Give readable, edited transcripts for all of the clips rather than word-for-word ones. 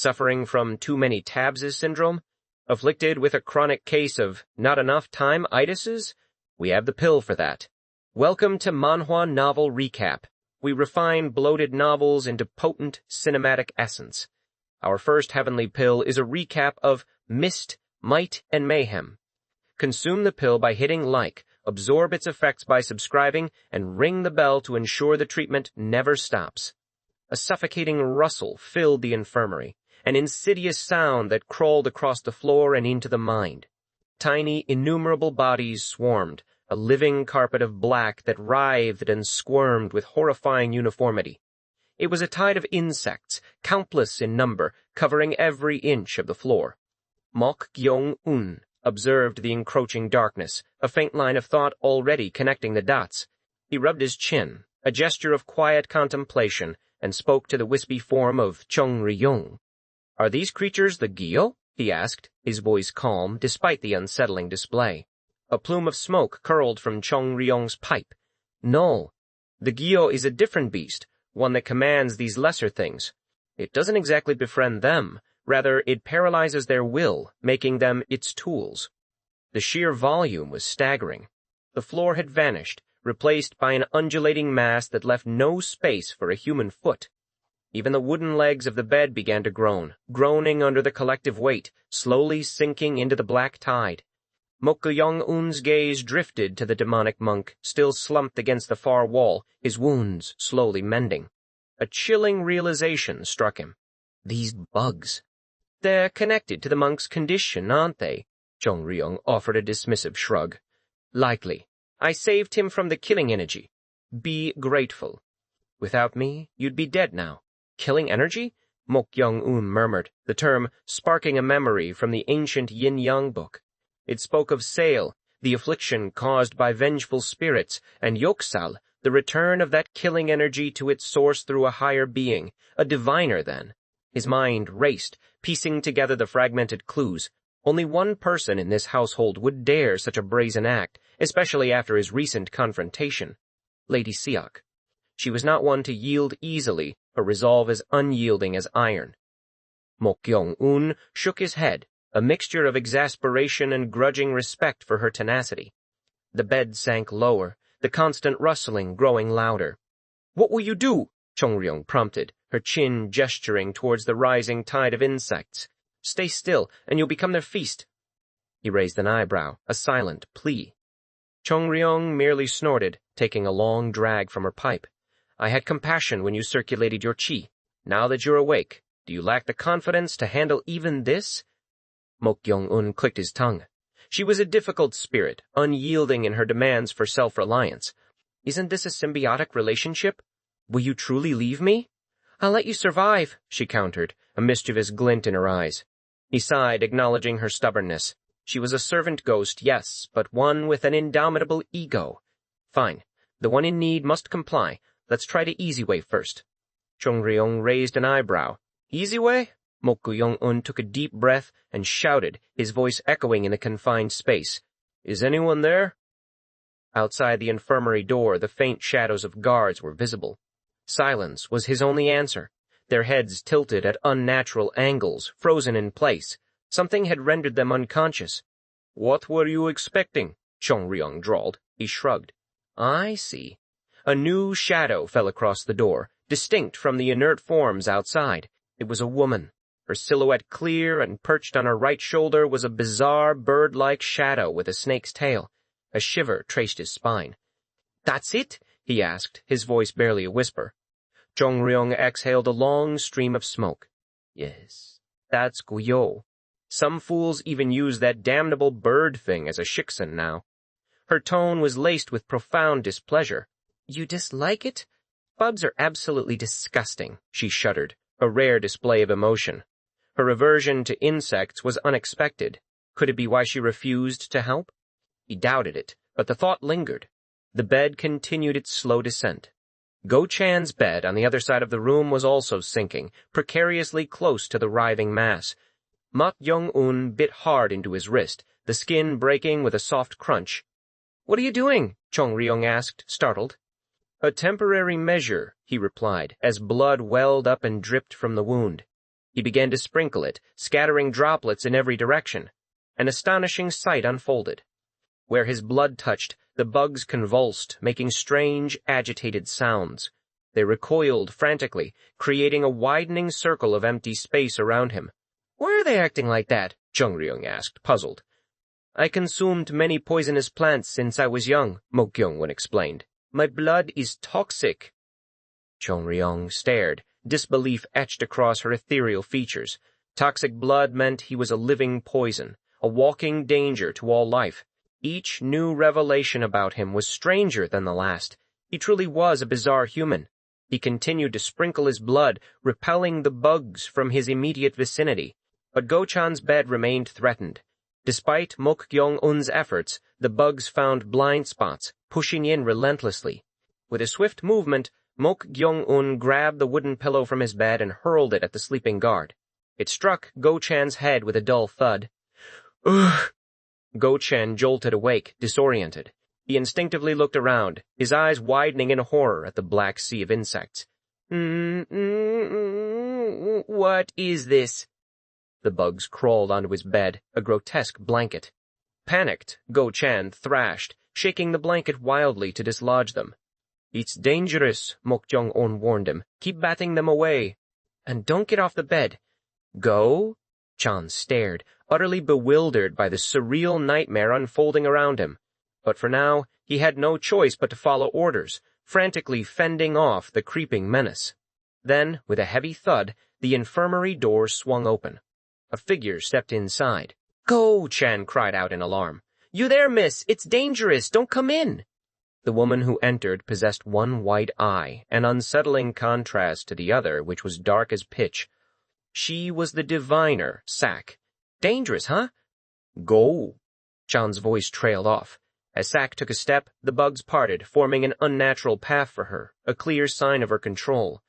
Suffering from too many tabs syndrome? Afflicted with a chronic case of not enough time itises? We have the pill for that. Welcome to Manhwa Novel Recap. We refine bloated novels into potent cinematic essence. Our first heavenly pill is a recap of Mist, Might, and Mayhem. Consume the pill by hitting like, absorb its effects by subscribing, and ring the bell to ensure the treatment never stops. A suffocating rustle filled the infirmary, an insidious sound that crawled across the floor and into the mind. Tiny, innumerable bodies swarmed, a living carpet of black that writhed and squirmed with horrifying uniformity. It was a tide of insects, countless in number, covering every inch of the floor. Mok Gyeong-un observed the encroaching darkness, a faint line of thought already connecting the dots. He rubbed his chin, a gesture of quiet contemplation, and spoke to the wispy form of Chung Ri-young. "Are these creatures the Gyo?" he asked, his voice calm despite the unsettling display. A plume of smoke curled from Chung Ri-young's pipe. "No, the Gyo is a different beast, one that commands these lesser things. It doesn't exactly befriend them, rather it paralyzes their will, making them its tools." The sheer volume was staggering. The floor had vanished, replaced by an undulating mass that left no space for a human foot. Even the wooden legs of the bed began to groan, groaning under the collective weight, slowly sinking into the black tide. Mok Gyeong-un's gaze drifted to the demonic monk, still slumped against the far wall, his wounds slowly mending. A chilling realization struck him. These bugs. "They're connected to the monk's condition, aren't they?" Chung Ri-young offered a dismissive shrug. "Likely. I saved him from the killing energy. Be grateful. Without me, you'd be dead now." "Killing energy?" Mok Gyeong-un murmured, the term sparking a memory from the ancient yin-yang book. It spoke of Sale, the affliction caused by vengeful spirits, and Yoksal, the return of that killing energy to its source through a higher being, a diviner then. His mind raced, piecing together the fragmented clues. Only one person in this household would dare such a brazen act, especially after his recent confrontation. Lady Siak. She was not one to yield easily, her resolve as unyielding as iron. Mok Gyeong-un shook his head, a mixture of exasperation and grudging respect for her tenacity. The bed sank lower, the constant rustling growing louder. "What will you do?" Chung Ri-young prompted, her chin gesturing towards the rising tide of insects. "Stay still, and you'll become their feast." He raised an eyebrow, a silent plea. Chung Ri-young merely snorted, taking a long drag from her pipe. "I had compassion when you circulated your chi. Now that you're awake, do you lack the confidence to handle even this?" Mok Gyeong-un clicked his tongue. She was a difficult spirit, unyielding in her demands for self-reliance. "Isn't this a symbiotic relationship? Will you truly leave me?" "I'll let you survive," she countered, a mischievous glint in her eyes. He sighed, acknowledging her stubbornness. She was a servant ghost, yes, but one with an indomitable ego. "Fine. The one in need must comply. Let's try the easy way first." Chung Ri-young raised an eyebrow. "Easy way?" Mok Gyeong-un took a deep breath and shouted, his voice echoing in the confined space. "Is anyone there?" Outside the infirmary door, the faint shadows of guards were visible. Silence was his only answer, their heads tilted at unnatural angles, frozen in place. Something had rendered them unconscious. "What were you expecting?" Chung Ri-young drawled. He shrugged. "I see." A new shadow fell across the door, distinct from the inert forms outside. It was a woman. Her silhouette clear, and perched on her right shoulder was a bizarre bird-like shadow with a snake's tail. A shiver traced his spine. "That's it?" he asked, his voice barely a whisper. Chung Ri-young exhaled a long stream of smoke. "Yes, that's Guyo. Some fools even use that damnable bird thing as a shiksen now." Her tone was laced with profound displeasure. "You dislike it?" "Bugs are absolutely disgusting," she shuddered, a rare display of emotion. Her aversion to insects was unexpected. Could it be why she refused to help? He doubted it, but the thought lingered. The bed continued its slow descent. Go-chan's bed on the other side of the room was also sinking, precariously close to the writhing mass. Mok Gyeong-un bit hard into his wrist, the skin breaking with a soft crunch. "What are you doing?" Chung Ri-young asked, startled. "A temporary measure," he replied, as blood welled up and dripped from the wound. He began to sprinkle it, scattering droplets in every direction. An astonishing sight unfolded. Where his blood touched, the bugs convulsed, making strange, agitated sounds. They recoiled frantically, creating a widening circle of empty space around him. "Why are they acting like that?" Jung-ryung asked, puzzled. "I consumed many poisonous plants since I was young," Mok Gyeong-un explained. "My blood is toxic." Jung-ryung stared, disbelief etched across her ethereal features. Toxic blood meant he was a living poison, a walking danger to all life. Each new revelation about him was stranger than the last. He truly was a bizarre human. He continued to sprinkle his blood, repelling the bugs from his immediate vicinity. But Go-chan's bed remained threatened. Despite Mok Gyeong-un's efforts, the bugs found blind spots, pushing in relentlessly. With a swift movement, Mok Gyeong-un grabbed the wooden pillow from his bed and hurled it at the sleeping guard. It struck Go-chan's head with a dull thud. "Ugh!" Go-chan jolted awake, disoriented. He instinctively looked around, his eyes widening in horror at the black sea of insects. What is this?" The bugs crawled onto his bed, a grotesque blanket. Panicked, Go-chan thrashed, shaking the blanket wildly to dislodge them. "It's dangerous," Mok Gyeong-un warned him. "Keep batting them away. And don't get off the bed." "Go?" Chan stared, utterly bewildered by the surreal nightmare unfolding around him. But for now, he had no choice but to follow orders, frantically fending off the creeping menace. Then, with a heavy thud, the infirmary door swung open. A figure stepped inside. "Go!" Chan cried out in alarm. "You there, miss? It's dangerous! Don't come in!" The woman who entered possessed one white eye, an unsettling contrast to the other, which was dark as pitch. She was the diviner, Sak. "Dangerous, huh?" "Go!" Chan's voice trailed off. As Sak took a step, the bugs parted, forming an unnatural path for her, a clear sign of her control.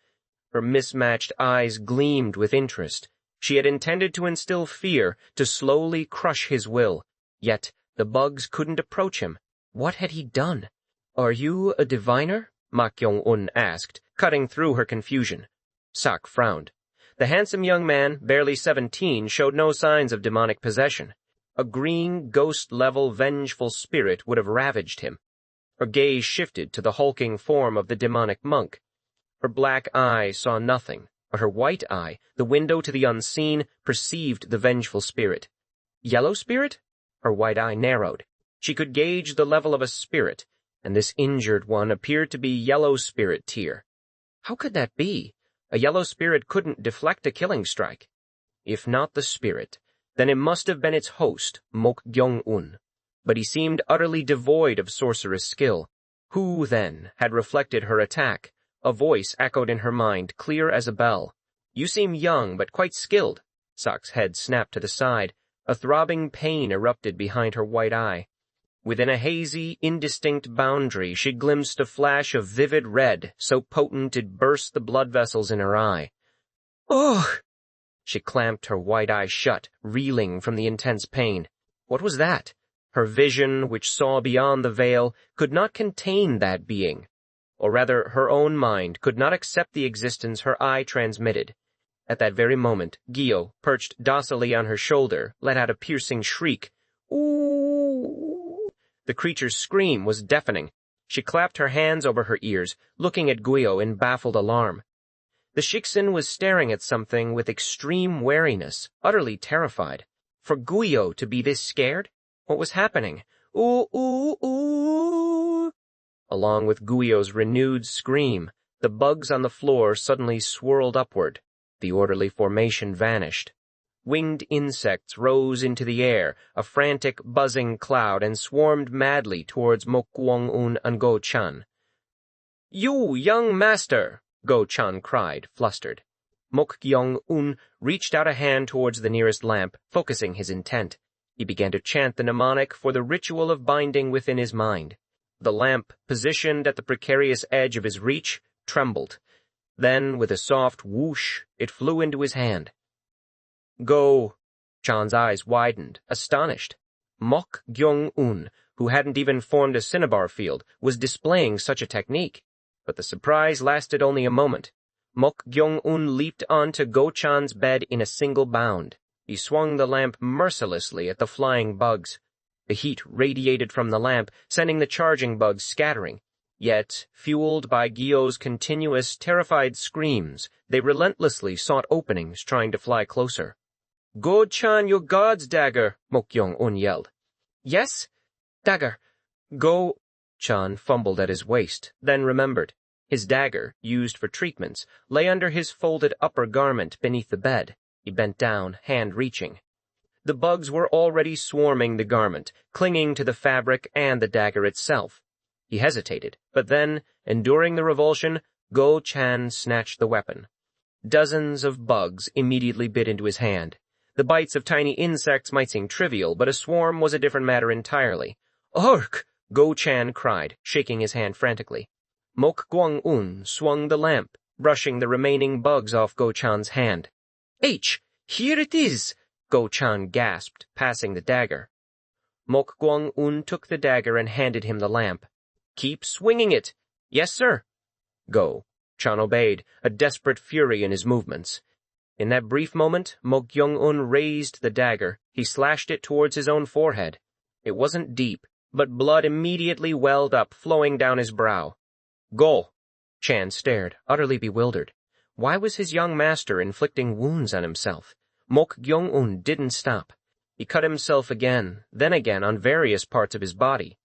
Her mismatched eyes gleamed with interest. She had intended to instill fear, to slowly crush his will. Yet the bugs couldn't approach him. What had he done? "Are you a diviner?" Mok Gyeong-un asked, cutting through her confusion. Sak frowned. The handsome young man, barely 17, showed no signs of demonic possession. A green, ghost-level, vengeful spirit would have ravaged him. Her gaze shifted to the hulking form of the demonic monk. Her black eye saw nothing, but her white eye, the window to the unseen, perceived the vengeful spirit. Yellow spirit? Her white eye narrowed. She could gauge the level of a spirit, and this injured one appeared to be yellow spirit tier. How could that be? A yellow spirit couldn't deflect a killing strike. If not the spirit, then it must have been its host, Mok Gyeong-un. But he seemed utterly devoid of sorceress skill. Who, then, had reflected her attack? A voice echoed in her mind, clear as a bell. "You seem young, but quite skilled." Sak's head snapped to the side. A throbbing pain erupted behind her white eye. Within a hazy, indistinct boundary, she glimpsed a flash of vivid red, so potent it burst the blood vessels in her eye. "Ugh!" She clamped her white eye shut, reeling from the intense pain. What was that? Her vision, which saw beyond the veil, could not contain that being. Or rather, her own mind could not accept the existence her eye transmitted. At that very moment, Gyo, perched docilely on her shoulder, let out a piercing shriek. "Ooh!" The creature's scream was deafening. She clapped her hands over her ears, looking at Gyo in baffled alarm. The Shiksen was staring at something with extreme wariness, utterly terrified. For Gyo to be this scared? What was happening? "Ooh, ooh, ooh!" Along with Gyo's renewed scream, the bugs on the floor suddenly swirled upward. The orderly formation vanished. Winged insects rose into the air, a frantic, buzzing cloud, and swarmed madly towards Mok Gyeong-un and Go-chan. "You, young master!" Go-chan cried, flustered. Mok Gyeong-un reached out a hand towards the nearest lamp, focusing his intent. He began to chant the mnemonic for the ritual of binding within his mind. The lamp, positioned at the precarious edge of his reach, trembled. Then, with a soft whoosh, it flew into his hand. "Go!" Chan's eyes widened, astonished. Mok Gyeong-un, who hadn't even formed a cinnabar field, was displaying such a technique. But the surprise lasted only a moment. Mok Gyeong-un leaped onto Go-chan's bed in a single bound. He swung the lamp mercilessly at the flying bugs. The heat radiated from the lamp, sending the charging bugs scattering. Yet, fueled by Gyo's continuous, terrified screams, they relentlessly sought openings, trying to fly closer. "Go-chan, your god's dagger," Mok Gyeong-un yelled. "Yes? Dagger." Go-chan fumbled at his waist, then remembered. His dagger, used for treatments, lay under his folded upper garment beneath the bed. He bent down, hand reaching. The bugs were already swarming the garment, clinging to the fabric and the dagger itself. He hesitated, but then, enduring the revulsion, Go-chan snatched the weapon. Dozens of bugs immediately bit into his hand. The bites of tiny insects might seem trivial, but a swarm was a different matter entirely. "Urk!" Go-chan cried, shaking his hand frantically. Mok Gyeong-un swung the lamp, brushing the remaining bugs off Go-chan's hand. Here it is!" Go-chan gasped, passing the dagger. Mok Gyeong-un took the dagger and handed him the lamp. "Keep swinging it." "Yes, sir." Go-chan obeyed, a desperate fury in his movements. In that brief moment, Mok Gyeong-un raised the dagger. He slashed it towards his own forehead. It wasn't deep, but blood immediately welled up, flowing down his brow. Go-chan stared, utterly bewildered. Why was his young master inflicting wounds on himself? Mok Gyeong-un didn't stop. He cut himself again, then again on various parts of his body.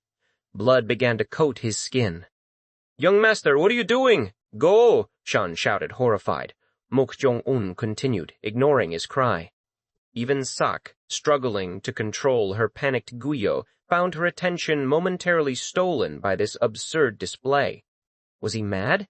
Blood began to coat his skin. "Young master, what are you doing?" Go-chan shouted, horrified. Mok Gyeong-un continued, ignoring his cry. Even Sak, struggling to control her panicked Gyo, found her attention momentarily stolen by this absurd display. Was he mad?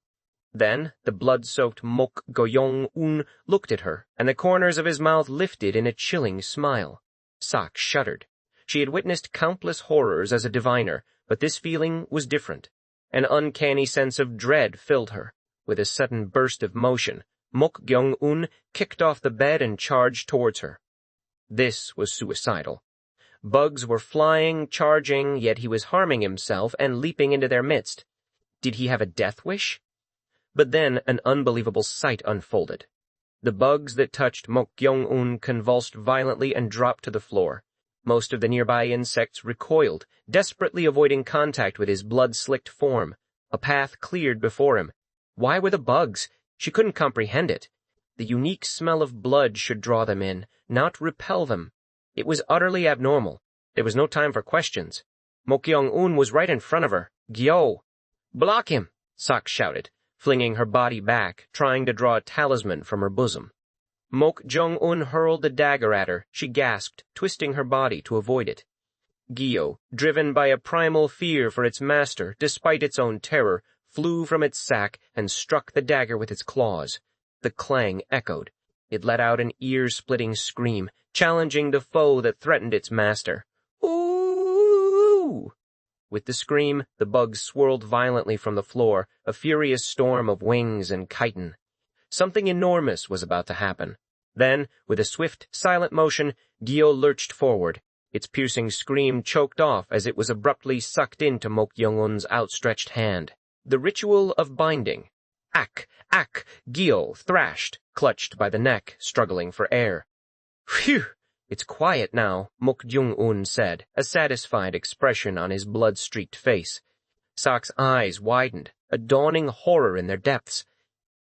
Then the blood-soaked Mok Gyeong-un looked at her, and the corners of his mouth lifted in a chilling smile. Sak shuddered. She had witnessed countless horrors as a diviner, but this feeling was different. An uncanny sense of dread filled her. With a sudden burst of motion, Mok Gyeong-un kicked off the bed and charged towards her. This was suicidal. Bugs were flying, charging, yet he was harming himself and leaping into their midst. Did he have a death wish? But then an unbelievable sight unfolded. The bugs that touched Mok Gyeong-un convulsed violently and dropped to the floor. Most of the nearby insects recoiled, desperately avoiding contact with his blood-slicked form. A path cleared before him. Why were the bugs? She couldn't comprehend it. The unique smell of blood should draw them in, not repel them. It was utterly abnormal. There was no time for questions. Mok Gyeong-un was right in front of her. "Gyo!" "Block him!" Sak shouted, flinging her body back, trying to draw a talisman from her bosom. Mok Gyeong-un hurled the dagger at her. She gasped, twisting her body to avoid it. Gyo, driven by a primal fear for its master, despite its own terror, flew from its sack and struck the dagger with its claws. The clang echoed. It let out an ear-splitting scream, challenging the foe that threatened its master. "Ooh!" With the scream, the bugs swirled violently from the floor, a furious storm of wings and chitin. Something enormous was about to happen. Then, with a swift, silent motion, Gyo lurched forward. Its piercing scream choked off as it was abruptly sucked into Mok Gyeong-un's outstretched hand. The ritual of binding. "Ak! Ak!" Gyo thrashed, clutched by the neck, struggling for air. "Phew! It's quiet now," Mok Gyeong-un said, a satisfied expression on his blood-streaked face. Sak's eyes widened, a dawning horror in their depths.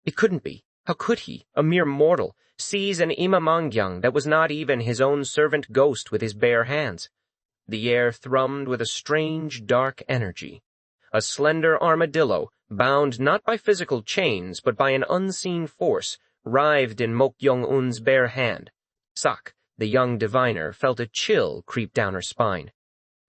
It couldn't be. How could he, a mere mortal, seize an imamangyang that was not even his own servant ghost with his bare hands? The air thrummed with a strange, dark energy. A slender armadillo, bound not by physical chains but by an unseen force, writhed in Mok Gyeong-un's bare hand. Sak, the young diviner, felt a chill creep down her spine.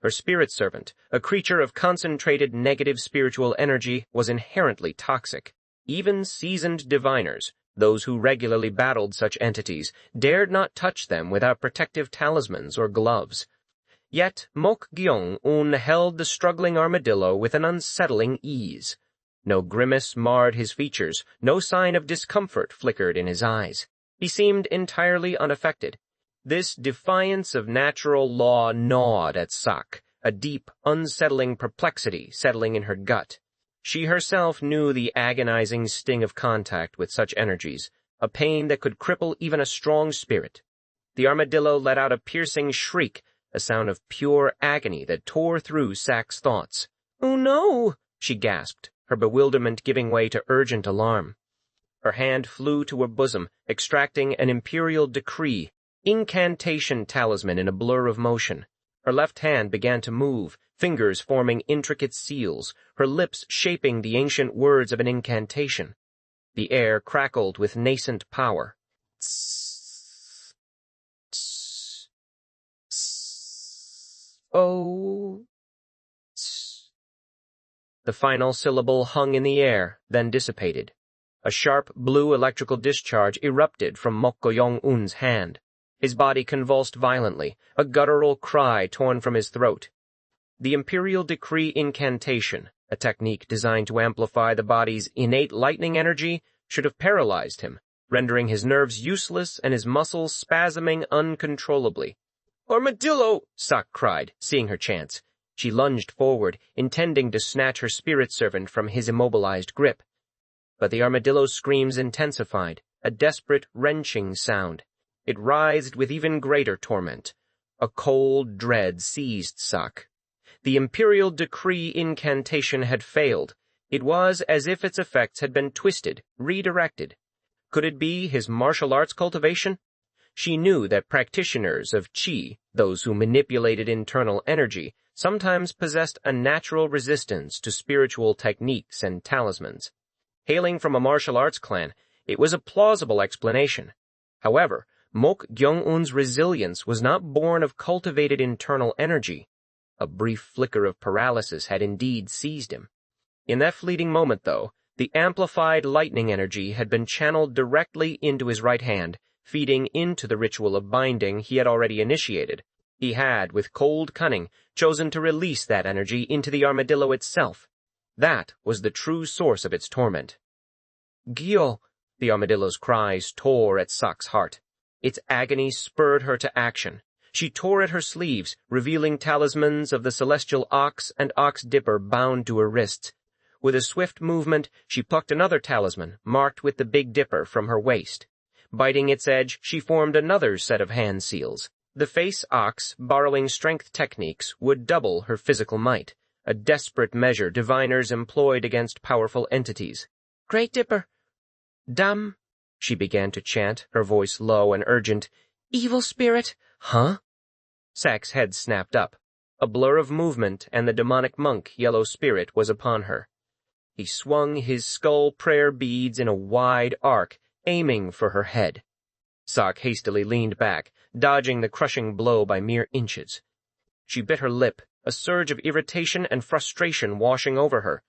Her spirit servant, a creature of concentrated negative spiritual energy, was inherently toxic. Even seasoned diviners, those who regularly battled such entities, dared not touch them without protective talismans or gloves. Yet Mok Gyeong-un held the struggling armadillo with an unsettling ease. No grimace marred his features, no sign of discomfort flickered in his eyes. He seemed entirely unaffected. This defiance of natural law gnawed at Sak, a deep, unsettling perplexity settling in her gut. She herself knew the agonizing sting of contact with such energies, a pain that could cripple even a strong spirit. The armadillo let out a piercing shriek, a sound of pure agony that tore through Sak's thoughts. "Oh no!" she gasped, her bewilderment giving way to urgent alarm. Her hand flew to her bosom, extracting an imperial decree, incantation talisman in a blur of motion. Her left hand began to move, fingers forming intricate seals, her lips shaping the ancient words of an incantation. The air crackled with nascent power. Tss, tss, tss, oh, tss. The final syllable hung in the air, then dissipated. A sharp blue electrical discharge erupted from Mok Gyeong-un's hand. His body convulsed violently, a guttural cry torn from his throat. The Imperial Decree incantation, a technique designed to amplify the body's innate lightning energy, should have paralyzed him, rendering his nerves useless and his muscles spasming uncontrollably. "Armadillo!" Sak cried, seeing her chance. She lunged forward, intending to snatch her spirit servant from his immobilized grip. But the armadillo's screams intensified, a desperate, wrenching sound. It writhed with even greater torment. A cold dread seized Sak. The Imperial Decree incantation had failed. It was as if its effects had been twisted, redirected. Could it be his martial arts cultivation? She knew that practitioners of qi, those who manipulated internal energy, sometimes possessed a natural resistance to spiritual techniques and talismans. Hailing from a martial arts clan, it was a plausible explanation. However, Mok Gyeong-un's resilience was not born of cultivated internal energy. A brief flicker of paralysis had indeed seized him. In that fleeting moment, though, the amplified lightning energy had been channeled directly into his right hand, feeding into the ritual of binding he had already initiated. He had, with cold cunning, chosen to release that energy into the armadillo itself. That was the true source of its torment. "Gyo!" The armadillo's cries tore at Sak's heart. Its agony spurred her to action. She tore at her sleeves, revealing talismans of the celestial ox and ox dipper bound to her wrists. With a swift movement, she plucked another talisman, marked with the Big Dipper, from her waist. Biting its edge, she formed another set of hand seals. The face ox, borrowing strength techniques, would double her physical might, a desperate measure diviners employed against powerful entities. "Great Dipper! Dam!" she began to chant, her voice low and urgent. "Evil spirit!" "Huh?" Sak's head snapped up. A blur of movement, and the demonic monk, Yellow Spirit, was upon her. He swung his skull prayer beads in a wide arc, aiming for her head. Sak hastily leaned back, dodging the crushing blow by mere inches. She bit her lip, a surge of irritation and frustration washing over her.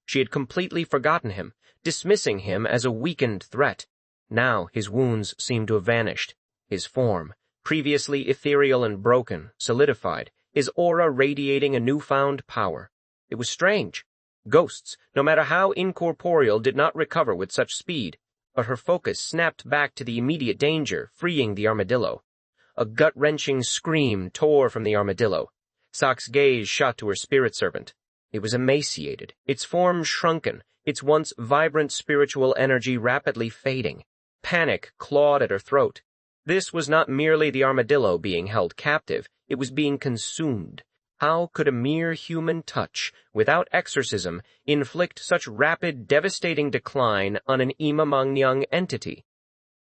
She had completely forgotten him, dismissing him as a weakened threat. Now his wounds seemed to have vanished. His form, previously ethereal and broken, solidified, his aura radiating a newfound power. It was strange. Ghosts, no matter how incorporeal, did not recover with such speed, but her focus snapped back to the immediate danger, freeing the armadillo. A gut-wrenching scream tore from the armadillo. Sak's gaze shot to her spirit servant. It was emaciated, its form shrunken, its once vibrant spiritual energy rapidly fading. Panic clawed at her throat. This was not merely the armadillo being held captive, it was being consumed. How could a mere human touch, without exorcism, inflict such rapid, devastating decline on an Imamangyang entity?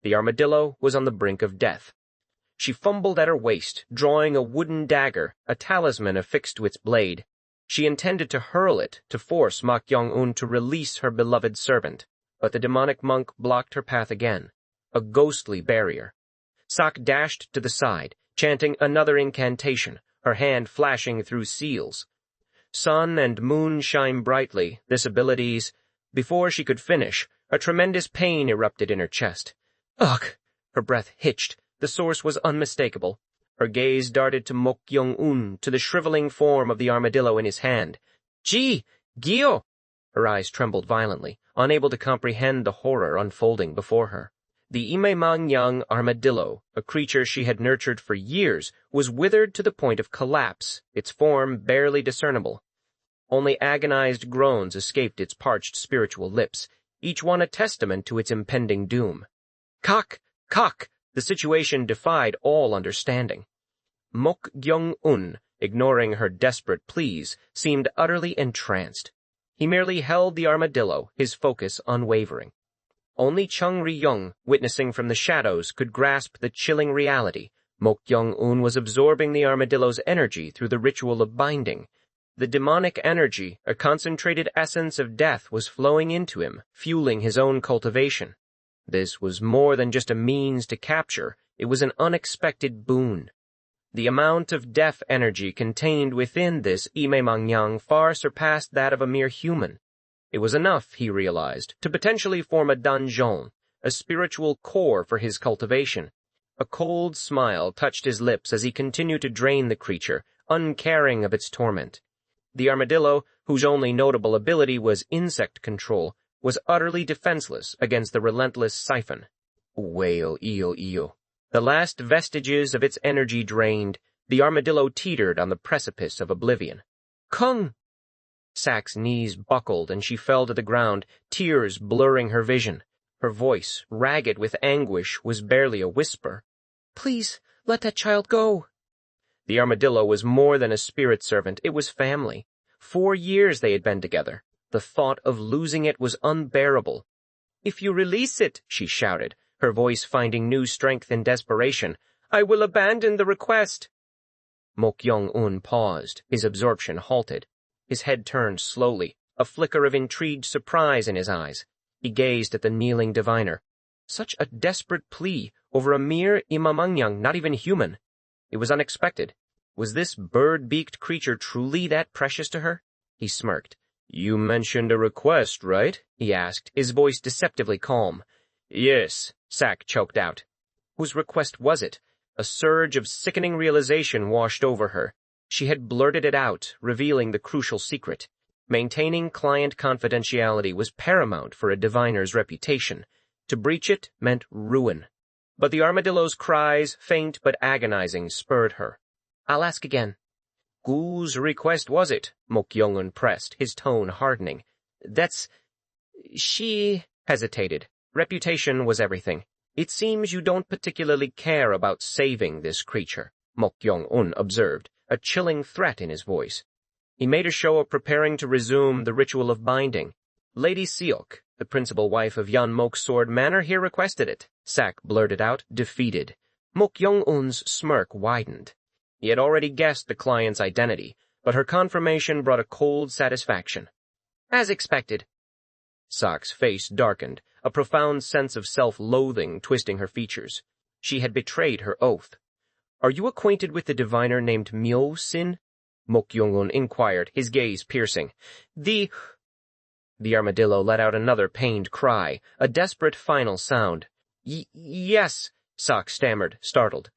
The armadillo was on the brink of death. She fumbled at her waist, drawing a wooden dagger, a talisman affixed to its blade. She intended to hurl it to force Mok Gyeong-un to release her beloved servant, but the demonic monk blocked her path again, a ghostly barrier. Sak dashed to the side, chanting another incantation, her hand flashing through seals. Sun and moon shine brightly, this ability's. Before she could finish, a tremendous pain erupted in her chest. Ugh! Her breath hitched. The source was unmistakable. Her gaze darted to Mok Gyeong-un, to the shriveling form of the armadillo in his hand. "Gee! Gyo!" Her eyes trembled violently, unable to comprehend the horror unfolding before her. The Imamangyang armadillo, a creature she had nurtured for years, was withered to the point of collapse, its form barely discernible. Only agonized groans escaped its parched spiritual lips, each one a testament to its impending doom. Cock! Cock! The situation defied all understanding. Mok Gyeong-un, ignoring her desperate pleas, seemed utterly entranced. He merely held the armadillo, his focus unwavering. Only Chung Ri-young, witnessing from the shadows, could grasp the chilling reality. Mok Gyeong-un was absorbing the armadillo's energy through the ritual of binding. The demonic energy, a concentrated essence of death, was flowing into him, fueling his own cultivation. This was more than just a means to capture, it was an unexpected boon. The amount of death energy contained within this Imemangyang far surpassed that of a mere human. It was enough, he realized, to potentially form a donjon, a spiritual core for his cultivation. A cold smile touched his lips as he continued to drain the creature, uncaring of its torment. The armadillo, whose only notable ability was insect control, was utterly defenseless against the relentless siphon. Wail, eel, eel. The last vestiges of its energy drained, the armadillo teetered on the precipice of oblivion. Kung! Sak's knees buckled and she fell to the ground, tears blurring her vision. Her voice, ragged with anguish, was barely a whisper. Please, let that child go. The armadillo was more than a spirit servant, it was family. 4 years they had been together. The thought of losing it was unbearable. If you release it, she shouted, her voice finding new strength in desperation, I will abandon the request. Mok Gyeong-un paused, his absorption halted. His head turned slowly, a flicker of intrigued surprise in his eyes. He gazed at the kneeling diviner. Such a desperate plea over a mere Imemangyang, not even human. It was unexpected. Was this bird-beaked creature truly that precious to her? He smirked. You mentioned a request, right? He asked, his voice deceptively calm. Yes, Sak choked out. Whose request was it? A surge of sickening realization washed over her. She had blurted it out, revealing the crucial secret. Maintaining client confidentiality was paramount for a diviner's reputation. To breach it meant ruin. But the armadillo's cries, faint but agonizing, spurred her. I'll ask again. Whose request was it? Mok Gyeong-un pressed, his tone hardening. She hesitated. Reputation was everything. It seems you don't particularly care about saving this creature, Mok Gyeong-un observed, a chilling threat in his voice. He made a show of preparing to resume the ritual of binding. Lady Seok, the principal wife of Yan Mok's sword manor, here requested it, Sak blurted out, defeated. Mok Gyeong-un's smirk widened. He had already guessed the client's identity, but her confirmation brought a cold satisfaction. As expected. Sak's face darkened, a profound sense of self-loathing twisting her features. She had betrayed her oath. Are you acquainted with the diviner named Myo-sin? Mok Gyeong-un inquired, his gaze piercing. The armadillo let out another pained cry, a desperate final sound. Yes, Sak stammered, startled.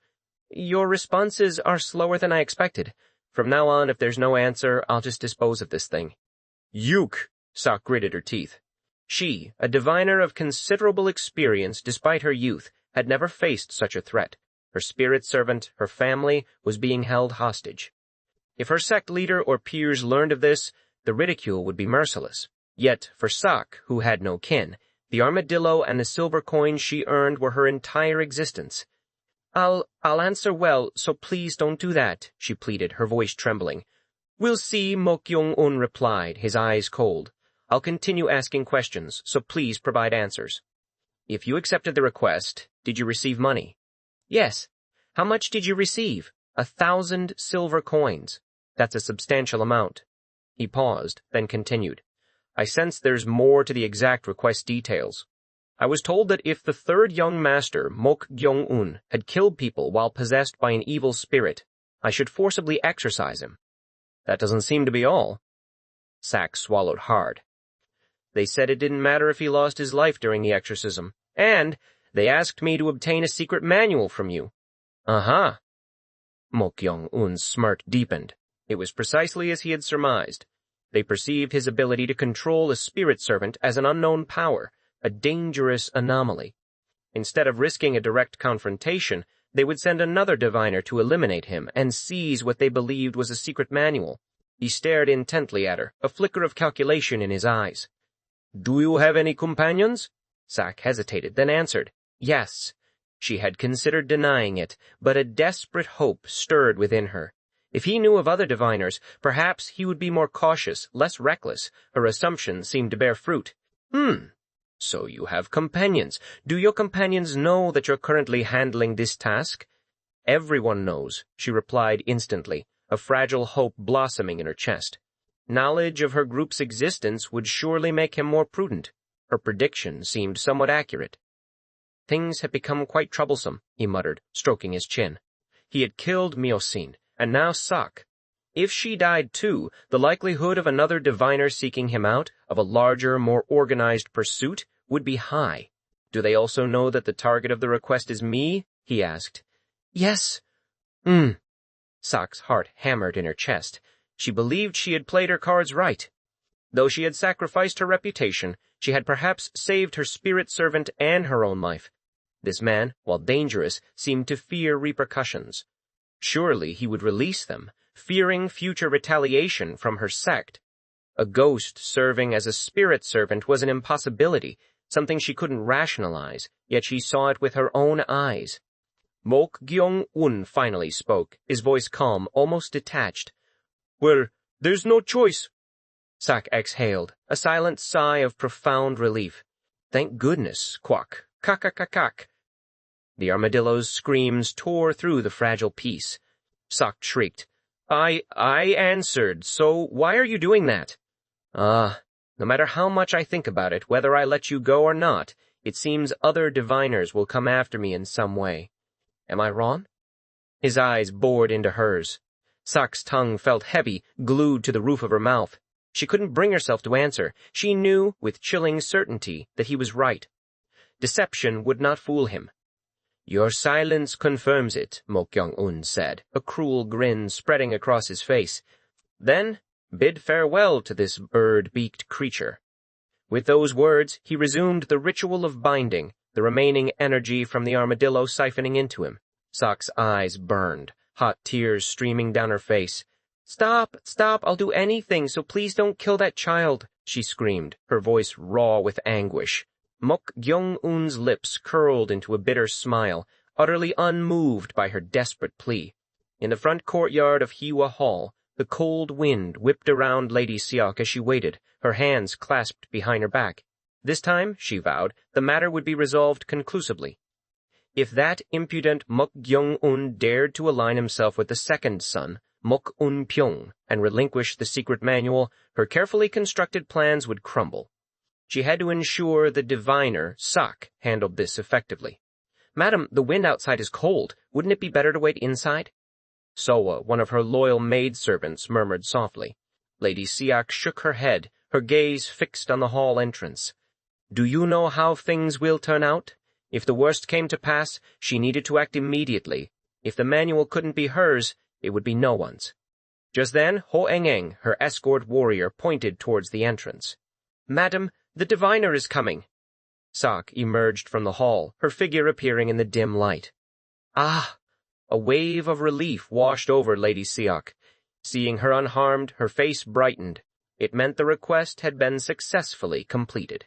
Your responses are slower than I expected. From now on, if there's no answer, I'll just dispose of this thing. Yook! Sak gritted her teeth. She, a diviner of considerable experience despite her youth, had never faced such a threat. Her spirit servant, her family, was being held hostage. If her sect leader or peers learned of this, the ridicule would be merciless. Yet, for Sak, who had no kin, the armadillo and the silver coins she earned were her entire existence. I'll answer well, so please don't do that, she pleaded, her voice trembling. We'll see, Mok Gyeong-un replied, his eyes cold. I'll continue asking questions, so please provide answers. If you accepted the request, did you receive money? Yes. How much did you receive? 1,000 silver coins. That's a substantial amount. He paused, then continued. I sense there's more to the exact request details. I was told that if the third young master, Mok Gyeong-un, had killed people while possessed by an evil spirit, I should forcibly exorcise him. That doesn't seem to be all. Sak swallowed hard. They said it didn't matter if he lost his life during the exorcism, and they asked me to obtain a secret manual from you. Uh-huh. Mok Gyeong-un's smirk deepened. It was precisely as he had surmised. They perceived his ability to control a spirit servant as an unknown power, a dangerous anomaly. Instead of risking a direct confrontation, they would send another diviner to eliminate him and seize what they believed was a secret manual. He stared intently at her, a flicker of calculation in his eyes. "Do you have any companions?" Sak hesitated, then answered, "Yes." She had considered denying it, but a desperate hope stirred within her. If he knew of other diviners, perhaps he would be more cautious, less reckless. Her assumption seemed to bear fruit. So you have companions. Do your companions know that you're currently handling this task?" "Everyone knows," she replied instantly, a fragile hope blossoming in her chest. Knowledge of her group's existence would surely make him more prudent. Her prediction seemed somewhat accurate. "Things have become quite troublesome," he muttered, stroking his chin. He had killed Myosin, and now Sak. If she died too, the likelihood of another diviner seeking him out, of a larger, more organized pursuit, would be high. "Do they also know that the target of the request is me?" he asked. "Yes." Sak's heart hammered in her chest. She believed she had played her cards right. Though she had sacrificed her reputation, she had perhaps saved her spirit servant and her own life. This man, while dangerous, seemed to fear repercussions. Surely he would release them, fearing future retaliation from her sect. A ghost serving as a spirit servant was an impossibility, something she couldn't rationalize, yet she saw it with her own eyes. Mok Gyeong-un finally spoke, his voice calm, almost detached. "Well, there's no choice." Sak exhaled, a silent sigh of profound relief. "Thank goodness, quack, kak-kak-kak." The armadillo's screams tore through the fragile peace. Sak shrieked. I answered, so why are you doing that?" No matter how much I think about it, whether I let you go or not, it seems other diviners will come after me in some way. Am I wrong?" His eyes bored into hers. Sak's tongue felt heavy, glued to the roof of her mouth. She couldn't bring herself to answer. She knew, with chilling certainty, that he was right. Deception would not fool him. "Your silence confirms it," Mok Gyeong-un said, a cruel grin spreading across his face. "Then, bid farewell to this bird-beaked creature." With those words, he resumed the ritual of binding, the remaining energy from the armadillo siphoning into him. Sak's eyes burned, hot tears streaming down her face. Stop, I'll do anything, so please don't kill that child," she screamed, her voice raw with anguish. Mok Gyeong-un's lips curled into a bitter smile, utterly unmoved by her desperate plea. In the front courtyard of Hiwa Hall, the cold wind whipped around Lady Seok as she waited, her hands clasped behind her back. This time, she vowed, the matter would be resolved conclusively. If that impudent Mok Gyeong-un dared to align himself with the second son, Mok Un-pyong, and relinquish the secret manual, her carefully constructed plans would crumble. She had to ensure the diviner, Sak, handled this effectively. "Madam, the wind outside is cold. Wouldn't it be better to wait inside?" Soa, one of her loyal maidservants, murmured softly. Lady Seok shook her head, her gaze fixed on the hall entrance. "Do you know how things will turn out? If the worst came to pass, she needed to act immediately. If the manual couldn't be hers, it would be no one's." Just then, Ho-eng-eng, her escort warrior, pointed towards the entrance. "Madam, the diviner is coming." Sak emerged from the hall, her figure appearing in the dim light. "Ah!" A wave of relief washed over Lady Seok. Seeing her unharmed, her face brightened. It meant the request had been successfully completed.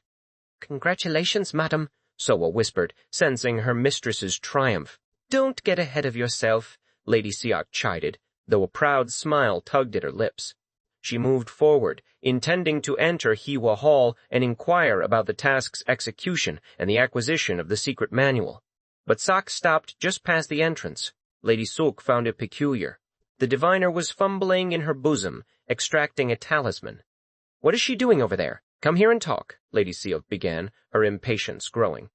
"Congratulations, madam," Soa whispered, sensing her mistress's triumph. "Don't get ahead of yourself," Lady Seok chided, though a proud smile tugged at her lips. She moved forward, intending to enter Hiwa Hall and inquire about the task's execution and the acquisition of the secret manual. But Sak stopped just past the entrance. Lady Seok found it peculiar. The diviner was fumbling in her bosom, extracting a talisman. "What is she doing over there? Come here and talk," Lady Seok began, her impatience growing.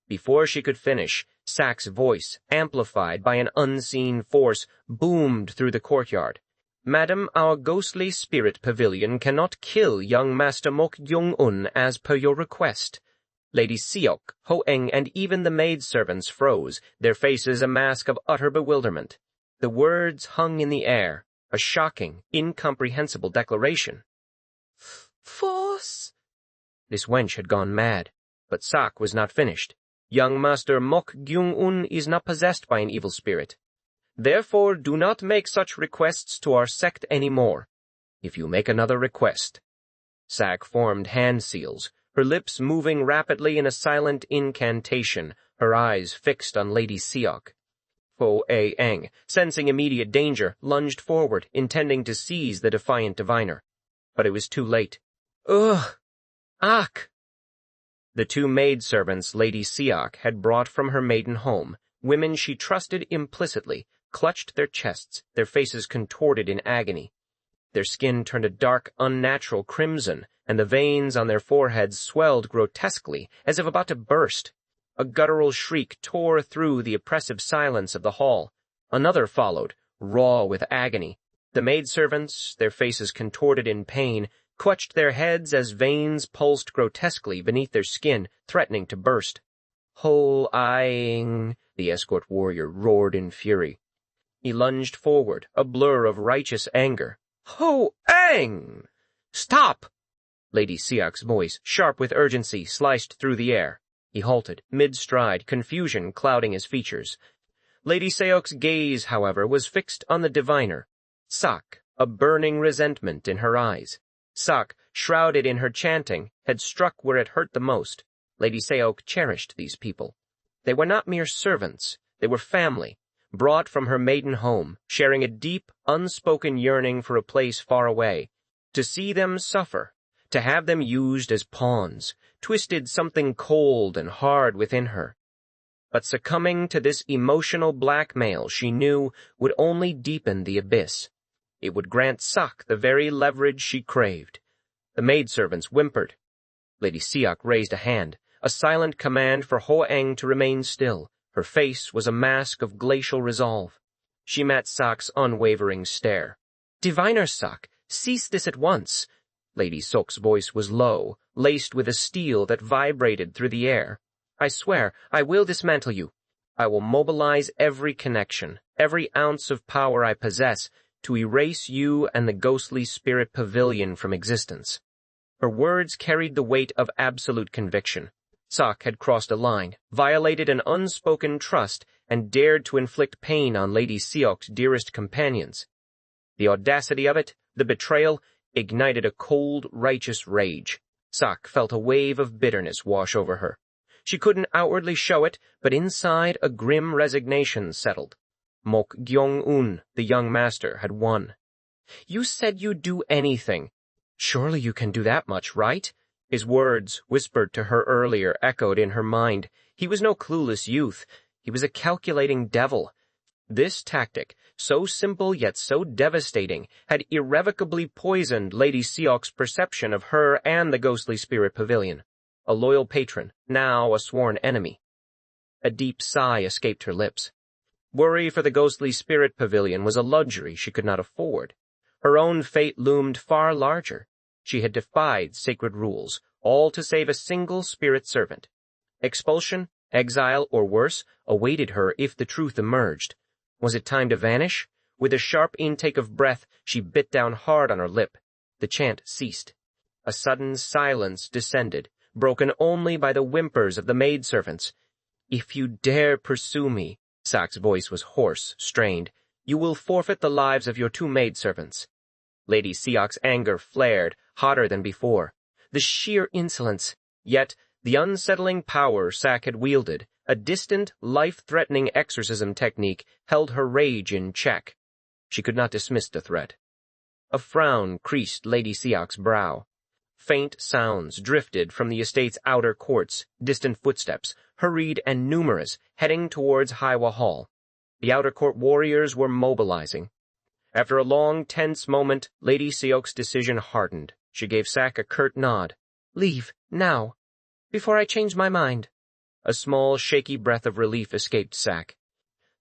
Before she could finish, Sak's voice, amplified by an unseen force, boomed through the courtyard. "Madam, our ghostly spirit pavilion cannot kill young Master Mok Gyeong-un as per your request." Lady Seok, Ho-eng, and even the maidservants froze, their faces a mask of utter bewilderment. The words hung in the air, a shocking, incomprehensible declaration. "Force!" This wench had gone mad, but Sak was not finished. "Young Master Mok Gyeong-un is not possessed by an evil spirit. Therefore, do not make such requests to our sect any more." if you make another request. Sak formed hand seals, her lips moving rapidly in a silent incantation, her eyes fixed on Lady Seok. Fo-A-eng, sensing immediate danger, lunged forward, intending to seize the defiant diviner. But it was too late. Ugh! Ak! The two maidservants Lady Seok had brought from her maiden home, women she trusted implicitly, clutched their chests, their faces contorted in agony. Their skin turned a dark, unnatural crimson, and the veins on their foreheads swelled grotesquely, as if about to burst. A guttural shriek tore through the oppressive silence of the hall. Another followed, raw with agony. The maidservants, their faces contorted in pain, clutched their heads as veins pulsed grotesquely beneath their skin, threatening to burst. Ho-ing, the escort warrior roared in fury. He lunged forward, a blur of righteous anger. Ho-eng! Stop! Lady Seok's voice, sharp with urgency, sliced through the air. He halted, mid-stride, confusion clouding his features. Lady Seok's gaze, however, was fixed on the diviner. Sak, a burning resentment in her eyes. Sak, shrouded in her chanting, had struck where it hurt the most. Lady Seok cherished these people. They were not mere servants. They were family, brought from her maiden home, sharing a deep, unspoken yearning for a place far away. To see them suffer, to have them used as pawns, twisted something cold and hard within her. But succumbing to this emotional blackmail, she knew, would only deepen the abyss. It would grant Sak the very leverage she craved. The maidservants whimpered. Lady Seok raised a hand, a silent command for Ho-eng to remain still. Her face was a mask of glacial resolve. She met Sak's unwavering stare. "Diviner Sak, cease this at once." Lady Seok's voice was low, laced with a steel that vibrated through the air. "I swear, I will dismantle you. I will mobilize every connection, every ounce of power I possess, to erase you and the ghostly spirit pavilion from existence." Her words carried the weight of absolute conviction. Sak had crossed a line, violated an unspoken trust, and dared to inflict pain on Lady Seok's dearest companions. The audacity of it, the betrayal, ignited a cold, righteous rage. Sak felt a wave of bitterness wash over her. She couldn't outwardly show it, but inside a grim resignation settled. Mok Gyeong-un, the young master, had won. "You said you'd do anything. Surely you can do that much, right?" His words, whispered to her earlier, echoed in her mind. He was no clueless youth. He was a calculating devil. This tactic, so simple yet so devastating, had irrevocably poisoned Lady Seok's perception of her and the ghostly spirit pavilion. A loyal patron, now a sworn enemy. A deep sigh escaped her lips. Worry for the ghostly spirit pavilion was a luxury she could not afford. Her own fate loomed far larger. She had defied sacred rules, all to save a single spirit servant. Expulsion, exile, or worse, awaited her if the truth emerged. Was it time to vanish? With a sharp intake of breath, she bit down hard on her lip. The chant ceased. A sudden silence descended, broken only by the whimpers of the maidservants. "If you dare pursue me," Sak's voice was hoarse, strained, "you will forfeit the lives of your two maidservants." Lady Seok's anger flared, hotter than before. The sheer insolence, yet the unsettling power Sak had wielded, a distant, life-threatening exorcism technique, held her rage in check. She could not dismiss the threat. A frown creased Lady Seok's brow. Faint sounds drifted from the estate's outer courts, distant footsteps, hurried and numerous, heading towards Haiwa Hall. The outer court warriors were mobilizing. After a long, tense moment, Lady Seok's decision hardened. She gave Sak a curt nod. "Leave, now, before I change my mind." A small, shaky breath of relief escaped Sak.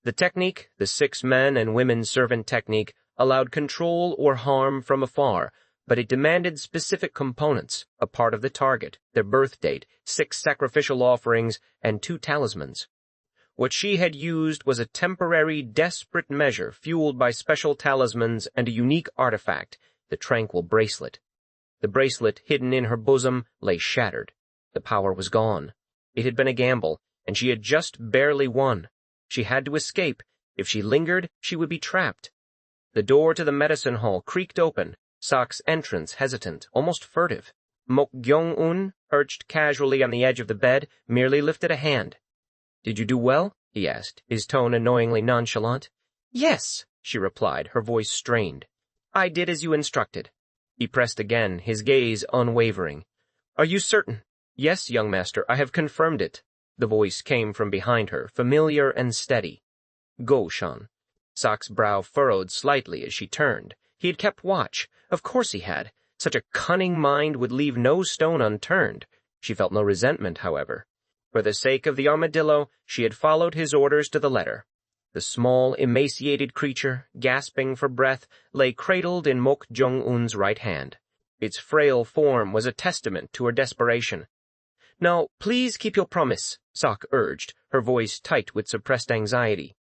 The technique, the 6 men and women servant technique, allowed control or harm from afar, but it demanded specific components, a part of the target, their birth date, 6 sacrificial offerings, and 2 talismans. What she had used was a temporary, desperate measure fueled by special talismans and a unique artifact, the tranquil bracelet. The bracelet, hidden in her bosom, lay shattered. The power was gone. It had been a gamble, and she had just barely won. She had to escape. If she lingered, she would be trapped. The door to the medicine hall creaked open. Sok's entrance hesitant, almost furtive. Mok Gyeong-un, perched casually on the edge of the bed, merely lifted a hand. "Did you do well?" he asked, his tone annoyingly nonchalant. "Yes," she replied, her voice strained. "I did as you instructed." He pressed again, his gaze unwavering. "Are you certain?" "Yes, young master, I have confirmed it." The voice came from behind her, familiar and steady. "Go, Sean." Sok's brow furrowed slightly as she turned. He had kept watch. Of course he had. Such a cunning mind would leave no stone unturned. She felt no resentment, however. For the sake of the armadillo, she had followed his orders to the letter. The small, emaciated creature, gasping for breath, lay cradled in Mok Gyeong-un's right hand. Its frail form was a testament to her desperation. "Now, please keep your promise," Sok urged, her voice tight with suppressed anxiety.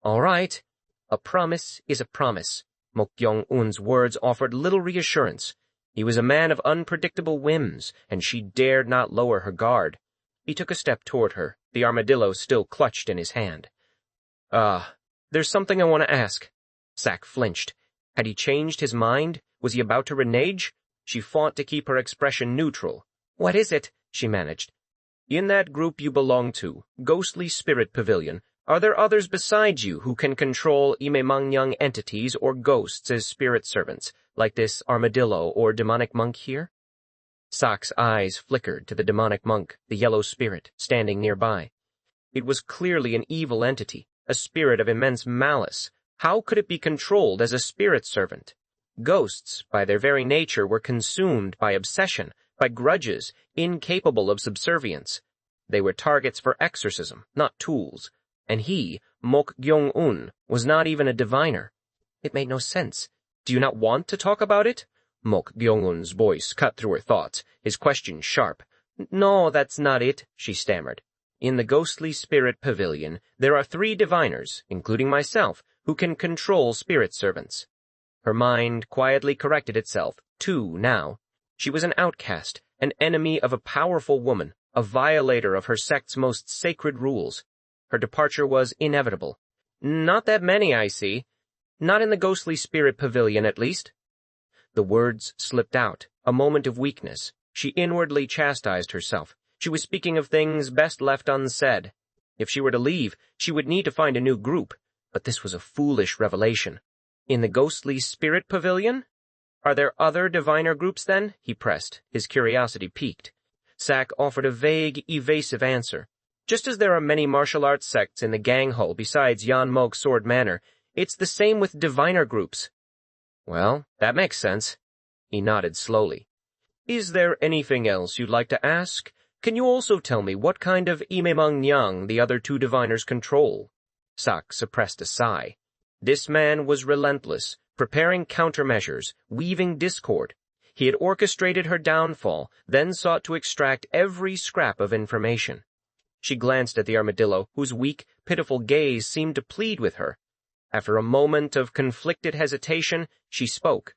"All right. A promise is a promise." Mok Gyeong-un's words offered little reassurance. He was a man of unpredictable whims, and she dared not lower her guard. He took a step toward her, the armadillo still clutched in his hand. There's something I want to ask." Sak flinched. Had he changed his mind? Was he about to renege? She fought to keep her expression neutral. "What is it?" she managed. "In that group you belong to, Ghostly Spirit Pavilion, are there others besides you who can control Imaemangyang entities or ghosts as spirit servants, like this armadillo or demonic monk here?" Sok's eyes flickered to the demonic monk, the yellow spirit, standing nearby. It was clearly an evil entity, a spirit of immense malice. How could it be controlled as a spirit servant? Ghosts, by their very nature, were consumed by obsession, by grudges, incapable of subservience. They were targets for exorcism, not tools. And he, Mok Gyeong-un, was not even a diviner. It made no sense. "Do you not want to talk about it?" Mok Gyeong-un's voice cut through her thoughts, his question sharp. "No, that's not it," she stammered. "In the Ghostly Spirit Pavilion, there are 3 diviners, including myself, who can control spirit servants." Her mind quietly corrected itself, 2 now. She was an outcast, an enemy of a powerful woman, a violator of her sect's most sacred rules. Her departure was inevitable. "Not that many, I see. Not in the Ghostly Spirit Pavilion, at least." The words slipped out, a moment of weakness. She inwardly chastised herself. She was speaking of things best left unsaid. If she were to leave, she would need to find a new group, but this was a foolish revelation. "In the Ghostly Spirit Pavilion? Are there other diviner groups, then?" he pressed, his curiosity piqued. Sak offered a vague, evasive answer. "Just as there are many martial arts sects in the Ganghul besides Yeonmok Sword Manor, it's the same with diviner groups." "Well, that makes sense." He nodded slowly. "Is there anything else you'd like to ask? Can you also tell me what kind of Imaemangyang the other 2 diviners control?" Sak suppressed a sigh. This man was relentless, preparing countermeasures, weaving discord. He had orchestrated her downfall, then sought to extract every scrap of information. She glanced at the armadillo, whose weak, pitiful gaze seemed to plead with her. After a moment of conflicted hesitation, she spoke.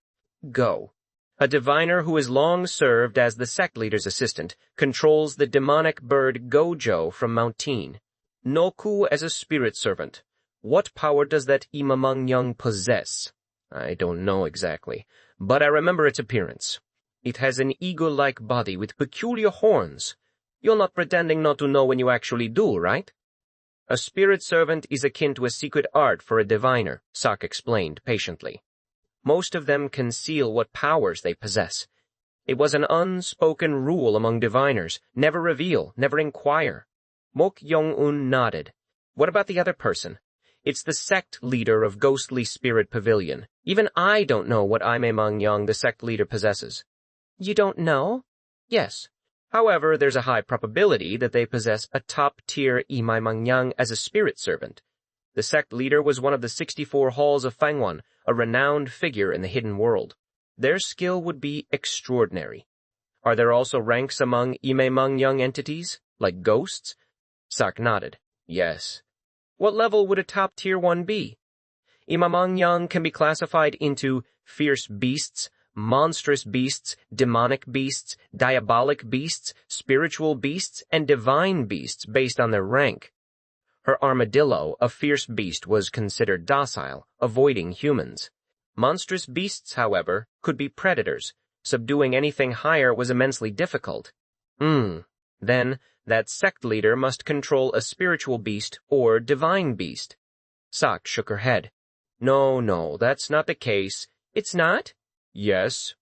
"Go. A diviner who has long served as the sect leader's assistant controls the demonic bird Gojo from Mount Teen. Noku as a spirit servant. What power does that Imaemangyang possess? I don't know exactly, but I remember its appearance. It has an eagle-like body with peculiar horns. You're not pretending not to know when you actually do, right?" "A spirit servant is akin to a secret art for a diviner," Sak explained patiently. "Most of them conceal what powers they possess. It was an unspoken rule among diviners, never reveal, never inquire." Mok Gyeong-un nodded. "What about the other person?" "It's the sect leader of Ghostly Spirit Pavilion. Even I don't know what Imaemangyang the sect leader possesses." "You don't know?" "Yes. However, there's a high probability that they possess a top-tier Imaemangyang as a spirit servant. The sect leader was one of the 64 halls of Fangwon, a renowned figure in the hidden world. Their skill would be extraordinary. Are there also ranks among Imaemangyang entities, like ghosts?" Sak nodded. "Yes." "What level would a top-tier one be?" "Imaemangyang can be classified into fierce beasts, monstrous beasts, demonic beasts, diabolic beasts, spiritual beasts, and divine beasts based on their rank." Her armadillo, a fierce beast, was considered docile, avoiding humans. Monstrous beasts, however, could be predators. Subduing anything higher was immensely difficult. Then, that sect leader must control a spiritual beast or divine beast. Sak shook her head. No, that's not the case. It's not? Yes.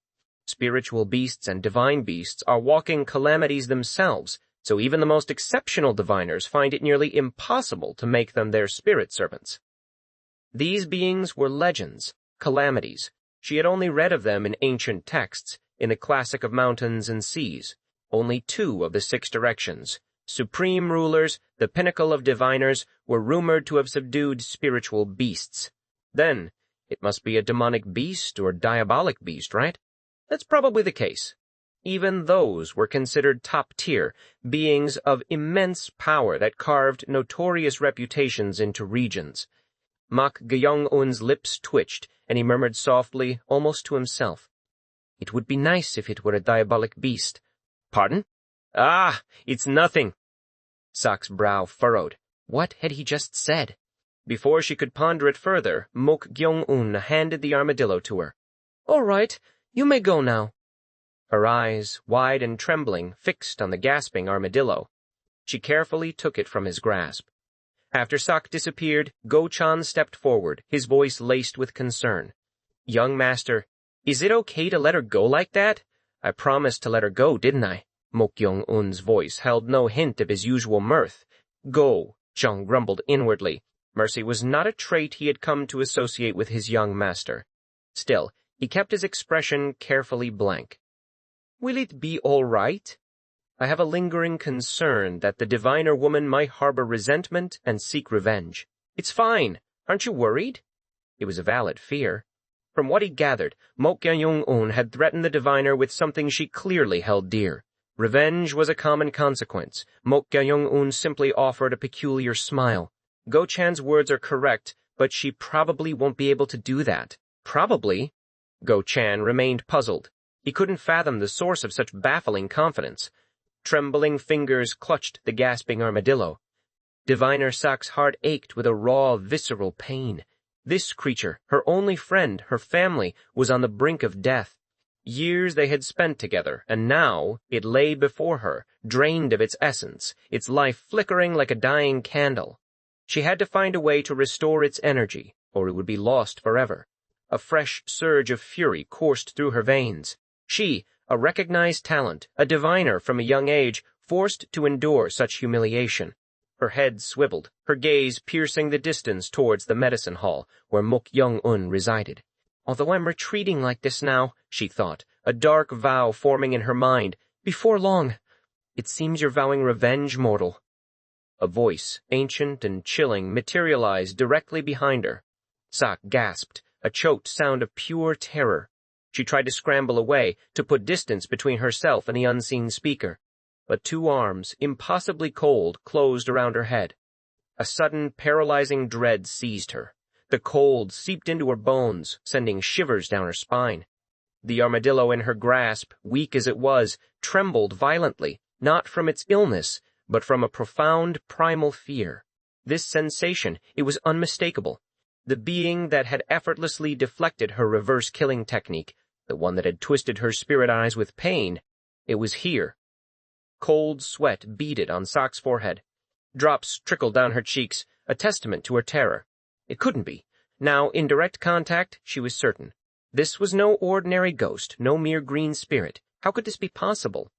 Spiritual beasts and divine beasts are walking calamities themselves, so even the most exceptional diviners find it nearly impossible to make them their spirit servants. These beings were legends, calamities. She had only read of them in ancient texts, in the classic of mountains and seas. Only 2 of the 6 directions, supreme rulers, the pinnacle of diviners, were rumored to have subdued spiritual beasts. Then, it must be a demonic beast or diabolic beast, right? That's probably the case. Even those were considered top-tier, beings of immense power that carved notorious reputations into regions. Mok Gyeong-un's lips twitched, and he murmured softly, almost to himself, "It would be nice if it were a diabolic beast." "Pardon?" "Ah, it's nothing." Sak's brow furrowed. What had he just said? Before she could ponder it further, Mok Gyeong-un handed the armadillo to her. "All right, you may go now." Her eyes, wide and trembling, fixed on the gasping armadillo. She carefully took it from his grasp. After Sak disappeared, Go-chan stepped forward, his voice laced with concern. "Young master, is it okay to let her go like that? I promised to let her go, didn't I?" Mok Gyeong-un's voice held no hint of his usual mirth. "Go," Chung grumbled inwardly. Mercy was not a trait he had come to associate with his young master. Still, he kept his expression carefully blank. "Will it be all right? I have a lingering concern that the diviner woman might harbor resentment and seek revenge." "It's fine. Aren't you worried?" It was a valid fear. From what he gathered, Mok Gyeong-un had threatened the diviner with something she clearly held dear. Revenge was a common consequence. Mok Gyeong-un simply offered a peculiar smile. Go-chan's words are correct, but she probably won't be able to do that. Probably? Go-chan remained puzzled. He couldn't fathom the source of such baffling confidence. Trembling fingers clutched the gasping armadillo. Diviner Sak's heart ached with a raw, visceral pain. This creature, her only friend, her family, was on the brink of death. Years they had spent together, and now it lay before her, drained of its essence, its life flickering like a dying candle. She had to find a way to restore its energy, or it would be lost forever. A fresh surge of fury coursed through her veins. She, a recognized talent, a diviner from a young age, forced to endure such humiliation. Her head swiveled, her gaze piercing the distance towards the medicine hall, where Mok Gyeong-un resided. "Although I'm retreating like this now," she thought, a dark vow forming in her mind, "before long, it seems you're vowing revenge, mortal." A voice, ancient and chilling, materialized directly behind her. Sak gasped, a choked sound of pure terror. She tried to scramble away, to put distance between herself and the unseen speaker. But 2 arms, impossibly cold, closed around her head. A sudden, paralyzing dread seized her. The cold seeped into her bones, sending shivers down her spine. The armadillo in her grasp, weak as it was, trembled violently, not from its illness, but from a profound primal fear. This sensation, it was unmistakable. The being that had effortlessly deflected her reverse killing technique, the one that had twisted her spirit eyes with pain, it was here. Cold sweat beaded on Sak's forehead. Drops trickled down her cheeks, a testament to her terror. It couldn't be. Now, in direct contact, she was certain. This was no ordinary ghost, no mere green spirit. How could this be possible?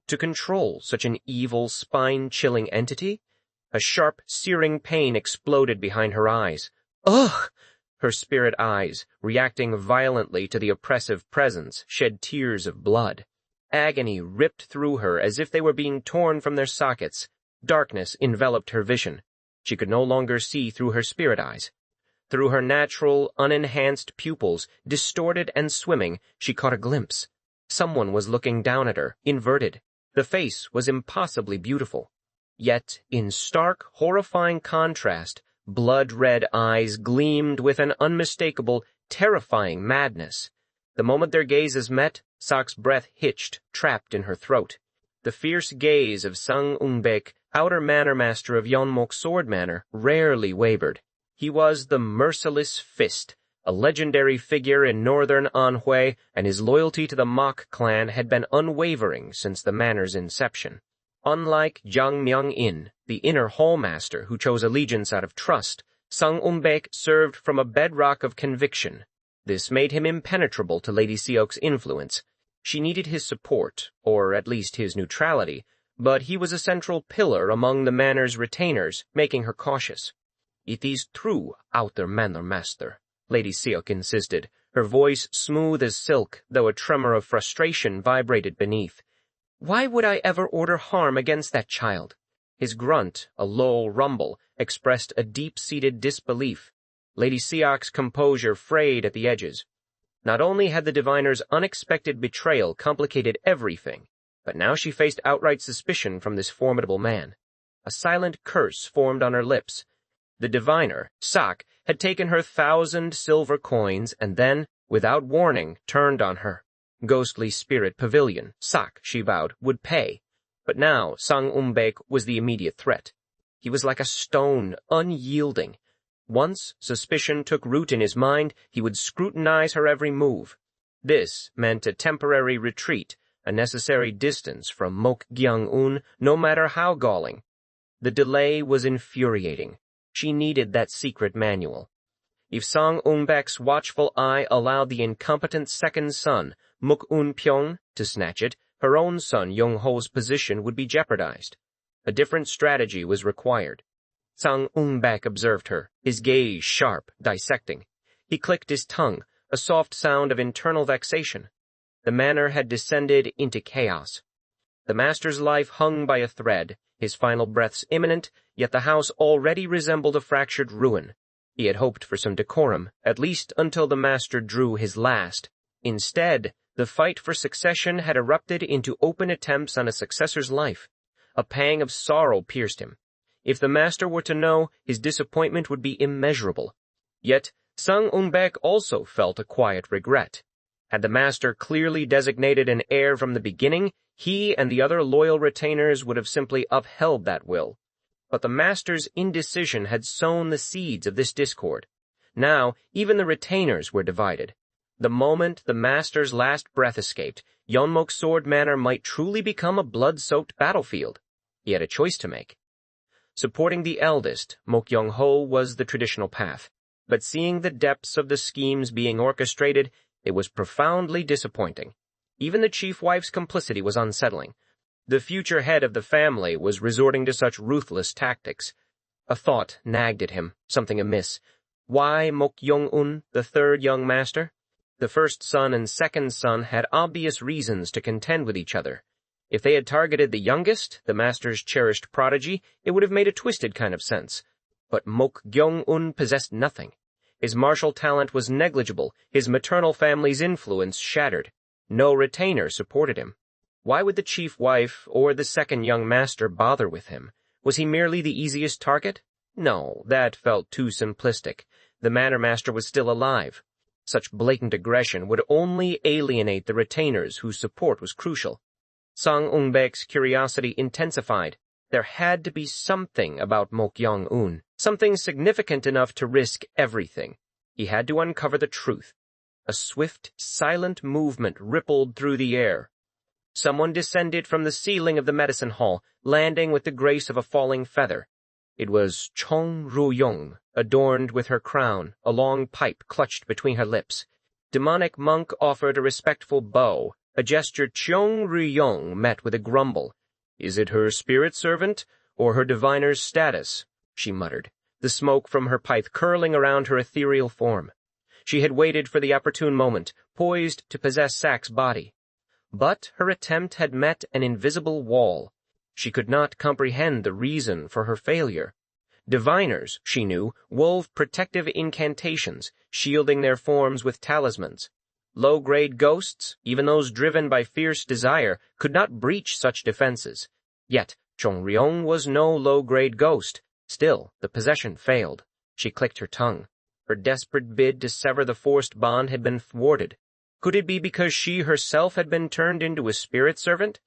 To control such an evil, spine-chilling entity? A sharp, searing pain exploded behind her eyes. Ugh! Her spirit eyes, reacting violently to the oppressive presence, shed tears of blood. Agony ripped through her as if they were being torn from their sockets. Darkness enveloped her vision. She could no longer see through her spirit eyes. Through her natural, unenhanced pupils, distorted and swimming, she caught a glimpse. Someone was looking down at her, inverted. The face was impossibly beautiful. Yet, in stark, horrifying contrast, blood-red eyes gleamed with an unmistakable, terrifying madness. The moment their gazes met, Sak's breath hitched, trapped in her throat. The fierce gaze of Sang Ung-baek, outer manor master of Yeonmok Sword Manor, rarely wavered. He was the merciless fist, a legendary figure in northern Anhui, and his loyalty to the Mok clan had been unwavering since the manor's inception. Unlike Jang Myung-in, the inner hallmaster who chose allegiance out of trust, Sang Ung-baek served from a bedrock of conviction. This made him impenetrable to Lady Seok's influence. She needed his support, or at least his neutrality, but he was a central pillar among the manor's retainers, making her cautious. "It is true, outer manor master," Lady Seok insisted, her voice smooth as silk, though a tremor of frustration vibrated beneath. "Why would I ever order harm against that child?" His grunt, a low rumble, expressed a deep-seated disbelief. Lady Seok's composure frayed at the edges. Not only had the diviner's unexpected betrayal complicated everything, but now she faced outright suspicion from this formidable man. A silent curse formed on her lips. The diviner, Sak, had taken her 1,000 silver coins and then, without warning, turned on her. Ghostly spirit pavilion, Sak, she vowed, would pay. But now Sang Ung-baek was the immediate threat. He was like a stone, unyielding. Once suspicion took root in his mind, he would scrutinize her every move. This meant a temporary retreat, a necessary distance from Mok Gyeong-un, no matter how galling. The delay was infuriating. She needed that secret manual. If Sang Ung-baek's watchful eye allowed the incompetent second son, Mok Eun-pyong, to snatch it, her own son Yong-ho's position would be jeopardized. A different strategy was required. Sang Ung-baek observed her, his gaze sharp, dissecting. He clicked his tongue, a soft sound of internal vexation. The manor had descended into chaos. The master's life hung by a thread, his final breaths imminent, yet the house already resembled a fractured ruin. He had hoped for some decorum, at least until the master drew his last. Instead, the fight for succession had erupted into open attempts on a successor's life. A pang of sorrow pierced him. If the master were to know, his disappointment would be immeasurable. Yet, Sang Ung-baek also felt a quiet regret. Had the master clearly designated an heir from the beginning, he and the other loyal retainers would have simply upheld that will. But the master's indecision had sown the seeds of this discord. Now, even the retainers were divided. The moment the master's last breath escaped, Yeonmok's Sword Manor might truly become a blood-soaked battlefield. He had a choice to make. Supporting the eldest, Mok Young-ho, was the traditional path, but seeing the depths of the schemes being orchestrated, it was profoundly disappointing. Even the chief wife's complicity was unsettling. The future head of the family was resorting to such ruthless tactics. A thought nagged at him, something amiss. Why Mok Gyeong-un, the third young master? The first son and second son had obvious reasons to contend with each other. If they had targeted the youngest, the master's cherished prodigy, it would have made a twisted kind of sense. But Mok Gyeong-un possessed nothing. His martial talent was negligible, his maternal family's influence shattered. No retainer supported him. Why would the chief wife or the second young master bother with him? Was he merely the easiest target? No, that felt too simplistic. The manor master was still alive. Such blatant aggression would only alienate the retainers whose support was crucial. Sang Ung-baek's curiosity intensified. There had to be something about Mok Gyeong-un, something significant enough to risk everything. He had to uncover the truth. A swift, silent movement rippled through the air. Someone descended from the ceiling of the medicine hall, landing with the grace of a falling feather. It was Chong Ru-yong, adorned with her crown, a long pipe clutched between her lips. Demonic monk offered a respectful bow. A gesture Chong Ru-yong met with a grumble. "Is it her spirit servant, or her diviner's status?" she muttered, the smoke from her pipe curling around her ethereal form. She had waited for the opportune moment, poised to possess Sak's body. But her attempt had met an invisible wall. She could not comprehend the reason for her failure. Diviners, she knew, wove protective incantations, shielding their forms with talismans. Low-grade ghosts, even those driven by fierce desire, could not breach such defenses. Yet, Chong Ryong was no low-grade ghost. Still, the possession failed. She clicked her tongue. Her desperate bid to sever the forced bond had been thwarted. Could it be because she herself had been turned into a spirit servant?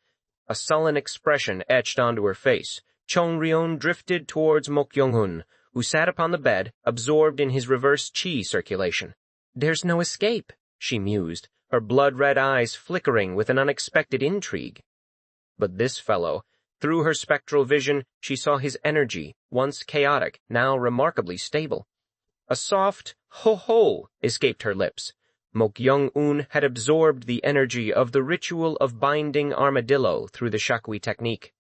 A sullen expression etched onto her face. Chong Ryong drifted towards Mok Gyeong-un, who sat upon the bed, absorbed in his reverse chi circulation. There's no escape, she mused, her blood-red eyes flickering with an unexpected intrigue. But this fellow, through her spectral vision, she saw his energy, once chaotic, now remarkably stable. A soft ho-ho escaped her lips. Mok Gyeong-un had absorbed the energy of the ritual of binding armadillo through the Shakwi technique.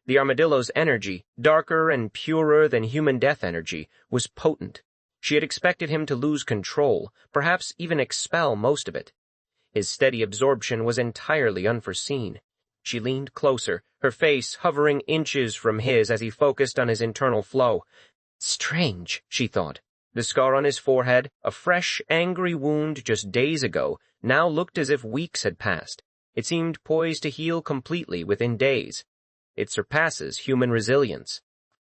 The armadillo's energy, darker and purer than human death energy, was potent. She had expected him to lose control, perhaps even expel most of it. His steady absorption was entirely unforeseen. She leaned closer, her face hovering inches from his as he focused on his internal flow. Strange, she thought. The scar on his forehead, a fresh, angry wound just days ago, now looked as if weeks had passed. It seemed poised to heal completely within days. It surpasses human resilience.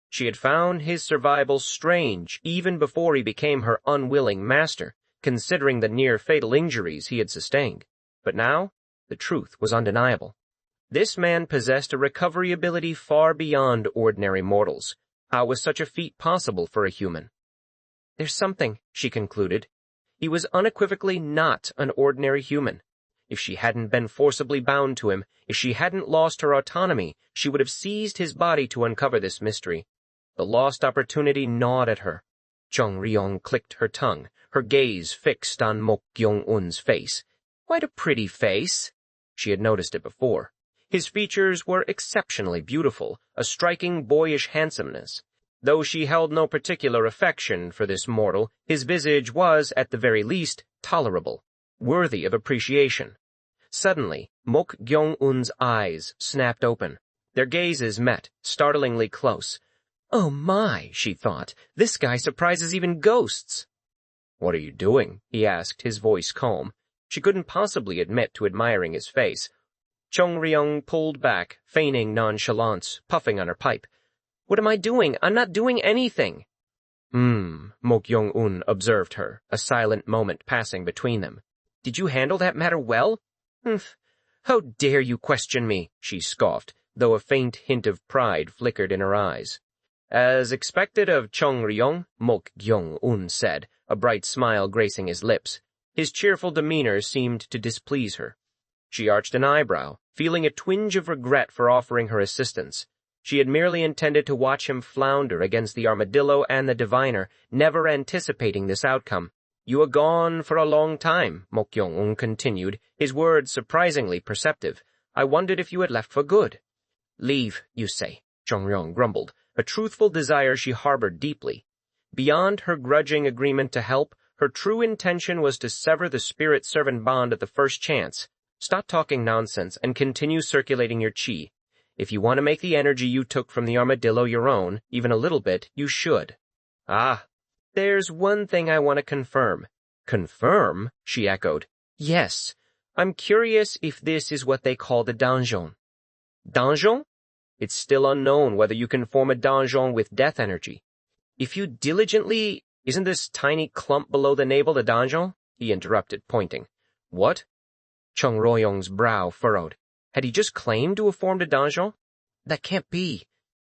She had found his survival strange even before he became her unwilling master, considering the near-fatal injuries he had sustained. But now, the truth was undeniable. This man possessed a recovery ability far beyond ordinary mortals. How was such a feat possible for a human? There's something, she concluded. He was unequivocally not an ordinary human. If she hadn't been forcibly bound to him, if she hadn't lost her autonomy, she would have seized his body to uncover this mystery. The lost opportunity gnawed at her. Chung Ryong clicked her tongue, her gaze fixed on Mok Gyeong-un's face. Quite a pretty face. She had noticed it before. His features were exceptionally beautiful, a striking boyish handsomeness. Though she held no particular affection for this mortal, his visage was, at the very least, tolerable, worthy of appreciation. Suddenly, Mok Gyeong-un's eyes snapped open. Their gazes met, startlingly close. Oh my, she thought, this guy surprises even ghosts. What are you doing? He asked, his voice calm. She couldn't possibly admit to admiring his face. Chung Ryong pulled back, feigning nonchalance, puffing on her pipe. What am I doing? I'm not doing anything. Mok Gyeong-un observed her, a silent moment passing between them. Did you handle that matter well? Humph. How dare you question me, she scoffed, though a faint hint of pride flickered in her eyes. As expected of Chung Ryong, Mok Gyeong-un said, a bright smile gracing his lips. His cheerful demeanor seemed to displease her. She arched an eyebrow, feeling a twinge of regret for offering her assistance. She had merely intended to watch him flounder against the armadillo and the diviner, never anticipating this outcome. You were gone for a long time, Mok Gyeong-un continued, his words surprisingly perceptive. I wondered if you had left for good. Leave, you say, Chung Ryong grumbled, a truthful desire she harbored deeply. Beyond her grudging agreement to help, her true intention was to sever the spirit-servant bond at the first chance. Stop talking nonsense and continue circulating your chi. If you want to make the energy you took from the armadillo your own, even a little bit, you should. Ah, there's one thing I want to confirm. Confirm? She echoed. Yes. I'm curious if this is what they call the donjon. Donjon? It's still unknown whether you can form a donjon with death energy. If you diligently... Isn't this tiny clump below the navel the donjon? He interrupted, pointing. What? Chung Royong's brow furrowed. Had he just claimed to have formed a donjon? That can't be.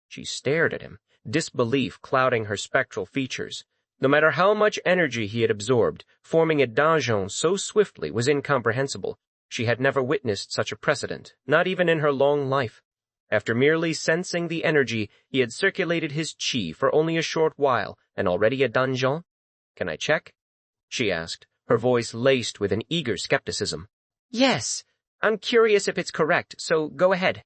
She stared at him, disbelief clouding her spectral features. No matter how much energy he had absorbed, forming a donjon so swiftly was incomprehensible. She had never witnessed such a precedent, not even in her long life. After merely sensing the energy, he had circulated his chi for only a short while, and already a donjon? Can I check? She asked, her voice laced with an eager skepticism. Yes, I'm curious if it's correct, so go ahead.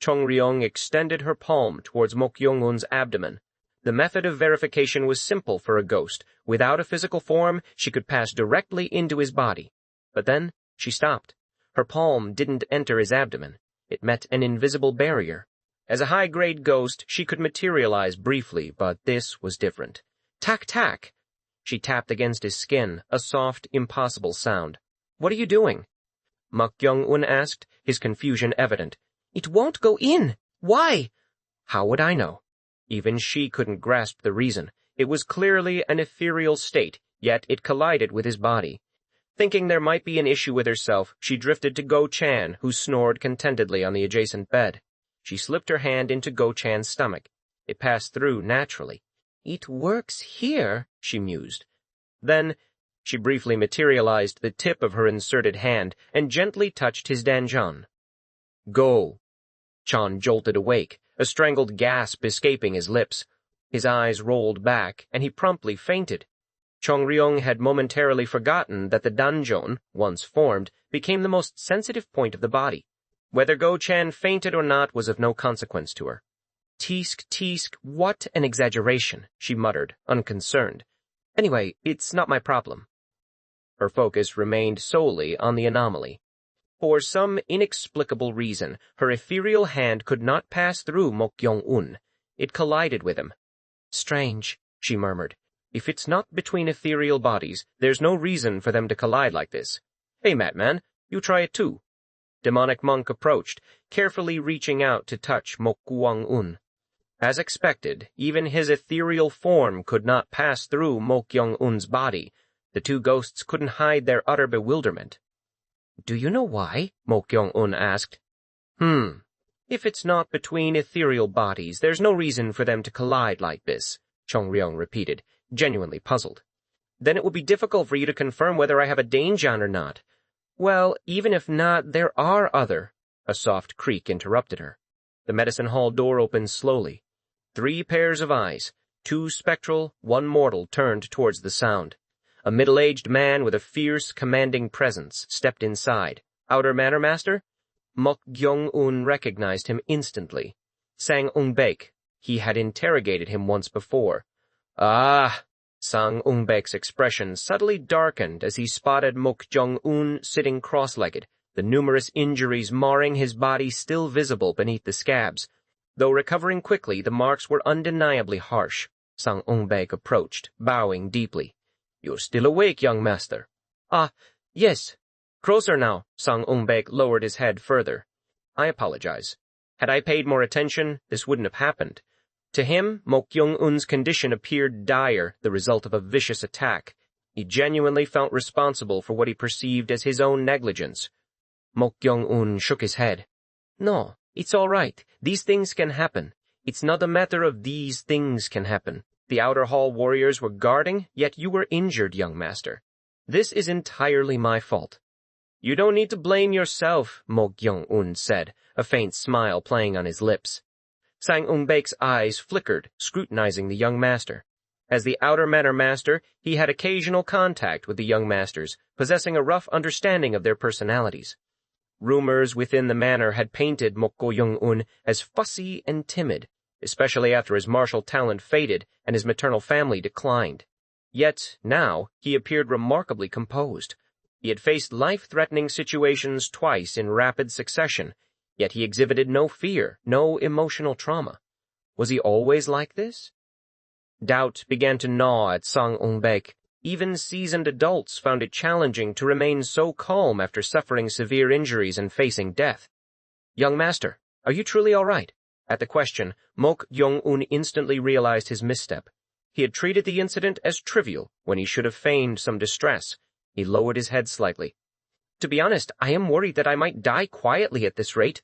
Chung Ryong extended her palm towards Mok Gyeong-un's abdomen. The method of verification was simple for a ghost. Without a physical form, she could pass directly into his body. But then, she stopped. Her palm didn't enter his abdomen. It met an invisible barrier. As a high-grade ghost, she could materialize briefly, but this was different. Tack-tack! She tapped against his skin, a soft, impossible sound. What are you doing? Mok Gyeong-un asked, his confusion evident. It won't go in. Why? How would I know? Even she couldn't grasp the reason. It was clearly an ethereal state, yet it collided with his body. Thinking there might be an issue with herself, she drifted to Go-chan, who snored contentedly on the adjacent bed. She slipped her hand into Go-chan's stomach. It passed through naturally. It works here, she mused. Then, She briefly materialized the tip of her inserted hand and gently touched his danjon. Go. Cheon jolted awake, a strangled gasp escaping his lips. His eyes rolled back, and he promptly fainted. Chong-ryong had momentarily forgotten that the danjon, once formed, became the most sensitive point of the body. Whether Go-chan fainted or not was of no consequence to her. Teask, what an exaggeration, she muttered, unconcerned. Anyway, it's not my problem. Her focus remained solely on the anomaly. For some inexplicable reason, her ethereal hand could not pass through Mok Gyeong-un. It collided with him. Strange, she murmured. If it's not between ethereal bodies, there's no reason for them to collide like this. Hey, Matman, you try it too. Demonic monk approached, carefully reaching out to touch Mok Gyeong-un. As expected, even his ethereal form could not pass through Mok Gyeong-un's body. The two ghosts couldn't hide their utter bewilderment. Do you know why? Mok Gyeong-un asked. If it's not between ethereal bodies, there's no reason for them to collide like this, Chong-ryong repeated, genuinely puzzled. Then it will be difficult for you to confirm whether I have a danjon or not. Well, even if not, there are other. A soft creak interrupted her. The medicine hall door opened slowly. 3 pairs of eyes, 2 spectral, 1 mortal, turned towards the sound. A middle-aged man with a fierce, commanding presence stepped inside. Outer Manor Master? Mok Gyeong-un recognized him instantly. Sang Ung-baek. He had interrogated him once before. Ah! Sang Ung-baek's expression subtly darkened as he spotted Mok Gyeong-un sitting cross-legged, the numerous injuries marring his body still visible beneath the scabs. Though recovering quickly, the marks were undeniably harsh. Sang Ung-baek approached, bowing deeply. You're still awake, young master. Ah, yes. Closer now. Sang Ung-baek lowered his head further. I apologize. Had I paid more attention, this wouldn't have happened. To him, Mok Gyeong-un's condition appeared dire, the result of a vicious attack. He genuinely felt responsible for what he perceived as his own negligence. Mok Gyeong-un shook his head. No, it's all right. These things can happen. It's not a matter of these things can happen. The outer hall warriors were guarding, yet you were injured, young master. This is entirely my fault. You don't need to blame yourself, Mok Gyeong-un said, a faint smile playing on his lips. Sang Ung-baek's eyes flickered, scrutinizing the young master. As the outer manor master, he had occasional contact with the young masters, possessing a rough understanding of their personalities. Rumors within the manor had painted Mok Gyeong-un as fussy and timid, especially after his martial talent faded and his maternal family declined. Yet, now, he appeared remarkably composed. He had faced life-threatening situations twice in rapid succession, yet he exhibited no fear, no emotional trauma. Was he always like this? Doubt began to gnaw at Sang Ung-baek. Even seasoned adults found it challenging to remain so calm after suffering severe injuries and facing death. Young master, are you truly all right? At the question, Mok Gyeong-un instantly realized his misstep. He had treated the incident as trivial when he should have feigned some distress. He lowered his head slightly. To be honest, I am worried that I might die quietly at this rate.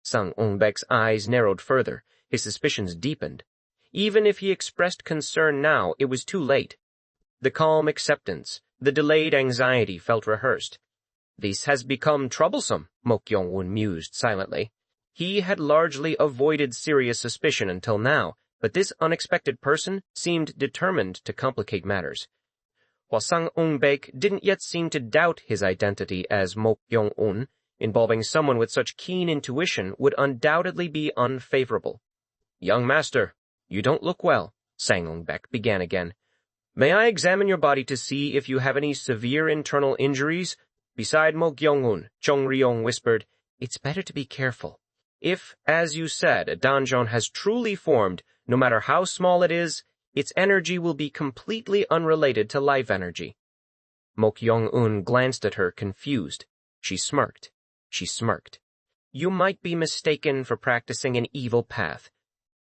Sang Ung-baek's eyes narrowed further. His suspicions deepened. Even if he expressed concern now, it was too late. The calm acceptance, the delayed anxiety felt rehearsed. This has become troublesome, Mok Gyeong-un mused silently. He had largely avoided serious suspicion until now, but this unexpected person seemed determined to complicate matters. While Sang Ung-baek didn't yet seem to doubt his identity as Mok Gyeong-un, involving someone with such keen intuition would undoubtedly be unfavorable. Young master, you don't look well, Sang Ung-baek began again. May I examine your body to see if you have any severe internal injuries? Beside Mok Gyeong-un, Chong-ryong whispered, It's better to be careful. If, as you said, a danjon has truly formed, no matter how small it is, its energy will be completely unrelated to life energy. Mok Gyeong-un glanced at her, confused. She smirked. You might be mistaken for practicing an evil path.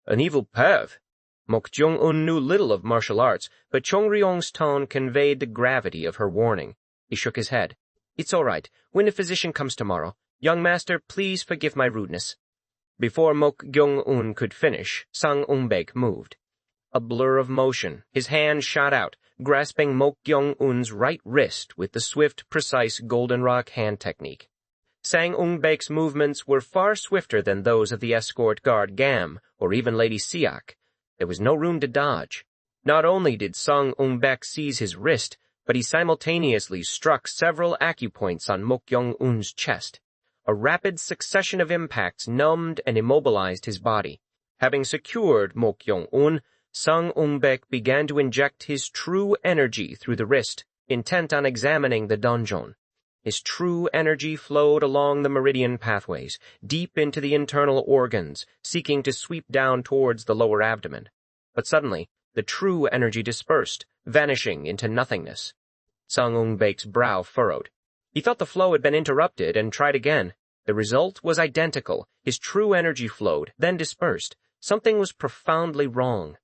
An evil path? Mok Gyeong-un knew little of martial arts, but Chong-ryong's tone conveyed the gravity of her warning. He shook his head. It's all right. When the physician comes tomorrow. Young master, please forgive my rudeness. Before Mok Gyeong-un could finish, Sang Ung-baek moved. A blur of motion, his hand shot out, grasping Mok Gyeong-un's right wrist with the swift, precise goldenrod hand technique. Sang Ung-baek's movements were far swifter than those of the escort guard Gam or even Lady Siak. There was no room to dodge. Not only did Sang Ung-baek seize his wrist, but he simultaneously struck several acupoints on Mok Gyeong-un's chest. A rapid succession of impacts numbed and immobilized his body. Having secured Mok Gyeong-un, Sang Ung-baek began to inject his true energy through the wrist, intent on examining the donjon. His true energy flowed along the meridian pathways, deep into the internal organs, seeking to sweep down towards the lower abdomen. But suddenly, the true energy dispersed, vanishing into nothingness. Sang Ung-baek's brow furrowed. He felt the flow had been interrupted and tried again. The result was identical. His true energy flowed, then dispersed. Something was profoundly wrong.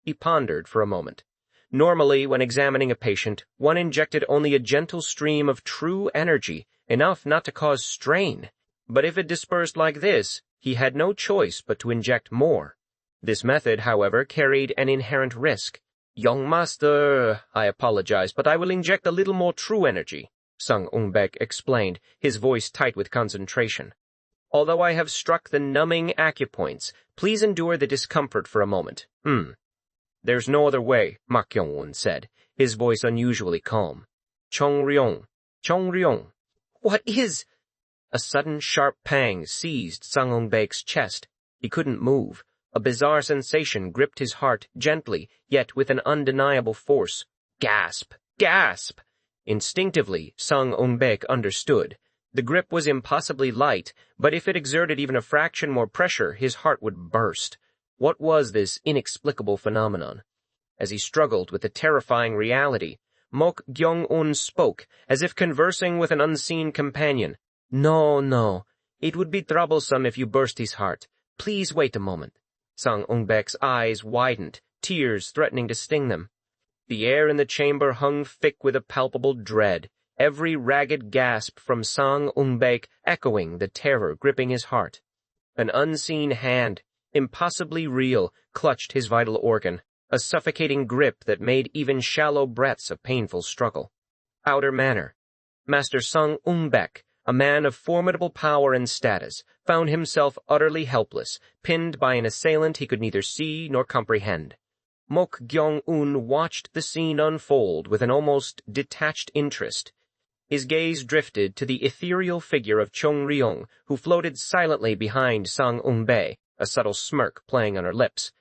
He pondered for a moment. Normally, when examining a patient, one injected only a gentle stream of true energy, enough not to cause strain. But if it dispersed like this, he had no choice but to inject more. This method, however, carried an inherent risk. "Young master, I apologize, but I will inject a little more true energy," Sang Ung-baek explained, his voice tight with concentration. "Although I have struck the numbing acupoints, please endure the discomfort for a moment." "There's no other way," Mok Gyeong-un said, his voice unusually calm. "Chong-ryong, Chong-ryong." "What is—" A sudden sharp pang seized Sang Ung-baek's chest. He couldn't move. A bizarre sensation gripped his heart gently, yet with an undeniable force. Gasp! Gasp! Instinctively, Sang Ung-baek understood. The grip was impossibly light, but if it exerted even a fraction more pressure, his heart would burst. What was this inexplicable phenomenon? As he struggled with the terrifying reality, Mok Gyeong-un spoke, as if conversing with an unseen companion. No, it would be troublesome if you burst his heart. Please wait a moment." Sang Ung-baek's eyes widened, tears threatening to sting them. The air in the chamber hung thick with a palpable dread, every ragged gasp from Sang Ung-baek echoing the terror gripping his heart. An unseen hand, impossibly real, clutched his vital organ, a suffocating grip that made even shallow breaths a painful struggle. Outer Manor. Master Sang Ung-baek, a man of formidable power and status, found himself utterly helpless, pinned by an assailant he could neither see nor comprehend. Mok Gyeong-un watched the scene unfold with an almost detached interest. His gaze drifted to the ethereal figure of Chong-ryong, who floated silently behind Sang Ung-baek, a subtle smirk playing on her lips.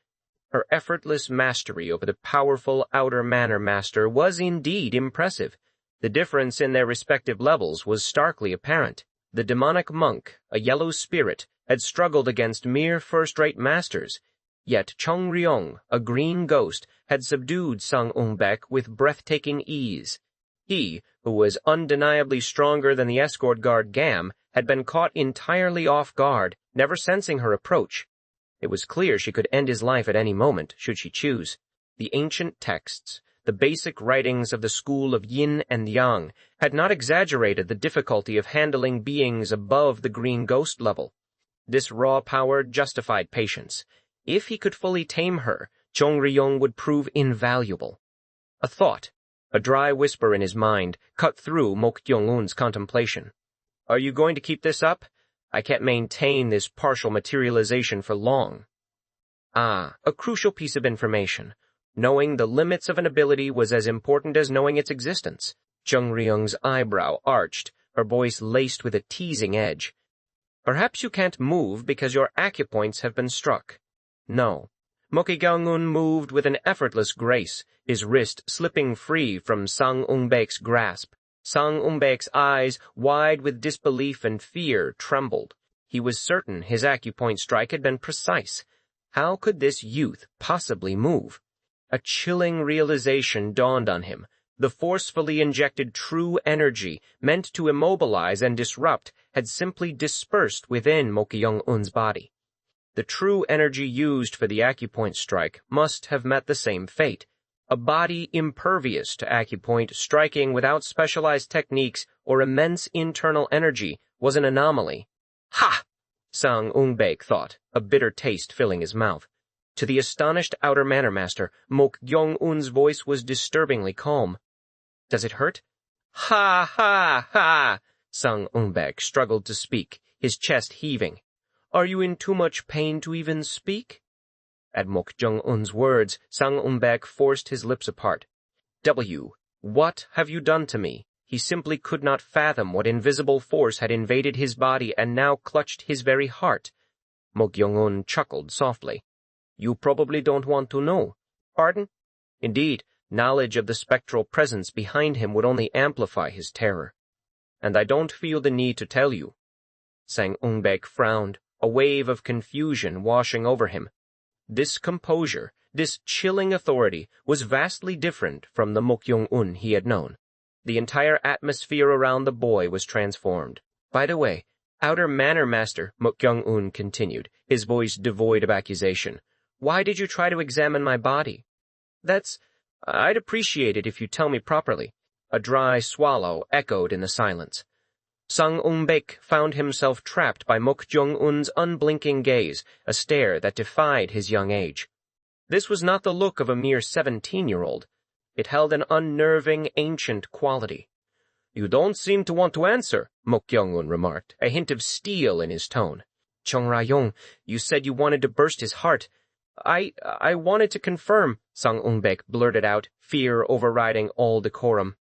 Her effortless mastery over the powerful outer manor master was indeed impressive. The difference in their respective levels was starkly apparent. The demonic monk, a yellow spirit, had struggled against mere first-rate masters, yet Chong-ryong, a green ghost, had subdued Sang Ung-baek with breathtaking ease. He, who was undeniably stronger than the escort guard Gam, had been caught entirely off guard, never sensing her approach. It was clear she could end his life at any moment, should she choose. The ancient texts, the basic writings of the school of yin and yang, had not exaggerated the difficulty of handling beings above the green ghost level. This raw power justified patience. If he could fully tame her, Chong-ryong would prove invaluable. A thought, a dry whisper in his mind, cut through Mok Gyeong-un's contemplation. "Are you going to keep this up? I can't maintain this partial materialization for long." A crucial piece of information. Knowing the limits of an ability was as important as knowing its existence. Chong-ryong's eyebrow arched, her voice laced with a teasing edge. "Perhaps you can't move because your acupoints have been struck." "No." Mok Gyeong-un moved with an effortless grace, his wrist slipping free from Sang Ung-baek's grasp. Sang Ung-baek's eyes, wide with disbelief and fear, trembled. He was certain his acupoint strike had been precise. How could this youth possibly move? A chilling realization dawned on him. The forcefully injected true energy, meant to immobilize and disrupt, had simply dispersed within Mok Gyeong-un's body. The true energy used for the acupoint strike must have met the same fate. A body impervious to acupoint striking without specialized techniques or immense internal energy was an anomaly. "Ha!" Sang Ung-baek thought, a bitter taste filling his mouth. To the astonished outer manor master, Mok Gyeong-un's voice was disturbingly calm. "Does it hurt?" "Ha, ha, ha!" Sang Ung-baek struggled to speak, his chest heaving. "Are you in too much pain to even speak?" At Mok Gyeong-un's words, Sang Ung-baek forced his lips apart. What have you done to me?" He simply could not fathom what invisible force had invaded his body and now clutched his very heart. Mok Gyeong-un chuckled softly. "You probably don't want to know." "Pardon?" Indeed, knowledge of the spectral presence behind him would only amplify his terror. "And I don't feel the need to tell you." Sang Ung-baek frowned, a wave of confusion washing over him. This composure, this chilling authority, was vastly different from the Mok Gyeong-un he had known. The entire atmosphere around the boy was transformed. "By the way, outer manor master," Mok Gyeong-un continued, his voice devoid of accusation, "why did you try to examine my body?" I'd appreciate it if you tell me properly." A dry swallow echoed in the silence. Sang Ung-baek found himself trapped by Mok Gyeong-un's unblinking gaze, a stare that defied his young age. This was not the look of a mere 17-year-old. It held an unnerving, ancient quality. "You don't seem to want to answer," Mok Gyeong-un remarked, a hint of steel in his tone. "Chung Ra-yong, you said you wanted to burst his heart." I wanted to confirm," Sang Ung-baek blurted out, fear overriding all decorum.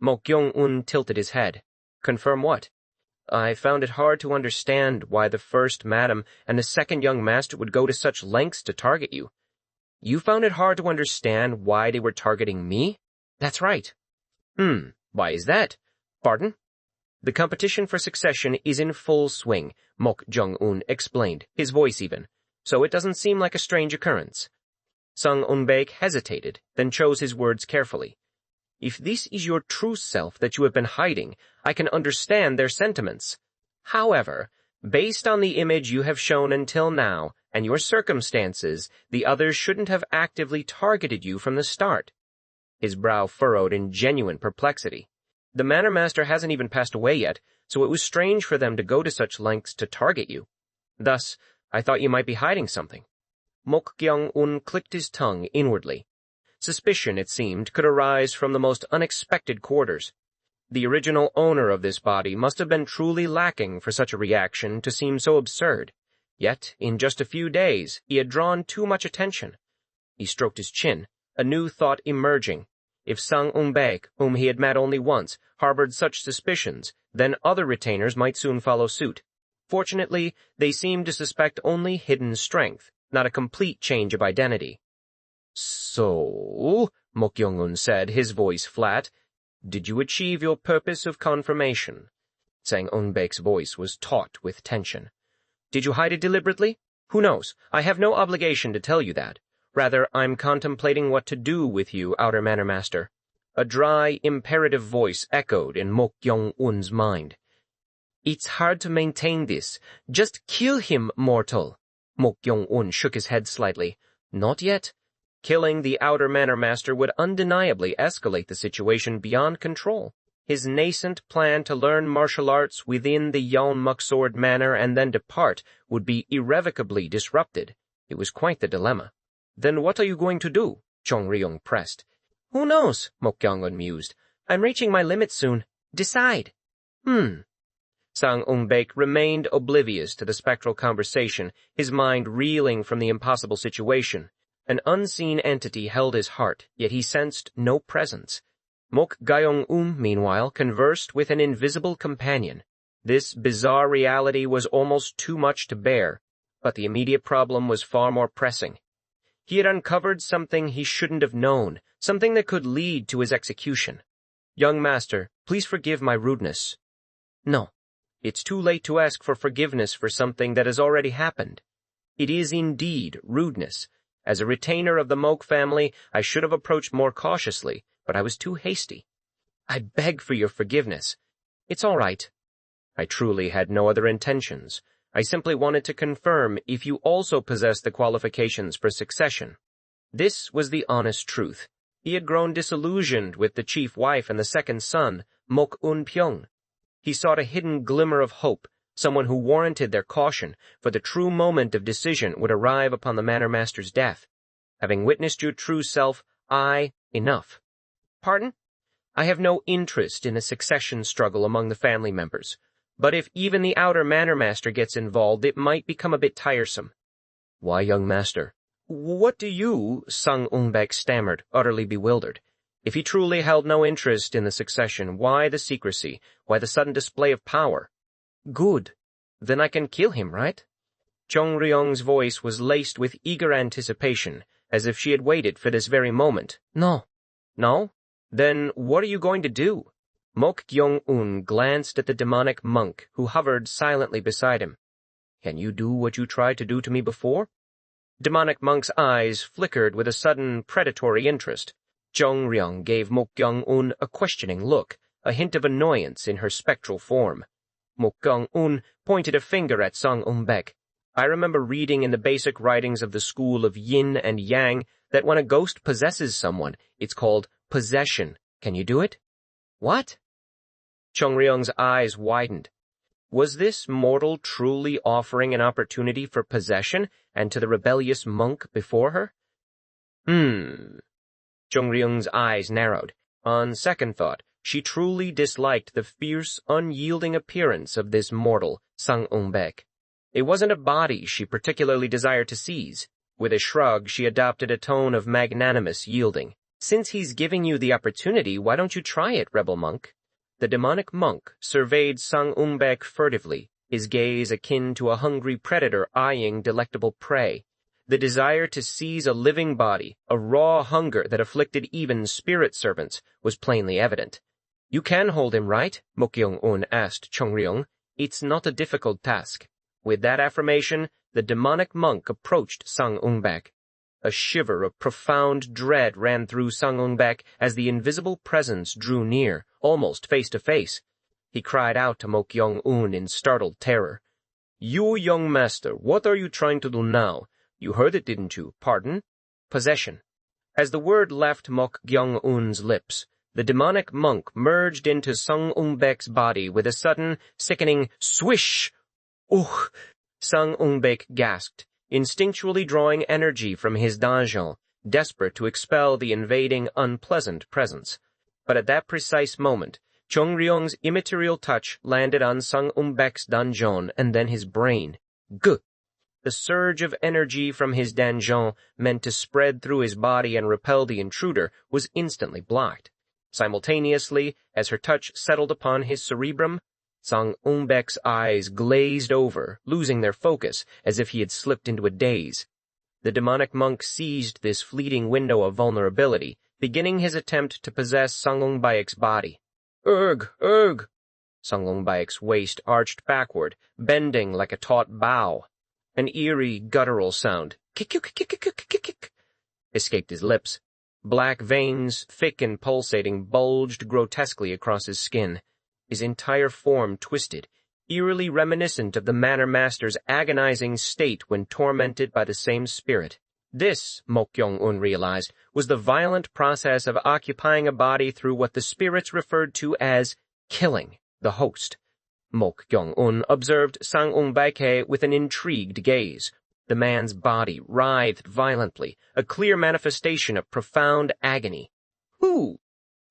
Mok Gyeong-un tilted his head. "Confirm what?" "I found it hard to understand why the first madam and the second young master would go to such lengths to target you." "You found it hard to understand why they were targeting me?" "That's right." Why is that?" "Pardon?" "The competition for succession is in full swing," Mok Gyeong-un explained, his voice even, "so it doesn't seem like a strange occurrence." Sang Ung-baek hesitated, then chose his words carefully. "If this is your true self that you have been hiding, I can understand their sentiments. However, based on the image you have shown until now, and your circumstances, the others shouldn't have actively targeted you from the start." His brow furrowed in genuine perplexity. "The manor master hasn't even passed away yet, so it was strange for them to go to such lengths to target you. Thus, I thought you might be hiding something." Mok Gyeong-un clicked his tongue inwardly. Suspicion, it seemed, could arise from the most unexpected quarters. The original owner of this body must have been truly lacking for such a reaction to seem so absurd. Yet, in just a few days, he had drawn too much attention. He stroked his chin, a new thought emerging. If Sang Ung-baek, whom he had met only once, harbored such suspicions, then other retainers might soon follow suit. Fortunately, they seemed to suspect only hidden strength, not a complete change of identity. "So," Mok Gyeong-un said, his voice flat, "did you achieve your purpose of confirmation?" Sang Ung-baek's voice was taut with tension. "Did you hide it deliberately? Who knows? I have no obligation to tell you that. Rather, I'm contemplating what to do with you, outer manor master." A dry, imperative voice echoed in Mok Gyeong-un's mind. "It's hard to maintain this. Just kill him, mortal." Mok Gyeong-un shook his head slightly. "Not yet. Killing the outer manor master would undeniably escalate the situation beyond control. His nascent plan to learn martial arts within the Yeon-Muksord manor and then depart would be irrevocably disrupted. It was quite the dilemma. "Then what are you going to do?" Chung Ryung pressed. "Who knows?" Mok Gyeong-un mused. "I'm reaching my limit soon. Decide." Sang Ung-baek remained oblivious to the spectral conversation, his mind reeling from the impossible situation. An unseen entity held his heart, yet he sensed no presence. Mok Gyeong-un, meanwhile, conversed with an invisible companion. This bizarre reality was almost too much to bear, but the immediate problem was far more pressing. He had uncovered something he shouldn't have known, something that could lead to his execution. "Young master, please forgive my rudeness." "No. It's too late to ask for forgiveness for something that has already happened. It is indeed rudeness. As a retainer of the Mok family, I should have approached more cautiously, but I was too hasty. I beg for your forgiveness. It's all right." "I truly had no other intentions. I simply wanted to confirm if you also possess the qualifications for succession." This was the honest truth. He had grown disillusioned with the chief wife and the second son, Mok Un-pyong. He sought a hidden glimmer of hope, someone who warranted their caution, for the true moment of decision would arrive upon the manor master's death. Having witnessed your true self, enough. Pardon? I have no interest in a succession struggle among the family members, but if even the outer manor master gets involved, it might become a bit tiresome. Why, young master? What do you, Sang Ung-baek stammered, utterly bewildered. If he truly held no interest in the succession, why the secrecy? Why the sudden display of power? Good. Then I can kill him, right? Chung Ryong's voice was laced with eager anticipation, as if she had waited for this very moment. No. No? Then what are you going to do? Mok Gyeong-un glanced at the demonic monk who hovered silently beside him. Can you do what you tried to do to me before? Demonic monk's eyes flickered with a sudden predatory interest. Chung Ryong gave Mok Gyeong-un a questioning look, a hint of annoyance in her spectral form. Mok Gyeong-un pointed a finger at Sang Ung-baek. I remember reading in the basic writings of the school of yin and yang that when a ghost possesses someone, it's called possession. Can you do it? What? Chung Ryong's eyes widened. Was this mortal truly offering an opportunity for possession, and to the rebellious monk before her? Chung Ryong's eyes narrowed. On second thought, she truly disliked the fierce, unyielding appearance of this mortal, Sang Ung-baek. It wasn't a body she particularly desired to seize. With a shrug, she adopted a tone of magnanimous yielding. Since he's giving you the opportunity, why don't you try it, rebel monk? The demonic monk surveyed Sang Ung-baek furtively, his gaze akin to a hungry predator eyeing delectable prey. The desire to seize a living body, a raw hunger that afflicted even spirit servants, was plainly evident. You can hold him, right? Mok Gyeong-un asked Chung Ryong. It's not a difficult task. With that affirmation, the demonic monk approached Sang Ung-baek. A shiver of profound dread ran through Sang Ung-baek as the invisible presence drew near, almost face to face. He cried out to Mok Gyeong-un in startled terror. You, young master, what are you trying to do now? You heard it, didn't you? Pardon? Possession. As the word left Mok Gyeong-un's lips, the demonic monk merged into Sang Ung-baek's body with a sudden, sickening swish. Ugh! Sang Ung-baek gasped, instinctually drawing energy from his danjon, desperate to expel the invading, unpleasant presence. But at that precise moment, Chung Ryong's immaterial touch landed on Sang Ung-baek's danjon and then his brain. Gah! The surge of energy from his danjon, meant to spread through his body and repel the intruder, was instantly blocked. Simultaneously, as her touch settled upon his cerebrum, Sang Ung-baek's eyes glazed over, losing their focus, as if he had slipped into a daze. The demonic monk seized this fleeting window of vulnerability, beginning his attempt to possess Sang Ung-baek's body. Urg! Urg! Sang Ung-baek's waist arched backward, bending like a taut bow. An eerie, guttural sound, kick, escaped his lips. Black veins, thick and pulsating, bulged grotesquely across his skin. His entire form twisted, eerily reminiscent of the manor master's agonizing state when tormented by the same spirit. This, Mok Gyeong-un realized, was the violent process of occupying a body through what the spirits referred to as killing the host. Mok Gyeong-un observed Sang Ung-baek with an intrigued gaze. The man's body writhed violently, a clear manifestation of profound agony. Who?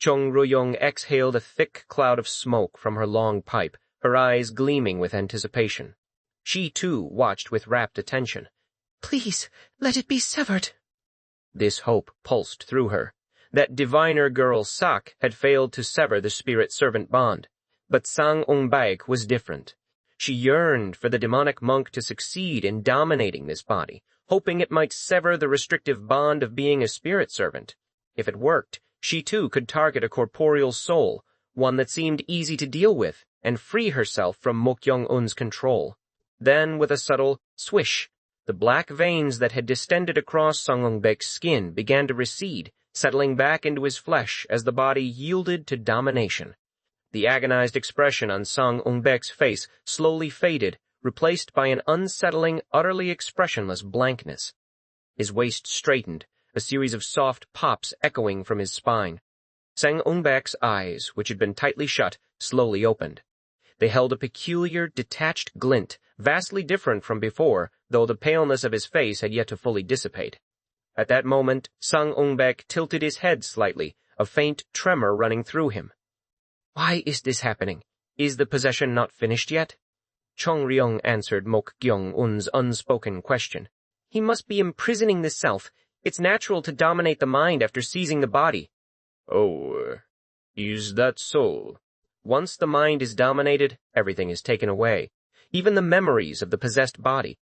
Chung Ryong exhaled a thick cloud of smoke from her long pipe, her eyes gleaming with anticipation. She, too, watched with rapt attention. Please, let it be severed. This hope pulsed through her. That diviner girl Sak had failed to sever the spirit-servant bond. But Sang Ung-baek was different. She yearned for the demonic monk to succeed in dominating this body, hoping it might sever the restrictive bond of being a spirit servant. If it worked, she too could target a corporeal soul, one that seemed easy to deal with, and free herself from Mok Gyeong-un's control. Then, with a subtle swish, the black veins that had distended across Sang Ung-baek's skin began to recede, settling back into his flesh as the body yielded to domination. The agonized expression on Sang Ung-baek's face slowly faded, replaced by an unsettling, utterly expressionless blankness. His waist straightened, a series of soft pops echoing from his spine. Sang Ung-baek's eyes, which had been tightly shut, slowly opened. They held a peculiar, detached glint, vastly different from before, though the paleness of his face had yet to fully dissipate. At that moment, Sang Ung-baek tilted his head slightly, a faint tremor running through him. "Why is this happening? Is the possession not finished yet?" Chung Ryung answered Mok Gyeong-un's unspoken question. "He must be imprisoning the self. It's natural to dominate the mind after seizing the body." "Oh, is that so?" Once the mind is dominated, everything is taken away, even the memories of the possessed body.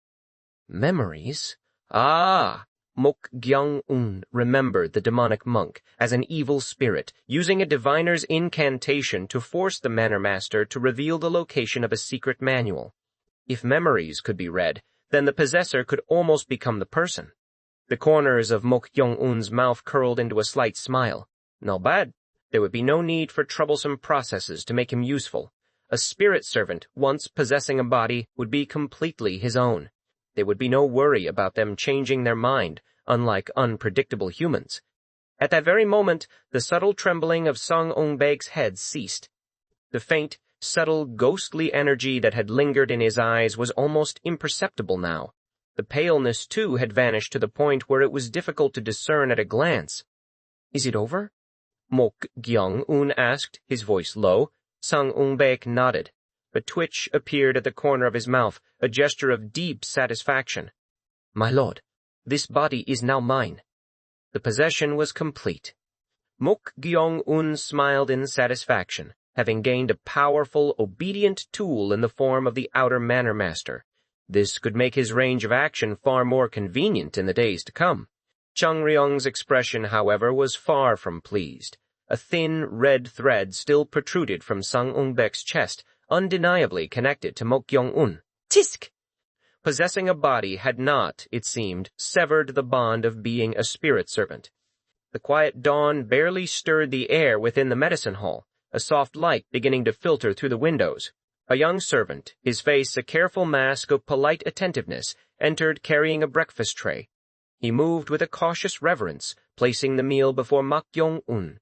Memories? Ah! Mok Gyeong-un remembered the demonic monk as an evil spirit, using a diviner's incantation to force the manor master to reveal the location of a secret manual. If memories could be read, then the possessor could almost become the person. The corners of Mok Gyeong-un's mouth curled into a slight smile. Not bad. There would be no need for troublesome processes to make him useful. A spirit servant, once possessing a body, would be completely his own. There would be no worry about them changing their mind, unlike unpredictable humans. At that very moment, the subtle trembling of Sang Ung-baek's head ceased. The faint, subtle, ghostly energy that had lingered in his eyes was almost imperceptible now. The paleness, too, had vanished to the point where it was difficult to discern at a glance. "Is it over?" Mok Gyeong-un asked, his voice low. Sang Ung-baek nodded. A twitch appeared at the corner of his mouth, a gesture of deep satisfaction. "My lord, this body is now mine." The possession was complete. Mok Gyeong-un smiled in satisfaction, having gained a powerful, obedient tool in the form of the outer manor master. This could make his range of action far more convenient in the days to come. Chung Ryung's expression, however, was far from pleased. A thin, red thread still protruded from Sang Ung-baek's chest, undeniably connected to Mok Gyeong-un. Tisk! Possessing a body had not, it seemed, severed the bond of being a spirit servant. The quiet dawn barely stirred the air within the medicine hall, a soft light beginning to filter through the windows. A young servant, his face a careful mask of polite attentiveness, entered carrying a breakfast tray. He moved with a cautious reverence, placing the meal before Mok Gyeong-un.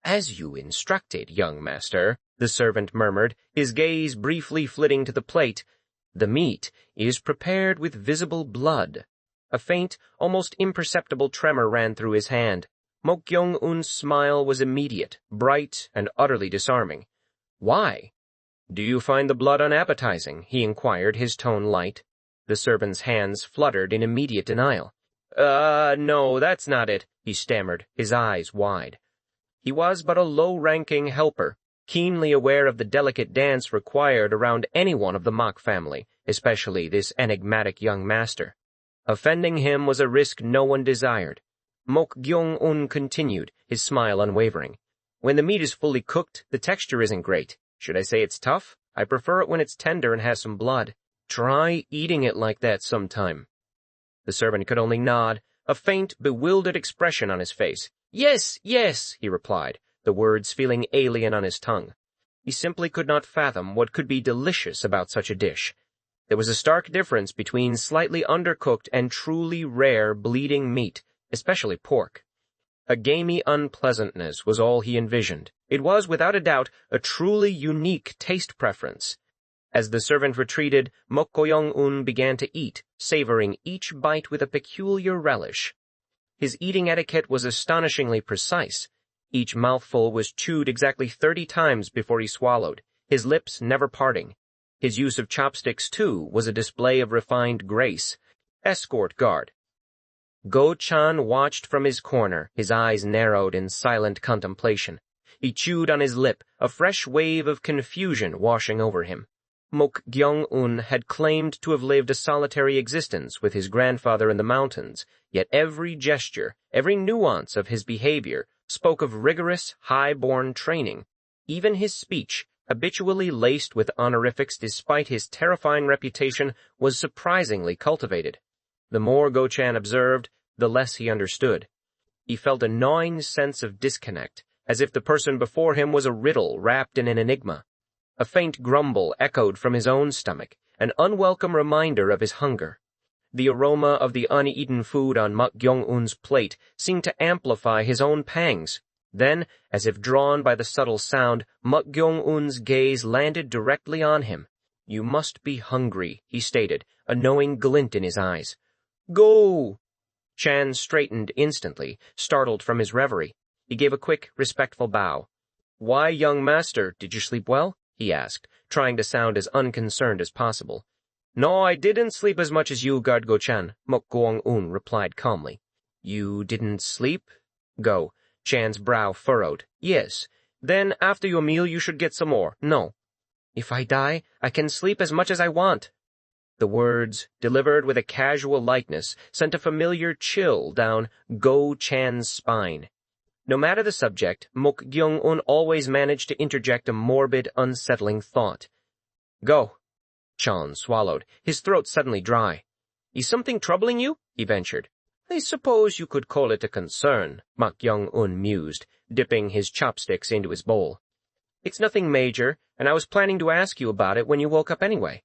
"As you instructed, young master," the servant murmured, his gaze briefly flitting to the plate. "The meat is prepared with visible blood." A faint, almost imperceptible tremor ran through his hand. Mok Gyeong-un's smile was immediate, bright, and utterly disarming. "Why?" "Do you find the blood unappetizing?" he inquired, his tone light. The servant's hands fluttered in immediate denial. No, that's not it," he stammered, his eyes wide. He was but a low-ranking helper, keenly aware of the delicate dance required around anyone of the Mok family, especially this enigmatic young master. Offending him was a risk no one desired. Mok Gyeong-un continued, his smile unwavering. "When the meat is fully cooked, the texture isn't great. Should I say it's tough? I prefer it when it's tender and has some blood. Try eating it like that sometime." The servant could only nod, a faint, bewildered expression on his face. "Yes, yes," he replied, the words feeling alien on his tongue. He simply could not fathom what could be delicious about such a dish. There was a stark difference between slightly undercooked and truly rare bleeding meat, especially pork. A gamey unpleasantness was all he envisioned. It was, without a doubt, a truly unique taste preference. As the servant retreated, Mok Gyeong-un began to eat, savoring each bite with a peculiar relish. His eating etiquette was astonishingly precise. Each mouthful was chewed exactly 30 times before he swallowed, his lips never parting. His use of chopsticks, too, was a display of refined grace. Escort guard. Go-chan watched from his corner, his eyes narrowed in silent contemplation. He chewed on his lip, a fresh wave of confusion washing over him. Mok Gyeong-un had claimed to have lived a solitary existence with his grandfather in the mountains, yet every gesture, every nuance of his behavior spoke of rigorous, high-born training. Even his speech, habitually laced with honorifics despite his terrifying reputation, was surprisingly cultivated. The more Go-chan observed, the less he understood. He felt a gnawing sense of disconnect, as if the person before him was a riddle wrapped in an enigma. A faint grumble echoed from his own stomach, an unwelcome reminder of his hunger. The aroma of the uneaten food on Mok Gyeong-un's plate seemed to amplify his own pangs. Then, as if drawn by the subtle sound, Mok Gyeong-un's gaze landed directly on him. "You must be hungry," he stated, a knowing glint in his eyes. "Go!" Chan straightened instantly, startled from his reverie. He gave a quick, respectful bow. "Why, young master, did you sleep well?" he asked, trying to sound as unconcerned as possible. "No, I didn't sleep as much as you, guard Go-chan," Mok Gyeong-un replied calmly. "You didn't sleep?" Go. Chan's brow furrowed. "Yes. Then, after your meal, you should get some more. No. If I die, I can sleep as much as I want." The words, delivered with a casual lightness, sent a familiar chill down Go Chan's spine. No matter the subject, Mok Gyeong-un always managed to interject a morbid, unsettling thought. "Go." Chan swallowed, his throat suddenly dry. "Is something troubling you?" he ventured. "I suppose you could call it a concern," Mok Gyeong-un mused, dipping his chopsticks into his bowl. "It's nothing major, and I was planning to ask you about it when you woke up anyway."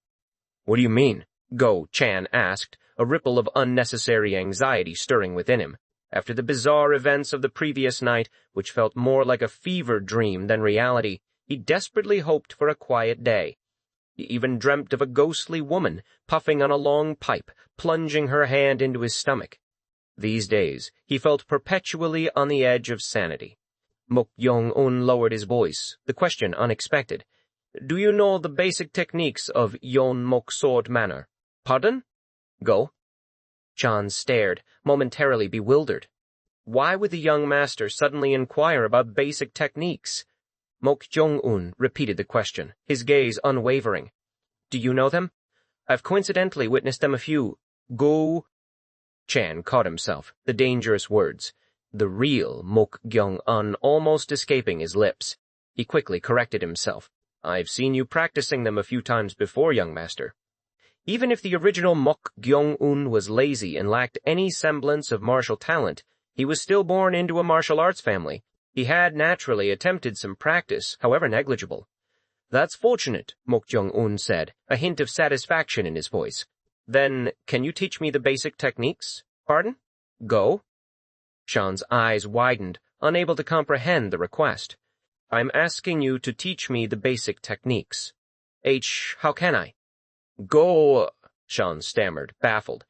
"What do you mean?" Go Chan asked, a ripple of unnecessary anxiety stirring within him. After the bizarre events of the previous night, which felt more like a fever dream than reality, he desperately hoped for a quiet day. He even dreamt of a ghostly woman, puffing on a long pipe, plunging her hand into his stomach. These days, he felt perpetually on the edge of sanity. Mok Gyeong-un lowered his voice, the question unexpected. "Do you know the basic techniques of Yon Mok Sword Manor?" "Pardon?" "Go." Chan stared, momentarily bewildered. Why would the young master suddenly inquire about basic techniques? Mok Gyeong-un repeated the question, his gaze unwavering. "Do you know them? I've coincidentally witnessed them a few. Go." Chan caught himself, the dangerous words, the real Mok Gyeong-un almost escaping his lips. He quickly corrected himself. "I've seen you practicing them a few times before, young master." Even if the original Mok Gyeong-un was lazy and lacked any semblance of martial talent, he was still born into a martial arts family. He had naturally attempted some practice, however negligible. "That's fortunate," Mok Gyeong-un said, a hint of satisfaction in his voice. "Then, can you teach me the basic techniques?" "Pardon?" "Go." Chan's eyes widened, unable to comprehend the request. "I'm asking you to teach me the basic techniques." How can I?" "Go," Chan stammered, baffled.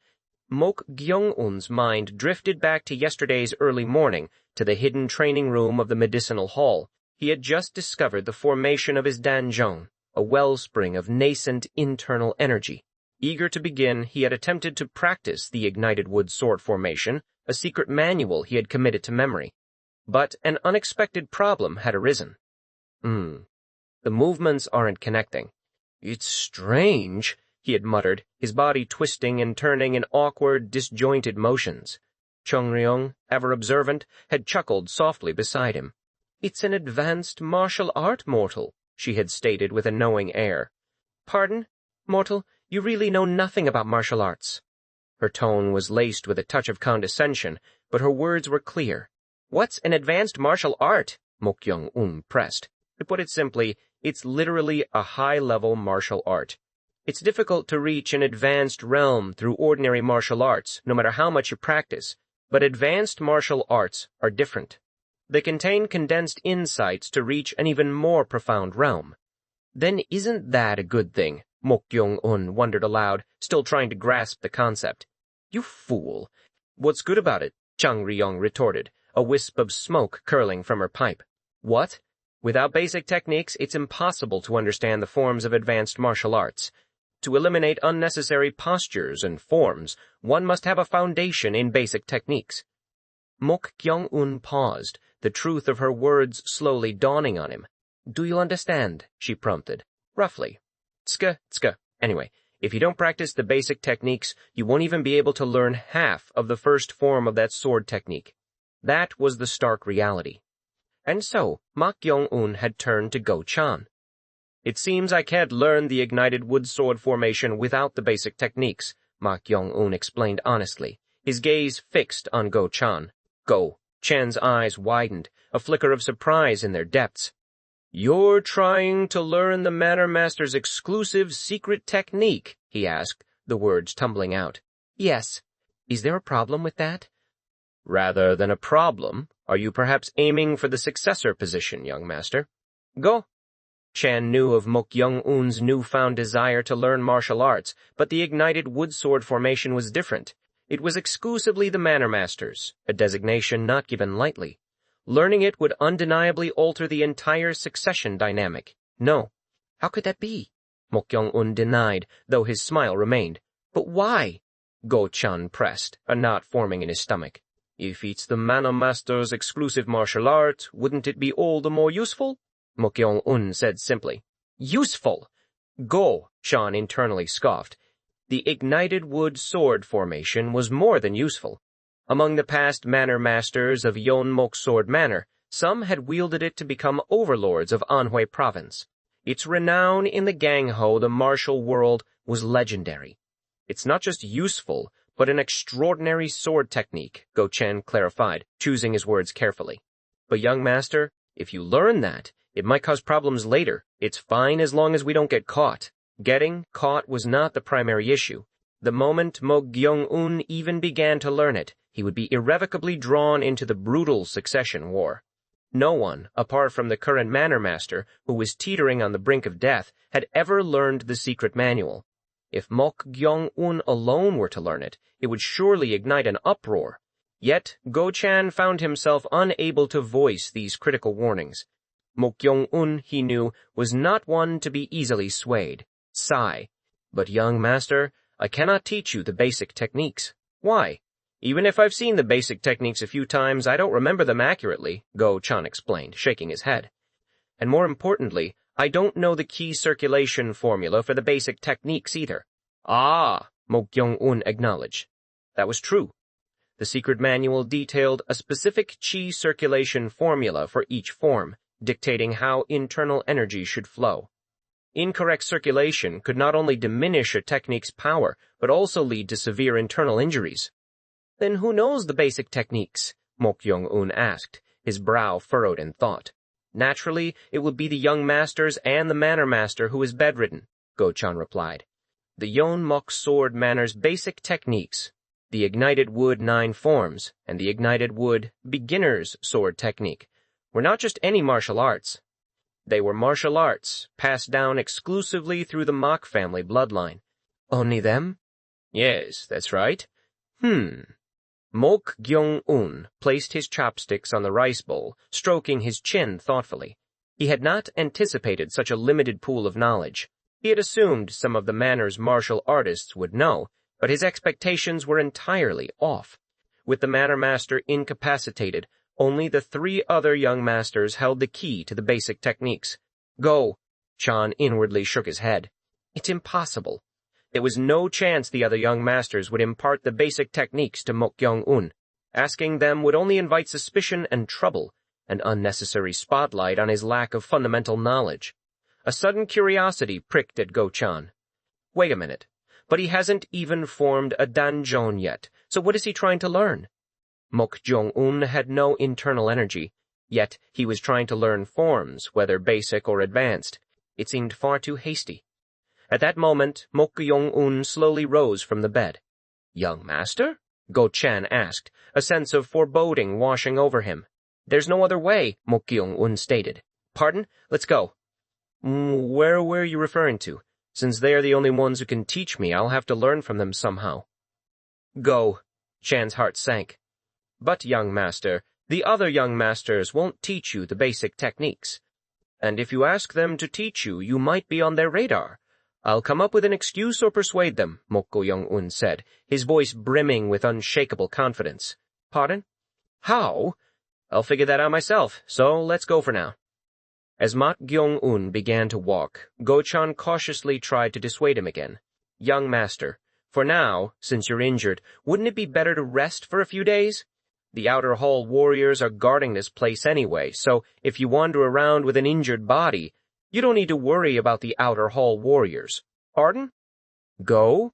Mok Gyeong-un's mind drifted back to yesterday's early morning, to the hidden training room of the medicinal hall. He had just discovered the formation of his danjong, a wellspring of nascent internal energy. Eager to begin, he had attempted to practice the ignited wood sword formation, a secret manual he had committed to memory. But an unexpected problem had arisen. The movements aren't connecting. "It's strange," he had muttered, his body twisting and turning in awkward, disjointed motions. Chung Ryung, ever observant, had chuckled softly beside him. "It's an advanced martial art, mortal," she had stated with a knowing air. "Pardon, mortal, you really know nothing about martial arts." Her tone was laced with a touch of condescension, but her words were clear. "What's an advanced martial art?" Mok Gyeong-un pressed. To put it simply, it's literally a high-level martial art. It's difficult to reach an advanced realm through ordinary martial arts, no matter how much you practice, but advanced martial arts are different. They contain condensed insights to reach an even more profound realm. Then isn't that a good thing? Mok Gyeong-un wondered aloud, still trying to grasp the concept. "You fool." "What's good about it?" Chung Ryung retorted, a wisp of smoke curling from her pipe. "What? Without basic techniques, it's impossible to understand the forms of advanced martial arts. To eliminate unnecessary postures and forms, one must have a foundation in basic techniques." Mok Gyeong-un paused, the truth of her words slowly dawning on him. "Do you understand?" she prompted. "Roughly." Tska. Anyway, if you don't practice the basic techniques, you won't even be able to learn half of the first form of that sword technique. That was the stark reality. And so, Mok Gyeong-un had turned to Go Chan. "It seems I can't learn the ignited wood sword formation without the basic techniques," Mok Gyeong-un explained honestly, his gaze fixed on Go Chan. Go Chan's eyes widened, a flicker of surprise in their depths. "You're trying to learn the Manor Master's exclusive secret technique?" he asked, the words tumbling out. "Yes. Is there a problem with that?" "Rather than a problem," Are you perhaps aiming for the successor position, young master? Go. Chan knew of Mok Gyeong-un's newfound desire to learn martial arts, but the ignited wood sword formation was different. It was exclusively the manor master's, a designation not given lightly. Learning it would undeniably alter the entire succession dynamic. No. How could that be? Mok Gyeong-un denied, though his smile remained. But why? Go-chan pressed, a knot forming in his stomach. If it's the manor master's exclusive martial art, wouldn't it be all the more useful? Mok Gyeong-un said simply. Useful! Go-chan internally scoffed. The ignited wood sword formation was more than useful. Among the past manor masters of Yeonmok Sword Manor, some had wielded it to become overlords of Anhui Province. Its renown in the Gangho, the martial world, was legendary. It's not just useful, but an extraordinary sword technique, Go-chan clarified, choosing his words carefully. But young master, if you learn that, it might cause problems later. It's fine as long as we don't get caught. Getting caught was not the primary issue. The moment Mok Gyeong-un even began to learn it, he would be irrevocably drawn into the brutal succession war. No one, apart from the current manor master, who was teetering on the brink of death, had ever learned the secret manual. If Mok Gyeong-un alone were to learn it, it would surely ignite an uproar. Yet, Go-chan found himself unable to voice these critical warnings. Mok Gyeong-un, he knew, was not one to be easily swayed. Sigh. But young master, I cannot teach you the basic techniques. Why? Even if I've seen the basic techniques a few times, I don't remember them accurately, Go-chan explained, shaking his head. And more importantly, I don't know the key circulation formula for the basic techniques either. Ah, Mok Gyeong-un acknowledged. That was true. The secret manual detailed a specific chi circulation formula for each form, dictating how internal energy should flow. Incorrect circulation could not only diminish a technique's power, but also lead to severe internal injuries. Then who knows the basic techniques? Mok Gyeong-un asked, his brow furrowed in thought. Naturally, it would be the young masters and the manor master who is bedridden, Go-chan replied. The Yeonmok Sword Manor's basic techniques, the ignited wood 9 forms, and the ignited wood beginner's sword technique, were not just any martial arts. They were martial arts, passed down exclusively through the Mok family bloodline. Only them? Yes, that's right. Mok Gyeong-un placed his chopsticks on the rice bowl, stroking his chin thoughtfully. He had not anticipated such a limited pool of knowledge. He had assumed some of the manor's martial artists would know, but his expectations were entirely off. With the manor master incapacitated, only the 3 other young masters held the key to the basic techniques. Go-chan inwardly shook his head. It's impossible. There was no chance the other young masters would impart the basic techniques to Mok Gyeong-un. Asking them would only invite suspicion and trouble, an unnecessary spotlight on his lack of fundamental knowledge. A sudden curiosity pricked at Go-chan. Wait a minute, but he hasn't even formed a danjon yet, so what is he trying to learn? Mok Gyeong-un had no internal energy, yet he was trying to learn forms, whether basic or advanced. It seemed far too hasty. At that moment, Mok Gyeong-un slowly rose from the bed. Young master? Go-chan asked, a sense of foreboding washing over him. There's no other way, Mok Gyeong-un stated. Pardon? Let's go. Where were you referring to? Since they are the only ones who can teach me, I'll have to learn from them somehow. Go. Chan's heart sank. But, young master, the other young masters won't teach you the basic techniques. And if you ask them to teach you, you might be on their radar. I'll come up with an excuse or persuade them, Mok Gyeong-un said, his voice brimming with unshakable confidence. Pardon? How? I'll figure that out myself, so let's go for now. As Mok Gyeong-un began to walk, Go-chan cautiously tried to dissuade him again. Young master, for now, since you're injured, wouldn't it be better to rest for a few days? The outer hall warriors are guarding this place anyway, so if you wander around with an injured body, you don't need to worry about the outer hall warriors. Pardon? Go?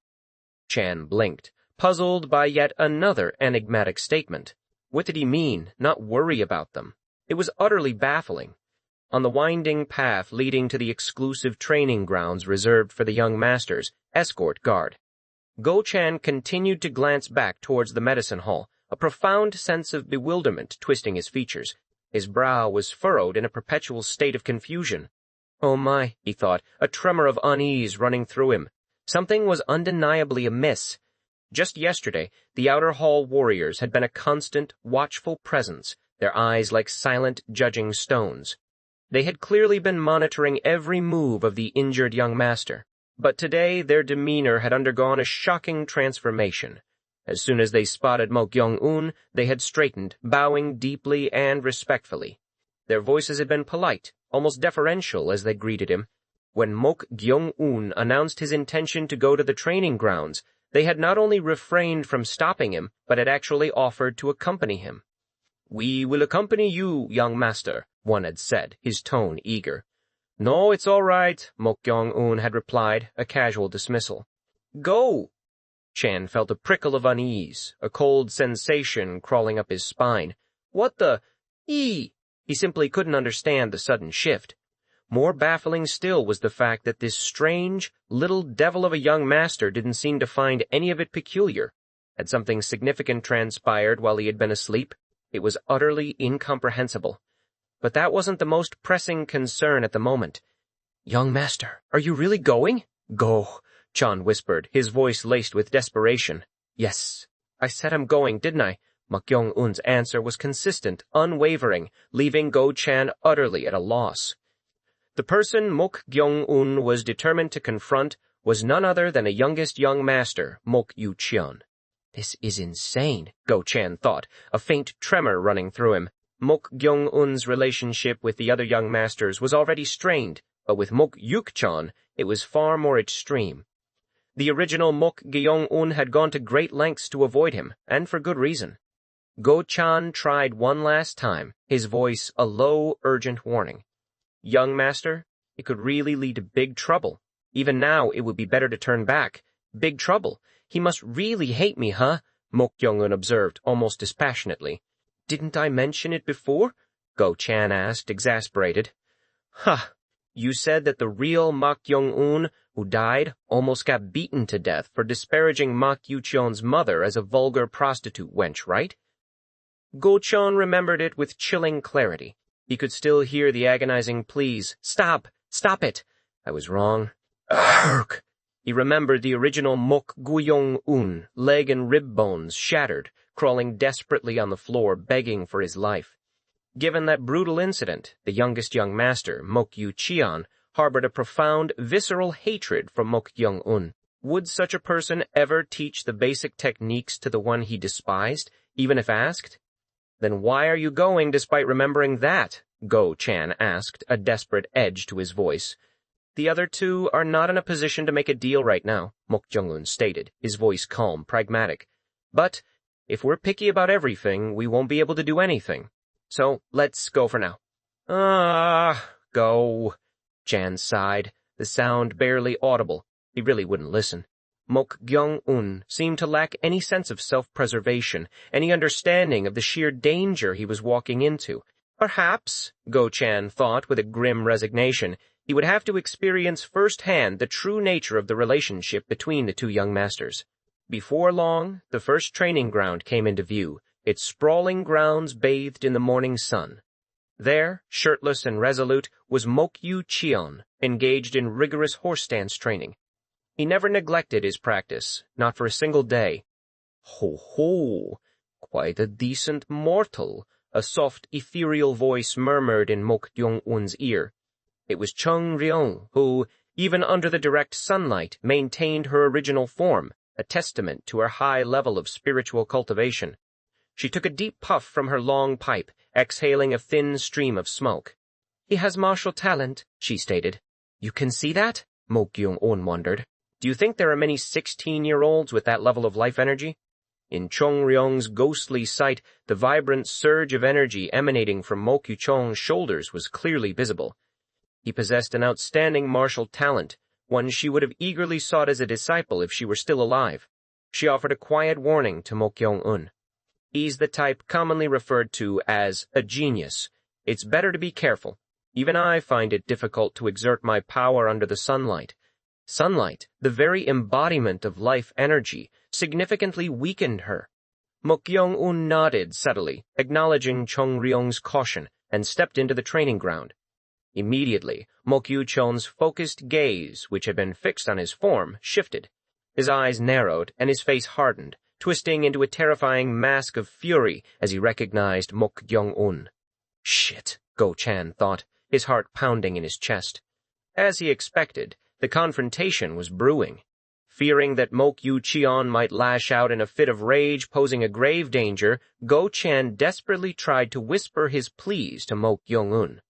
Chan blinked, puzzled by yet another enigmatic statement. What did he mean, not worry about them? It was utterly baffling. On the winding path leading to the exclusive training grounds reserved for the young masters, escort guard, Go-chan continued to glance back towards the medicine hall, a profound sense of bewilderment twisting his features. His brow was furrowed in a perpetual state of confusion. Oh my, he thought, a tremor of unease running through him. Something was undeniably amiss. Just yesterday, the outer hall warriors had been a constant, watchful presence, their eyes like silent, judging stones. They had clearly been monitoring every move of the injured young master, but today their demeanor had undergone a shocking transformation. As soon as they spotted Mok Gyeong-un, they had straightened, bowing deeply and respectfully. Their voices had been polite, almost deferential as they greeted him. When Mok Gyeong-un announced his intention to go to the training grounds, they had not only refrained from stopping him, but had actually offered to accompany him. "We will accompany you, young master," one had said, his tone eager. "No, it's all right," Mok Gyeong-un had replied, a casual dismissal. "Go!" Chan felt a prickle of unease, a cold sensation crawling up his spine. What the? He simply couldn't understand the sudden shift. More baffling still was the fact that this strange, little devil of a young master didn't seem to find any of it peculiar. Had something significant transpired while he had been asleep? It was utterly incomprehensible. But that wasn't the most pressing concern at the moment. "Young master, are you really going?" "Go," Chan whispered, his voice laced with desperation. "Yes, I said I'm going, didn't I?" Mok Gyeong-un's answer was consistent, unwavering, leaving Go-chan utterly at a loss. The person Mok Gyeong-un was determined to confront was none other than a youngest young master, Mok Yu-cheon. This is insane, Go-chan thought, a faint tremor running through him. Mok Gyeong-un's relationship with the other young masters was already strained, but with Mok Yu-cheon it was far more extreme. The original Mok Gyeong-un had gone to great lengths to avoid him, and for good reason. Go-chan tried one last time, his voice a low, urgent warning. "Young master, it could really lead to big trouble. Even now, it would be better to turn back. Big trouble. He must really hate me, huh?" Mok Gyeong-un observed, almost dispassionately. "Didn't I mention it before?" Go-chan asked, exasperated. "Ha! You said that the real Mok Gyeong-un, who died, almost got beaten to death for disparaging Mok Yu-cheon's mother as a vulgar prostitute wench, right?" Go-chan remembered it with chilling clarity. He could still hear the agonizing pleas. "Stop! Stop it! I was wrong." Arrgh! He remembered the original Mok Gyeong-un, leg and rib bones shattered, crawling desperately on the floor, begging for his life. Given that brutal incident, the youngest young master, Mok Yu-cheon, harbored a profound, visceral hatred for Mok Gyeong-un. Would such a person ever teach the basic techniques to the one he despised, even if asked? "Then why are you going despite remembering that?" Go-chan asked, a desperate edge to his voice. "The other two are not in a position to make a deal right now," Mok Gyeong-un stated, his voice calm, pragmatic. "But if we're picky about everything, we won't be able to do anything. So let's go for now." Go. Chan sighed, the sound barely audible. He really wouldn't listen. Mok Gyeong-un seemed to lack any sense of self-preservation, any understanding of the sheer danger he was walking into. Perhaps, Go-chan thought with a grim resignation, he would have to experience firsthand the true nature of the relationship between the two young masters. Before long, the first training ground came into view, its sprawling grounds bathed in the morning sun. There, shirtless and resolute, was Mok Yu-cheon, engaged in rigorous horse stance training. He never neglected his practice, not for a single day. "Ho ho! Quite a decent mortal," a soft, ethereal voice murmured in Mok Gyeong-un's ear. It was Chung Ryong, who, even under the direct sunlight, maintained her original form, a testament to her high level of spiritual cultivation. She took a deep puff from her long pipe, exhaling a thin stream of smoke. "He has martial talent," she stated. "You can see that?" Mok Gyeong-un wondered. "Do you think there are many 16-year-olds with that level of life energy?" In Chung Ryong's ghostly sight, the vibrant surge of energy emanating from Mok Yu-cheon's shoulders was clearly visible. He possessed an outstanding martial talent, one she would have eagerly sought as a disciple if she were still alive. She offered a quiet warning to Mok Gyeong-un. "He's the type commonly referred to as a genius. It's better to be careful. Even I find it difficult to exert my power under the sunlight. Sunlight, the very embodiment of life energy, significantly weakened her." Mok Gyeong-un nodded subtly, acknowledging Chung Ryong's caution, and stepped into the training ground. Immediately, Mok Yu-cheon's focused gaze, which had been fixed on his form, shifted. His eyes narrowed, and his face hardened, twisting into a terrifying mask of fury as he recognized Mok Gyeong-un. Shit, Go-chan thought, his heart pounding in his chest. As he expected, the confrontation was brewing. Fearing that Mok Yu-cheon might lash out in a fit of rage, posing a grave danger, Go-chan desperately tried to whisper his pleas to Mok Gyeong-un.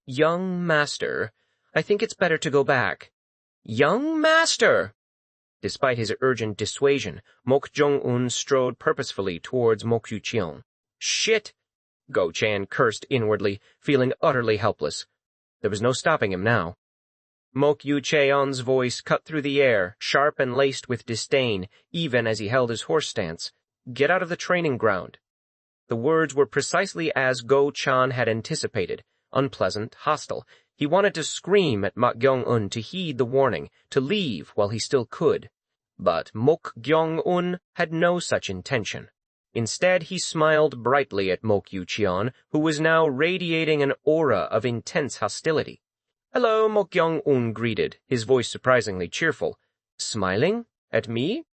"Young master, I think it's better to go back." "Young master!" Despite his urgent dissuasion, Mok Gyeong-un strode purposefully towards Mok Yu-cheon. "Shit!" Go-chan cursed inwardly, feeling utterly helpless. There was no stopping him now. Mok Yu-cheon's voice cut through the air, sharp and laced with disdain, even as he held his horse stance. "Get out of the training ground." The words were precisely as Go-chan had anticipated, unpleasant, hostile. He wanted to scream at Mok Gyeong-un to heed the warning, to leave while he still could. But Mok Gyeong-un had no such intention. Instead, he smiled brightly at Mok Yu-cheon, who was now radiating an aura of intense hostility. "Hello," Mok Gyeong-un greeted, his voice surprisingly cheerful. "Smiling? At me?"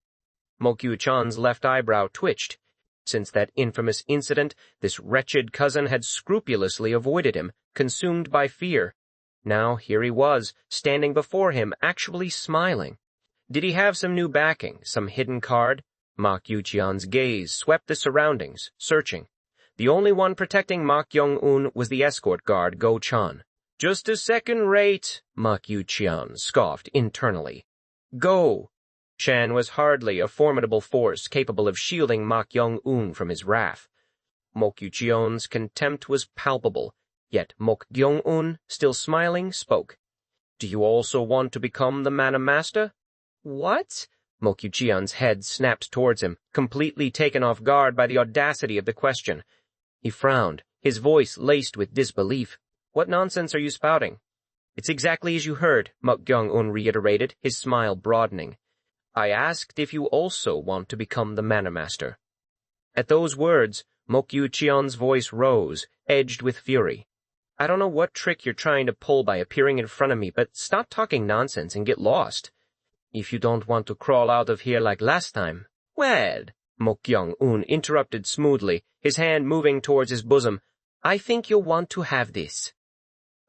Mok Yu-cheon's left eyebrow twitched. Since that infamous incident, this wretched cousin had scrupulously avoided him, consumed by fear. Now here he was, standing before him, actually smiling. Did he have some new backing, some hidden card? Mok Yu-cheon's gaze swept the surroundings, searching. The only one protecting Mok Gyeong-un was the escort guard, Go-chan. "Just a second rate," Mok Yu-cheon scoffed internally. "Go!" Chan was hardly a formidable force capable of shielding Mok Gyeong-un from his wrath. Mok Yu-cheon's contempt was palpable, yet Mok Gyeong-un, still smiling, spoke. "Do you also want to become the manor master?" "What?" Mok Yu-cheon's head snapped towards him, completely taken off guard by the audacity of the question. He frowned, his voice laced with disbelief. "What nonsense are you spouting?" "It's exactly as you heard," Mok Gyeong-un reiterated, his smile broadening. "I asked if you also want to become the manor master." At those words, Mok Yu-cheon's voice rose, edged with fury. "I don't know what trick you're trying to pull by appearing in front of me, but stop talking nonsense and get lost. If you don't want to crawl out of here like last time." "Well," Mok Gyeong-un interrupted smoothly, his hand moving towards his bosom, "I think you'll want to have this."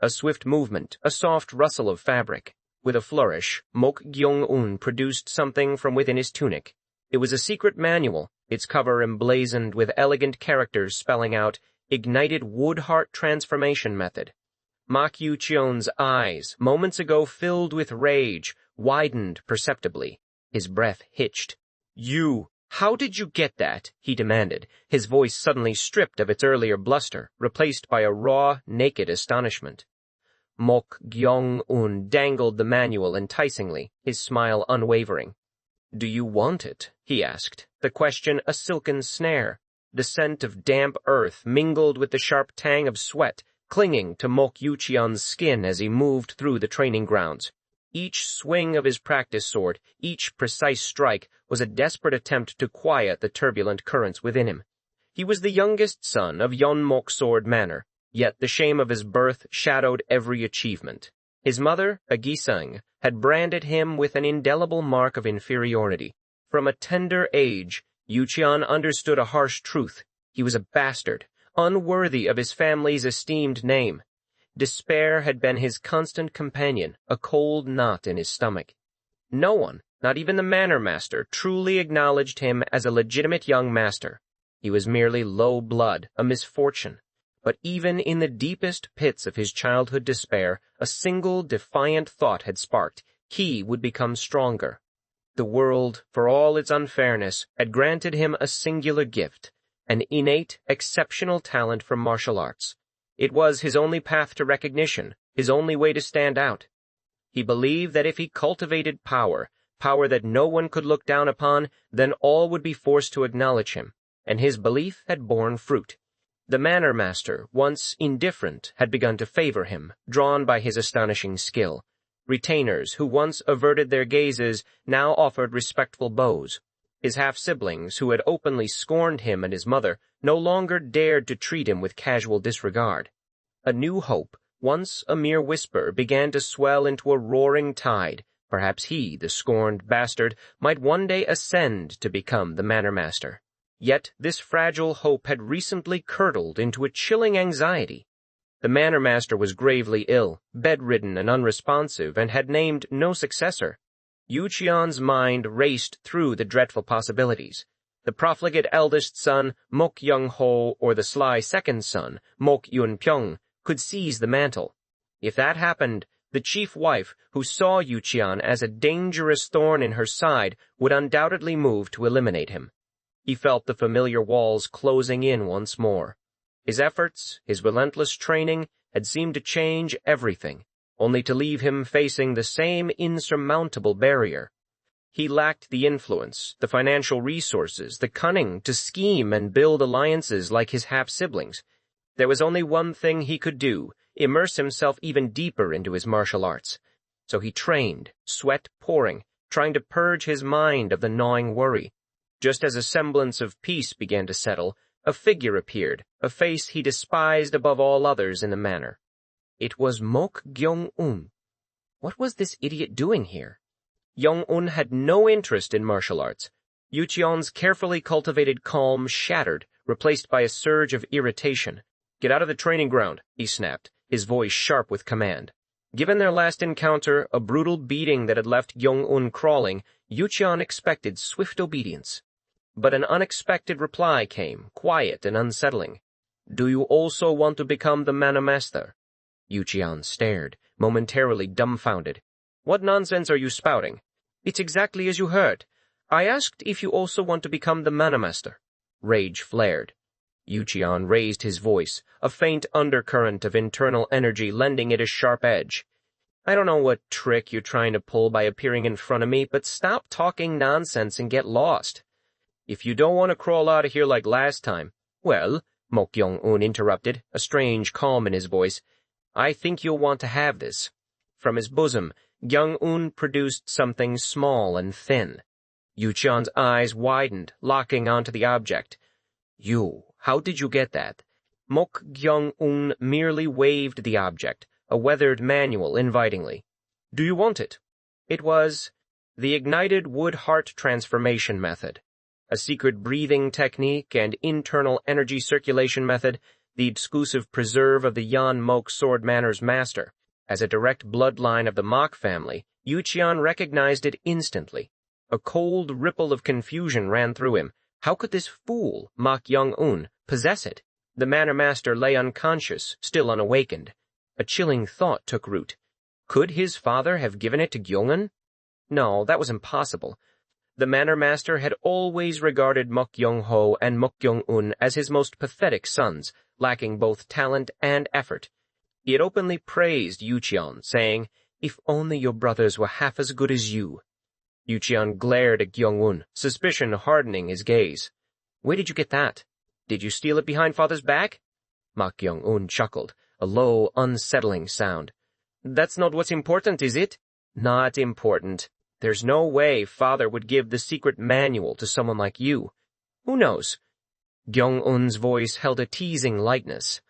A swift movement, a soft rustle of fabric. With a flourish, Mok Gyeong-un produced something from within his tunic. It was a secret manual, its cover emblazoned with elegant characters spelling out Ignited Wood-Heart Transformation Method. Mok Yu-cheon's eyes, moments ago filled with rage, widened perceptibly. His breath hitched. How did you get that?" he demanded, his voice suddenly stripped of its earlier bluster, replaced by a raw, naked astonishment. Mok Gyeong-un dangled the manual enticingly, his smile unwavering. "Do you want it?" he asked, the question a silken snare. The scent of damp earth mingled with the sharp tang of sweat, clinging to Mok Yu-cheon's skin as he moved through the training grounds. Each swing of his practice sword, each precise strike, was a desperate attempt to quiet the turbulent currents within him. He was the youngest son of Yeonmok Sword Manor, yet the shame of his birth shadowed every achievement. His mother, Agisung, had branded him with an indelible mark of inferiority. From a tender age, Yu-cheon understood a harsh truth. He was a bastard, unworthy of his family's esteemed name. Despair had been his constant companion, a cold knot in his stomach. No one, not even the manor master, truly acknowledged him as a legitimate young master. He was merely low blood, a misfortune. But even in the deepest pits of his childhood despair, a single defiant thought had sparked. He would become stronger. The world, for all its unfairness, had granted him a singular gift, an innate, exceptional talent for martial arts. It was his only path to recognition, his only way to stand out. He believed that if he cultivated power that no one could look down upon, then all would be forced to acknowledge him, and his belief had borne fruit. The manor master, once indifferent, had begun to favor him, drawn by his astonishing skill. Retainers, who once averted their gazes, now offered respectful bows. His half-siblings, who had openly scorned him and his mother, no longer dared to treat him with casual disregard. A new hope, once a mere whisper, began to swell into a roaring tide. Perhaps he, the scorned bastard, might one day ascend to become the manor master. Yet this fragile hope had recently curdled into a chilling anxiety. The manor master was gravely ill, bedridden and unresponsive, and had named no successor. Yu-cheon's mind raced through the dreadful possibilities. The profligate eldest son, Mok Gyeong-ho, or the sly second son, Mok Yu-cheon, could seize the mantle. If that happened, the chief wife, who saw Yu-cheon as a dangerous thorn in her side, would undoubtedly move to eliminate him. He felt the familiar walls closing in once more. His efforts, his relentless training, had seemed to change everything, only to leave him facing the same insurmountable barrier. He lacked the influence, the financial resources, the cunning to scheme and build alliances like his half-siblings. There was only one thing he could do: immerse himself even deeper into his martial arts. So he trained, sweat pouring, trying to purge his mind of the gnawing worry. Just as a semblance of peace began to settle, a figure appeared, a face he despised above all others in the manor. It was Mok Gyeong-un. What was this idiot doing here? Gyeong-un had no interest in martial arts. Yu-cheon's carefully cultivated calm shattered, replaced by a surge of irritation. "Get out of the training ground," he snapped, his voice sharp with command. Given their last encounter, a brutal beating that had left Gyeong-un crawling, Yu-cheon expected swift obedience. But an unexpected reply came, quiet and unsettling. "Do you also want to become the manor master?" Yu-cheon stared, momentarily dumbfounded. "What nonsense are you spouting?" "It's exactly as you heard. I asked if you also want to become the manor master." Rage flared. Yu-cheon raised his voice, a faint undercurrent of internal energy lending it a sharp edge. "I don't know what trick you're trying to pull by appearing in front of me, but stop talking nonsense and get lost. If you don't want to crawl out of here like last time—" "Well," Mok Gyeong-un interrupted, a strange calm in his voice, "I think you'll want to have this." From his bosom, Gyeong-un produced something small and thin. Yu-cheon's eyes widened, locking onto the object. How did you get that?" Mok Gyeong-un merely waved the object, a weathered manual, invitingly. "Do you want it?" It was the ignited wood-heart transformation method, a secret breathing technique and internal energy circulation method, the exclusive preserve of the Yan Mok Sword Manor's master. As a direct bloodline of the Mok family, Yu-cheon recognized it instantly. A cold ripple of confusion ran through him. How could this fool, Mok Gyeong-un, possess it? The manor master lay unconscious, still unawakened. A chilling thought took root. Could his father have given it to Gyeong-un? No, that was impossible. The manor master had always regarded Mok Gyeong-ho and Mok Gyeong-un as his most pathetic sons, lacking both talent and effort. He had openly praised Yu-cheon, saying, "If only your brothers were half as good as you." Yu-cheon glared at Gyeong-un, suspicion hardening his gaze. "Where did you get that? Did you steal it behind father's back?" Mok Gyeong-un chuckled, a low, unsettling sound. "That's not what's important, is it?" "Not important. There's no way father would give the secret manual to someone like you. Who knows?" Gyeong-un's voice held a teasing lightness.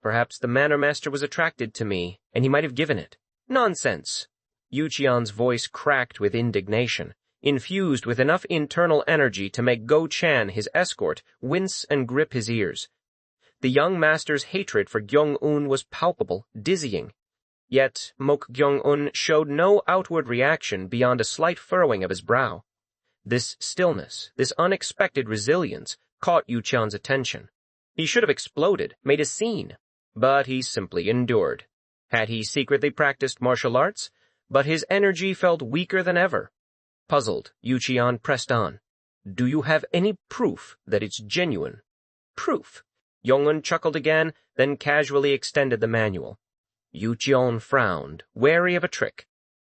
"Perhaps the manor master was attracted to me, and he might have given it." "Nonsense!" Yu-cheon's voice cracked with indignation, infused with enough internal energy to make Go-chan, his escort, wince and grip his ears. The young master's hatred for Gyeong-un was palpable, dizzying. Yet Mok Gyeong-un showed no outward reaction beyond a slight furrowing of his brow. This stillness, this unexpected resilience, caught Yu-cheon's attention. He should have exploded, made a scene, but he simply endured. Had he secretly practiced martial arts? But his energy felt weaker than ever. Puzzled, Yu-cheon pressed on. "Do you have any proof that it's genuine?" "Proof?" Gyeong-un chuckled again, then casually extended the manual. Yu-cheon frowned, wary of a trick.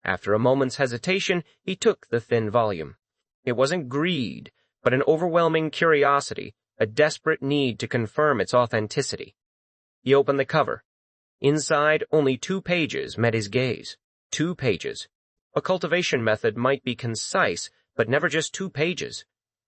After a moment's hesitation, he took the thin volume. It wasn't greed, but an overwhelming curiosity, a desperate need to confirm its authenticity. He opened the cover. Inside, only 2 pages met his gaze. 2 pages. A cultivation method might be concise, but never just 2 pages.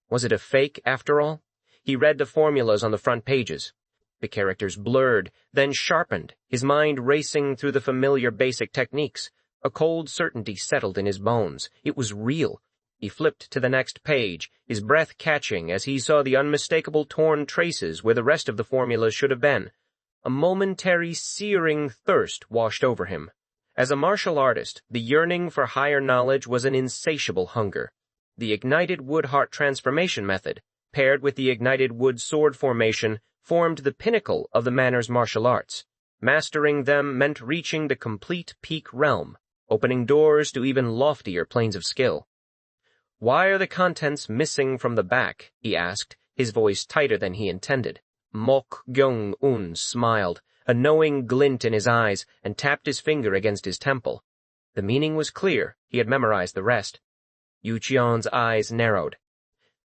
Was it a fake, after all? He read the formulas on the front pages. The characters blurred, then sharpened, his mind racing through the familiar basic techniques. A cold certainty settled in his bones. It was real. He flipped to the next page, his breath catching as he saw the unmistakable torn traces where the rest of the formulas should have been. A momentary searing thirst washed over him. As a martial artist, the yearning for higher knowledge was an insatiable hunger. The ignited wood-heart transformation method, paired with the ignited wood sword formation, formed the pinnacle of the manor's martial arts. Mastering them meant reaching the complete peak realm, opening doors to even loftier planes of skill. "Why are the contents missing from the back?" he asked, his voice tighter than he intended. Mok Gyeong-un smiled, a knowing glint in his eyes, and tapped his finger against his temple. The meaning was clear. He had memorized the rest. Yu-cheon's eyes narrowed.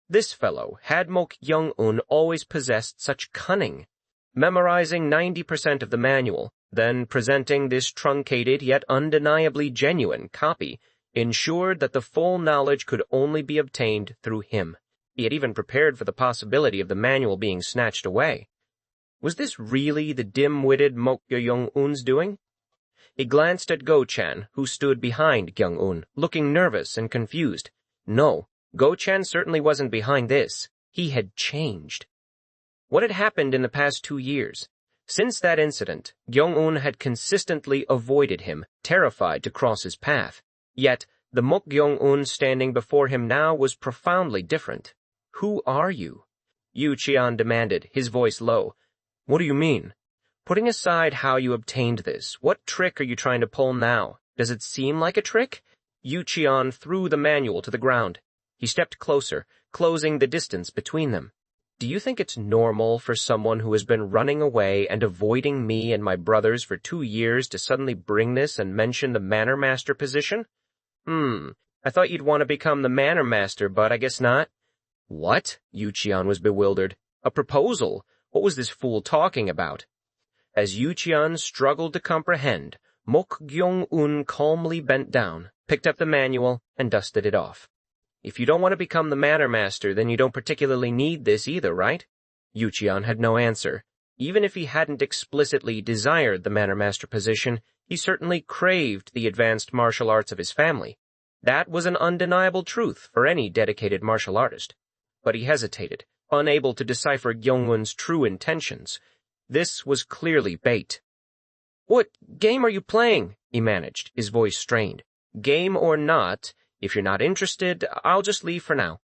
This fellow, had Mok Gyeong-un always possessed such cunning? Memorizing 90% of the manual, then presenting this truncated yet undeniably genuine copy, ensured that the full knowledge could only be obtained through him. He had even prepared for the possibility of the manual being snatched away. Was this really the dim-witted Mok Gyeong-un's doing? He glanced at Go-chan, who stood behind Gyeong-un, looking nervous and confused. No, Go-chan certainly wasn't behind this. He had changed. What had happened in the past 2 years? Since that incident, Gyeong-un had consistently avoided him, terrified to cross his path. Yet, the Mok Gyeong-un standing before him now was profoundly different. "Who are you?" Yu-cheon demanded, his voice low. "What do you mean? Putting aside how you obtained this, what trick are you trying to pull now? Does it seem like a trick?" Yu-cheon threw the manual to the ground. He stepped closer, closing the distance between them. "Do you think it's normal for someone who has been running away and avoiding me and my brothers for 2 years to suddenly bring this and mention the manor master position? I thought you'd want to become the manor master, but I guess not." "What?" Yu-cheon was bewildered. "A proposal? What was this fool talking about?" As Yu-cheon struggled to comprehend, Mok Gyeong-un calmly bent down, picked up the manual, and dusted it off. "If you don't want to become the manor master, then you don't particularly need this either, right?" Yu-cheon had no answer. Even if he hadn't explicitly desired the manor master position, he certainly craved the advanced martial arts of his family. That was an undeniable truth for any dedicated martial artist. But he hesitated, unable to decipher Gyeong-un's true intentions. This was clearly bait. "What game are you playing?" he managed, his voice strained. "Game or not, if you're not interested, I'll just leave for now."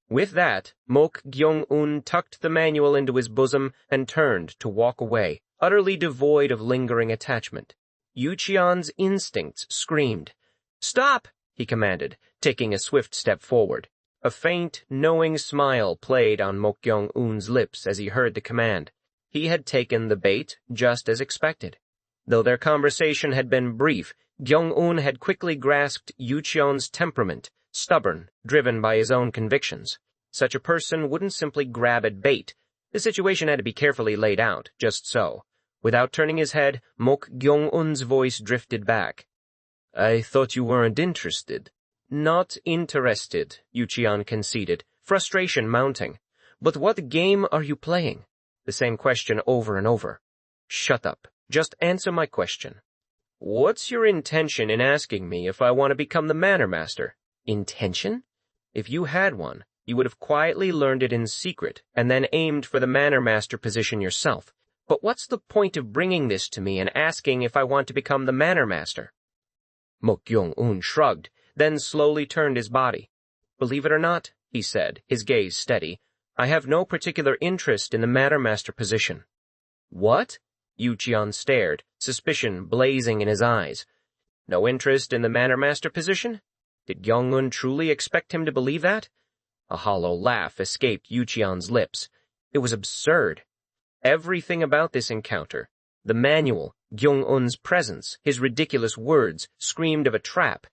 With that, Mok Gyeong-un tucked the manual into his bosom and turned to walk away, utterly devoid of lingering attachment. Yu-cheon's instincts screamed. "Stop!" he commanded, taking a swift step forward. A faint, knowing smile played on Mok Gyeong-un's lips as he heard the command. He had taken the bait just as expected. Though their conversation had been brief, Gyeong-un had quickly grasped Yu-cheon's temperament, stubborn, driven by his own convictions. Such a person wouldn't simply grab at bait. The situation had to be carefully laid out, just so. Without turning his head, Mok Gyeong-un's voice drifted back. "I thought you weren't interested." "Not interested," Yu-cheon conceded, frustration mounting. "But what game are you playing?" The same question over and over. "Shut up. Just answer my question." "What's your intention in asking me if I want to become the manor master?" "Intention?" "If you had one, you would have quietly learned it in secret and then aimed for the manor master position yourself. But what's the point of bringing this to me and asking if I want to become the manor master?" Mok Gyeong-un shrugged, then slowly turned his body. "Believe it or not," he said, his gaze steady, "I have no particular interest in the manor master position." "What?" Yu-cheon stared, suspicion blazing in his eyes. No interest in the manor master position? Did Gyeong-un truly expect him to believe that? A hollow laugh escaped Yu-cheon's lips. It was absurd. Everything about this encounter, the manual, Gyeong-un's presence, his ridiculous words, screamed of a trap.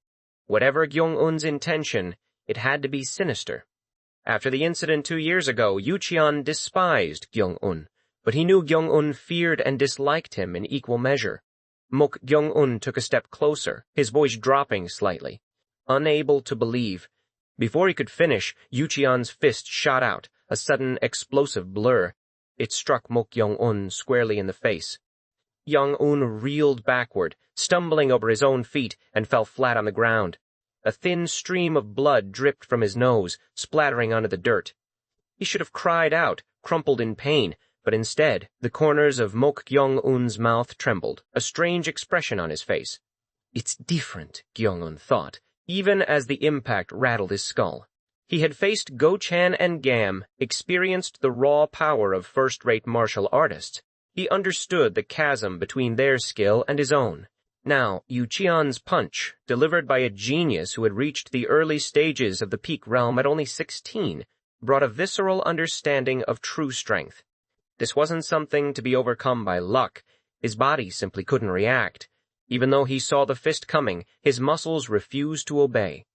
Whatever Gyeong-un's intention, it had to be sinister. After the incident 2 years ago, Yu-cheon despised Gyeong-un, but he knew Gyeong-un feared and disliked him in equal measure. Mok Gyeong-un took a step closer, his voice dropping slightly. Unable to believe, Before he could finish, Yu-cheon's fist shot out, a sudden explosive blur. It struck Mok Gyeong-un squarely in the face. Gyeong-un reeled backward, stumbling over his own feet, and fell flat on the ground. A thin stream of blood dripped from his nose, splattering onto the dirt. He should have cried out, crumpled in pain, but instead, the corners of Mok Gyeong-un's mouth trembled, a strange expression on his face. It's different, Gyeong-un thought, even as the impact rattled his skull. He had faced Go-chan and Gam, experienced the raw power of first-rate martial artists. He understood the chasm between their skill and his own. Now, Yu-cheon's punch, delivered by a genius who had reached the early stages of the peak realm at only 16, brought a visceral understanding of true strength. This wasn't something to be overcome by luck. His body simply couldn't react. Even though he saw the fist coming, his muscles refused to obey.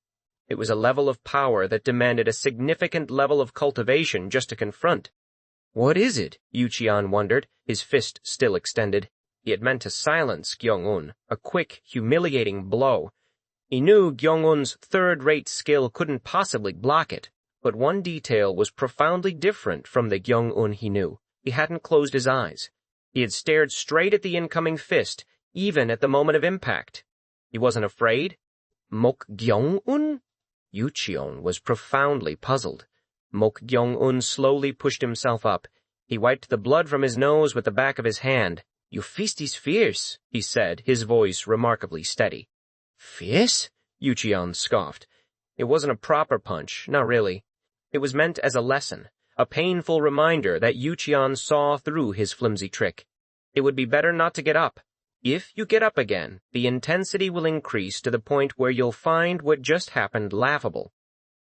It was a level of power that demanded a significant level of cultivation just to confront. What is it? Yu-cheon wondered, his fist still extended. He had meant to silence Gyeong-un, a quick, humiliating blow. He knew Gyeong-un's third-rate skill couldn't possibly block it, but one detail was profoundly different from the Gyeong-un he knew. He hadn't closed his eyes. He had stared straight at the incoming fist, even at the moment of impact. He wasn't afraid. Mok Gyeong-un? Yu-cheon was profoundly puzzled. Mok Gyeong-un slowly pushed himself up. He wiped the blood from his nose with the back of his hand. Your fist is fierce, he said, his voice remarkably steady. Fierce? Yu-cheon scoffed. It wasn't a proper punch, not really. It was meant as a lesson, a painful reminder that Yu-cheon saw through his flimsy trick. It would be better not to get up. If you get up again, the intensity will increase to the point where you'll find what just happened laughable.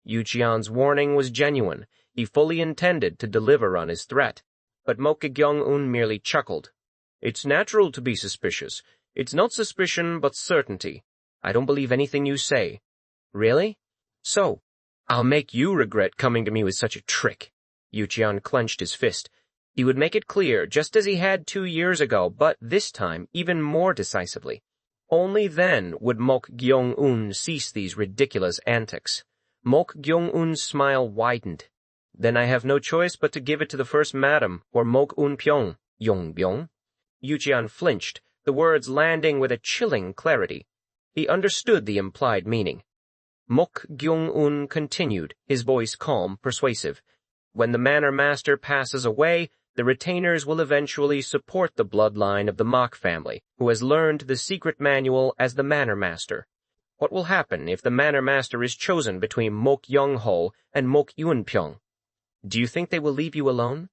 Yu-cheon's warning was genuine. He fully intended to deliver on his threat. But Mok Gyeong-un merely chuckled. It's natural to be suspicious. It's not suspicion, but certainty. I don't believe anything you say. Really? So, I'll make you regret coming to me with such a trick. Yu-cheon clenched his fist. He would make it clear, just as he had 2 years ago, but this time even more decisively. Only then would Mok Gyeong-un cease these ridiculous antics. Mok Gyeong-un's smile widened. Then I have no choice but to give it to the first madam, or Mok Un-pyong, Yong-byong. Yu-cheon flinched, the words landing with a chilling clarity. He understood the implied meaning. Mok Gyeong-un continued, his voice calm, persuasive. When the manor master passes away, the retainers will eventually support the bloodline of the Mok family, who has learned the secret manual as the manor master. What will happen if the manor master is chosen between Mok Young-ho and Mok Yun-pyong? Do you think they will leave you alone?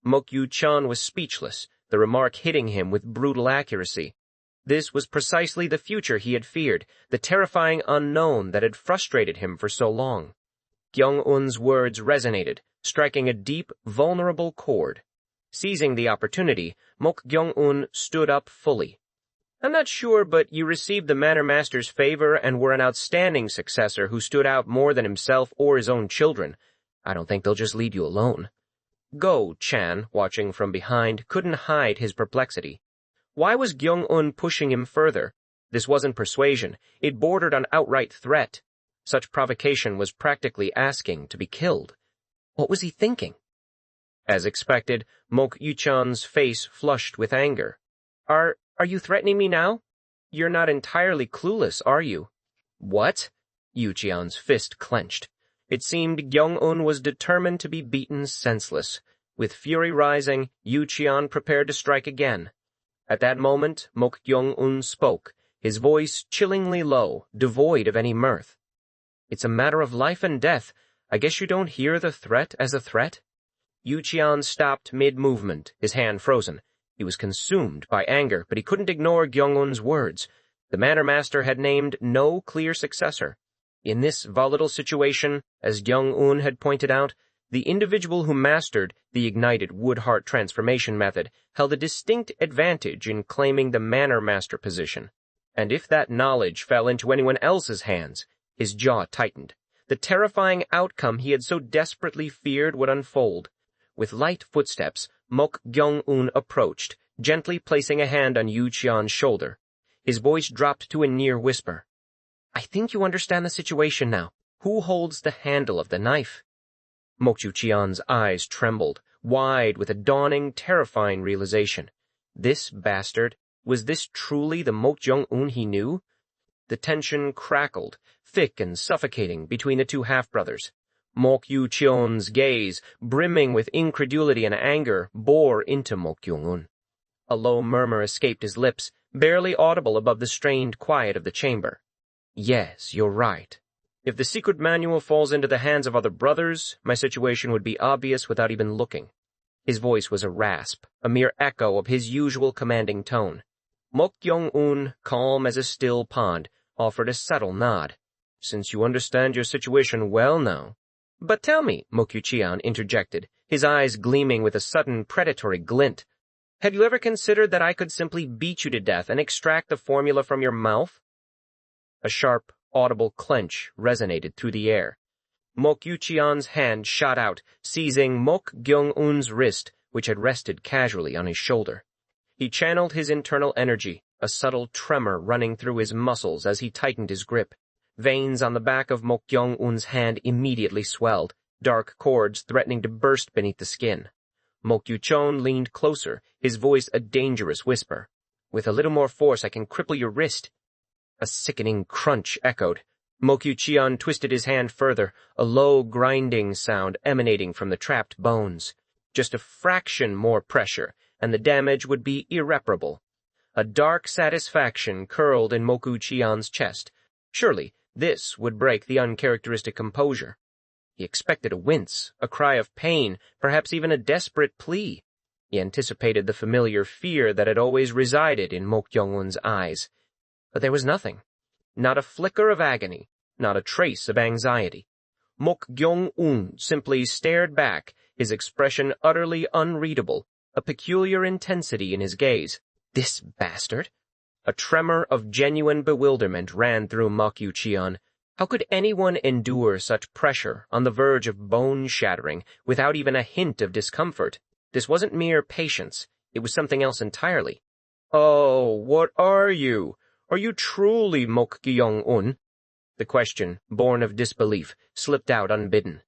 Mok Yu-cheon was speechless, the remark hitting him with brutal accuracy. This was precisely the future he had feared, the terrifying unknown that had frustrated him for so long. Gyeong-un's words resonated, striking a deep, vulnerable chord. Seizing the opportunity, Mok Gyeong-un stood up fully. I'm not sure, but you received the manor master's favor and were an outstanding successor who stood out more than himself or his own children. I don't think they'll just leave you alone. Go-chan, watching from behind, couldn't hide his perplexity. Why was Gyeong-un pushing him further? This wasn't persuasion. It bordered on outright threat. Such provocation was practically asking to be killed. What was he thinking? As expected, Mok Yu-cheon's face flushed with anger. Are you threatening me now? You're not entirely clueless, are you? What? Yu-cheon's fist clenched. It seemed Gyeong-un was determined to be beaten senseless. With fury rising, Yu-cheon prepared to strike again. At that moment, Mok Gyeong-un spoke, his voice chillingly low, devoid of any mirth. It's a matter of life and death. I guess you don't hear the threat as a threat? Yu-cheon stopped mid-movement, his hand frozen. He was consumed by anger, but he couldn't ignore Gyeong-un's words. The manor master had named no clear successor. In this volatile situation, as Gyeong-un had pointed out, the individual who mastered the ignited wood-heart transformation method held a distinct advantage in claiming the manor master position. And if that knowledge fell into anyone else's hands, his jaw tightened. The terrifying outcome he had so desperately feared would unfold. With light footsteps, Mok Gyeong-un approached, gently placing a hand on Yu-cheon's shoulder. His voice dropped to a near whisper. I think you understand the situation now. Who holds the handle of the knife? Mok Yu-cheon's eyes trembled, wide with a dawning, terrifying realization. This bastard, was this truly the Mok Gyeong-un he knew? The tension crackled, thick and suffocating, between the two half-brothers. Mok Yu-cheon's gaze, brimming with incredulity and anger, bore into Mok Gyeong-un. A low murmur escaped his lips, barely audible above the strained quiet of the chamber. Yes, you're right. If the secret manual falls into the hands of other brothers, my situation would be obvious without even looking. His voice was a rasp, a mere echo of his usual commanding tone. Mok Gyeong-un, calm as a still pond, offered a subtle nod. Since you understand your situation well now. But tell me, Mok Yu-cheon interjected, his eyes gleaming with a sudden predatory glint. Have you ever considered that I could simply beat you to death and extract the formula from your mouth? A sharp, audible clench resonated through the air. Mok Yu-cheon's hand shot out, seizing Mok Gyeong-un's wrist, which had rested casually on his shoulder. He channeled his internal energy, a subtle tremor running through his muscles as he tightened his grip. Veins on the back of Mok Gyeong-un's hand immediately swelled, dark cords threatening to burst beneath the skin. Mok Yu-cheon leaned closer, his voice a dangerous whisper. With a little more force I can cripple your wrist. A sickening crunch echoed. Mok Yu-cheon twisted his hand further, a low grinding sound emanating from the trapped bones. Just a fraction more pressure, and the damage would be irreparable. A dark satisfaction curled in Mok Yu-cheon's chest. Surely, this would break the uncharacteristic composure. He expected a wince, a cry of pain, perhaps even a desperate plea. He anticipated the familiar fear that had always resided in Mok Gyeong-un's eyes. But there was nothing. Not a flicker of agony, not a trace of anxiety. Mok Gyeong-un simply stared back, his expression utterly unreadable, a peculiar intensity in his gaze. This bastard? A tremor of genuine bewilderment ran through Mok Yu-cheon. How could anyone endure such pressure on the verge of bone-shattering without even a hint of discomfort? This wasn't mere patience. It was something else entirely. Oh, what are you? Are you truly Mok Gyeong-un? The question, born of disbelief, slipped out unbidden.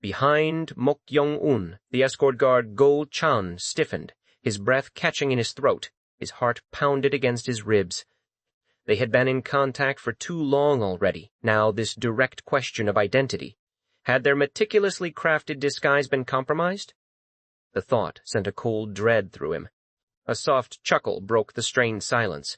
Behind Mok Gyeong-un, the escort guard Go-chan stiffened, his breath catching in his throat. His heart pounded against his ribs. They had been in contact for too long already, now this direct question of identity. Had their meticulously crafted disguise been compromised? The thought sent a cold dread through him. A soft chuckle broke the strained silence.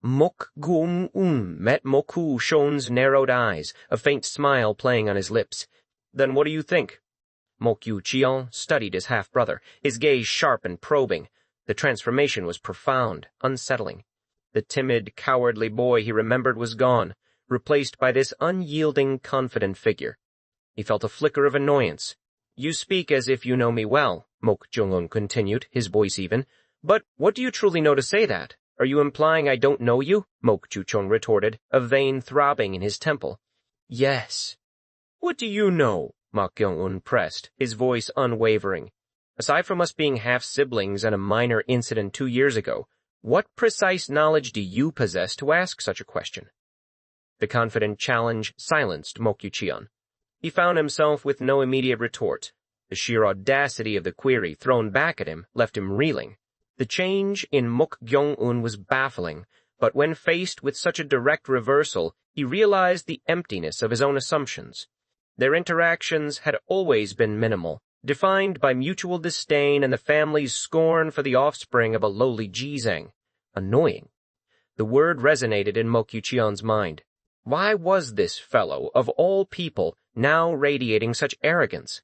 Mok Gyeong-un met Mok Yu-cheon's narrowed eyes, a faint smile playing on his lips. Then what do you think? Mok Yu-cheon studied his half-brother, his gaze sharp and probing. The transformation was profound, unsettling. The timid, cowardly boy he remembered was gone, replaced by this unyielding, confident figure. He felt a flicker of annoyance. You speak as if you know me well, Mok Gyeong-un continued, his voice even. But what do you truly know to say that? Are you implying I don't know you? Mok Yu-cheon retorted, a vein throbbing in his temple. Yes. What do you know? Mok Gyeong-un pressed, his voice unwavering. Aside from us being half-siblings and a minor incident 2 years ago, what precise knowledge do you possess to ask such a question? The confident challenge silenced Mok Yu-cheon. He found himself with no immediate retort. The sheer audacity of the query thrown back at him left him reeling. The change in Mok Gyeong-un was baffling, but when faced with such a direct reversal, he realized the emptiness of his own assumptions. Their interactions had always been minimal, defined by mutual disdain and the family's scorn for the offspring of a lowly jizang. Annoying. The word resonated in Mok Yu-cheon's mind. Why was this fellow, of all people, now radiating such arrogance?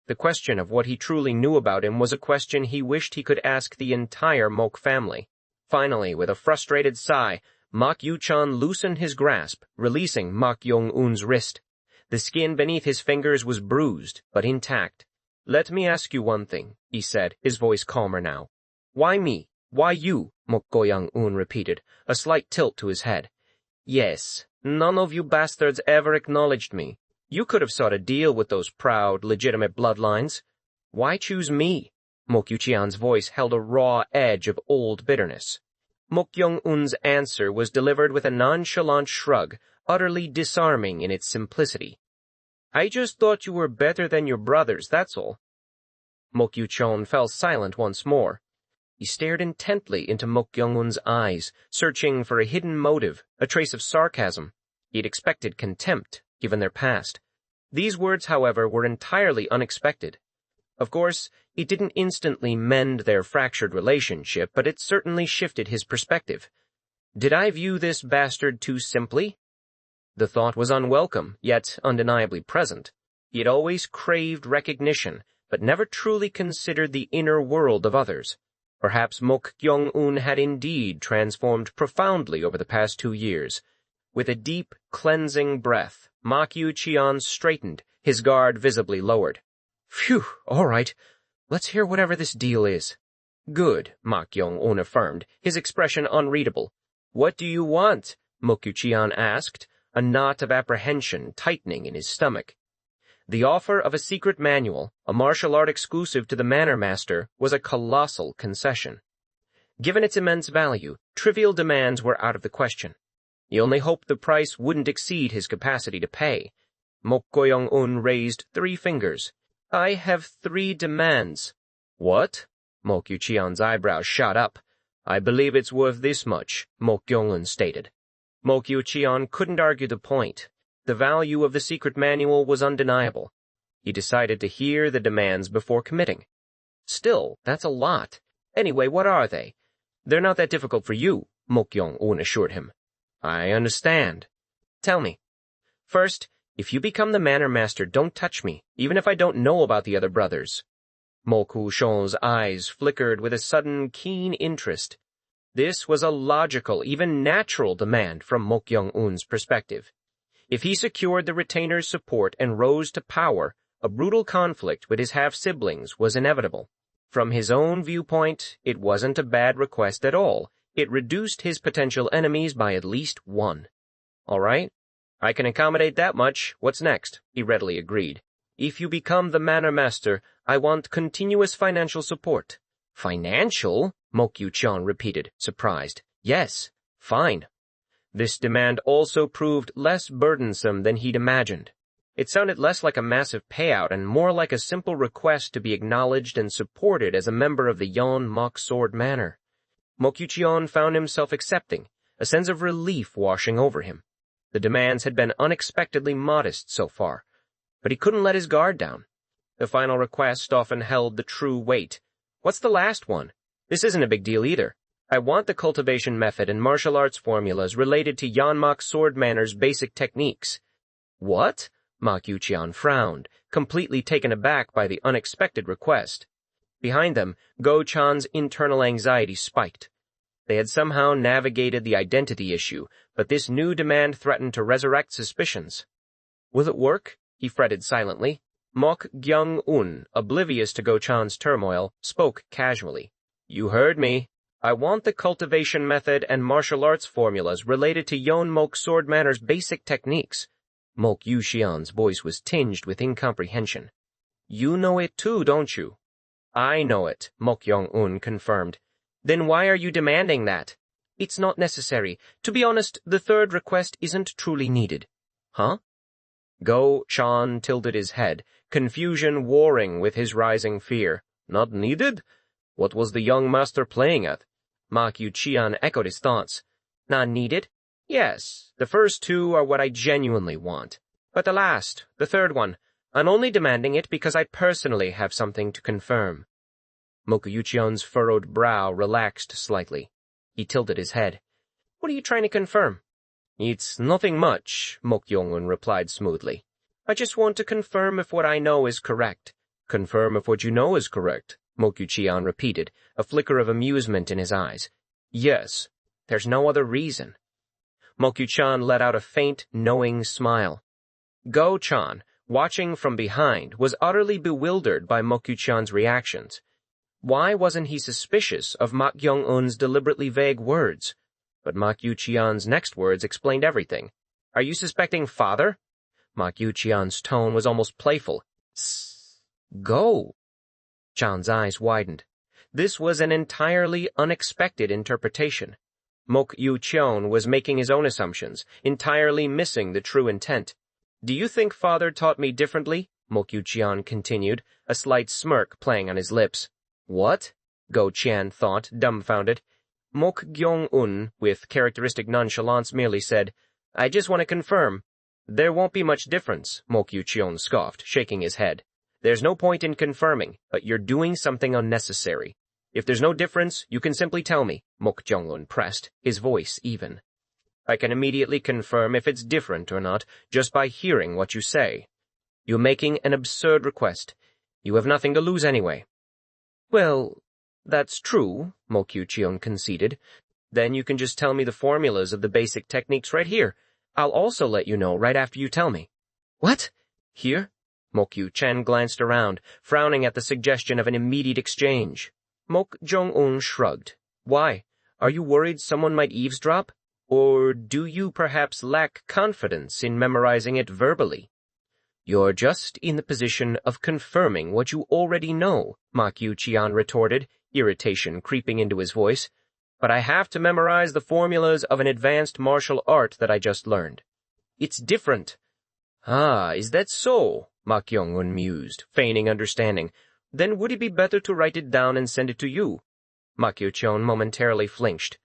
The question of what he truly knew about him was a question he wished he could ask the entire Mok family. Finally, with a frustrated sigh, Mok Yu-cheon loosened his grasp, releasing Mok Gyeong-un's wrist. The skin beneath his fingers was bruised, but intact. Let me ask you one thing, he said, his voice calmer now. Why me? Why you? Mok Gyeong-un repeated, a slight tilt to his head. Yes, none of you bastards ever acknowledged me. You could have sought a deal with those proud, legitimate bloodlines. Why choose me? Mok Yu-cheon's voice held a raw edge of old bitterness. Mok Gyeong-un's answer was delivered with a nonchalant shrug, utterly disarming in its simplicity. I just thought you were better than your brothers, that's all. Mok Yu-cheon fell silent once more. He stared intently into Mok Gyeong-un's eyes, searching for a hidden motive, a trace of sarcasm. He had expected contempt, given their past. These words, however, were entirely unexpected. Of course, it didn't instantly mend their fractured relationship, but it certainly shifted his perspective. Did I view this bastard too simply? The thought was unwelcome, yet undeniably present. He had always craved recognition, but never truly considered the inner world of others. Perhaps Mok Gyeong-un had indeed transformed profoundly over the past 2 years. With a deep, cleansing breath, Mok Yu-cheon straightened, his guard visibly lowered. Phew, all right. Let's hear whatever this deal is. Good, Mok Gyeong-un affirmed, his expression unreadable. What do you want? Mok Yu-cheon asked, a knot of apprehension tightening in his stomach. The offer of a secret manual, a martial art exclusive to the manor master, was a colossal concession. Given its immense value, trivial demands were out of the question. He only hoped the price wouldn't exceed his capacity to pay. Mok Gyeong-un raised 3 fingers. I have 3 demands. What? Mok Yu-cheon's eyebrows shot up. I believe it's worth this much, Mok Gyeong-un stated. Mok Yu-cheon couldn't argue the point. The value of the secret manual was undeniable. He decided to hear the demands before committing. Still, that's a lot. Anyway, what are they? They're not that difficult for you, Mok Gyeong-un assured him. I understand. Tell me. First, if you become the manor master, don't touch me, even if I don't know about the other brothers. Mok Yu-cheon's eyes flickered with a sudden, keen interest. This was a logical, even natural demand from Mok Gyeong-un's perspective. If he secured the retainer's support and rose to power, a brutal conflict with his half-siblings was inevitable. From his own viewpoint, it wasn't a bad request at all. It reduced his potential enemies by at least 1. All right, I can accommodate that much. What's next? He readily agreed. If you become the manor master, I want continuous financial support. Financial? Mok Yu-cheon repeated, surprised. Yes, fine. This demand also proved less burdensome than he'd imagined. It sounded less like a massive payout and more like a simple request to be acknowledged and supported as a member of the Yeon Mok Sword Manor. Mok Yu-cheon found himself accepting, a sense of relief washing over him. The demands had been unexpectedly modest so far, but he couldn't let his guard down. The final request often held the true weight. What's the last one? This isn't a big deal either. I want the cultivation method and martial arts formulas related to Yeon Mok Sword Manor's basic techniques. What? Mok Yu-cheon frowned, completely taken aback by the unexpected request. Behind them, Go-chan's internal anxiety spiked. They had somehow navigated the identity issue, but this new demand threatened to resurrect suspicions. Will it work? He fretted silently. Mok Gyeong-un, oblivious to Go-chan's turmoil, spoke casually. You heard me. I want the cultivation method and martial arts formulas related to Yeon Mok Sword Manor's basic techniques. Mok Yu-cheon's voice was tinged with incomprehension. You know it too, don't you? I know it, Mok Gyeong-un confirmed. Then why are you demanding that? It's not necessary. To be honest, the third request isn't truly needed. Huh? Go-chan tilted his head, confusion warring with his rising fear. Not needed? What was the young master playing at? Mok Yu-cheon echoed his thoughts. Not needed? Yes, the first 2 are what I genuinely want. But the third one, I'm only demanding it because I personally have something to confirm. Mok Yu-cheon's furrowed brow relaxed slightly. He tilted his head. What are you trying to confirm? It's nothing much, Mok Gyeong-un replied smoothly. I just want to confirm if what I know is correct. Confirm if what you know is correct, Mok Yu-cheon repeated, a flicker of amusement in his eyes. Yes, there's no other reason. Mok Yu-cheon let out a faint, knowing smile. Go-chan, watching from behind, was utterly bewildered by Mok Yu-cheon's reactions. Why wasn't he suspicious of Mok Gyeong-un's deliberately vague words? But Mok Yu-cheon's next words explained everything. Are you suspecting father? Mok Yu-cheon's tone was almost playful. Go. Chan's eyes widened. This was an entirely unexpected interpretation. Mok Yu-cheon was making his own assumptions, entirely missing the true intent. Do you think father taught me differently? Mok Yu-cheon continued, a slight smirk playing on his lips. What? Go-chan thought, dumbfounded. Mok Gyeong-un, with characteristic nonchalance, merely said, I just want to confirm. There won't be much difference, Mok Yu-cheon scoffed, shaking his head. There's no point in confirming, but you're doing something unnecessary. If there's no difference, you can simply tell me, Mok Gyeong-un pressed, his voice even. I can immediately confirm if it's different or not, just by hearing what you say. You're making an absurd request. You have nothing to lose anyway. Well, that's true, Mok Yu-cheon conceded. Then you can just tell me the formulas of the basic techniques right here. I'll also let you know right after you tell me. What? Here? Mok Yu-cheon glanced around, frowning at the suggestion of an immediate exchange. Mok Gyeong-un shrugged. Why? Are you worried someone might eavesdrop? Or do you perhaps lack confidence in memorizing it verbally? You're just in the position of confirming what you already know, Mok Yu-cheon retorted, irritation creeping into his voice. But I have to memorize the formulas of an advanced martial art that I just learned. It's different. Ah, is that so? Mok Gyeong-un mused, feigning understanding. Then would it be better to write it down and send it to you? Mok Yu-cheon momentarily flinched.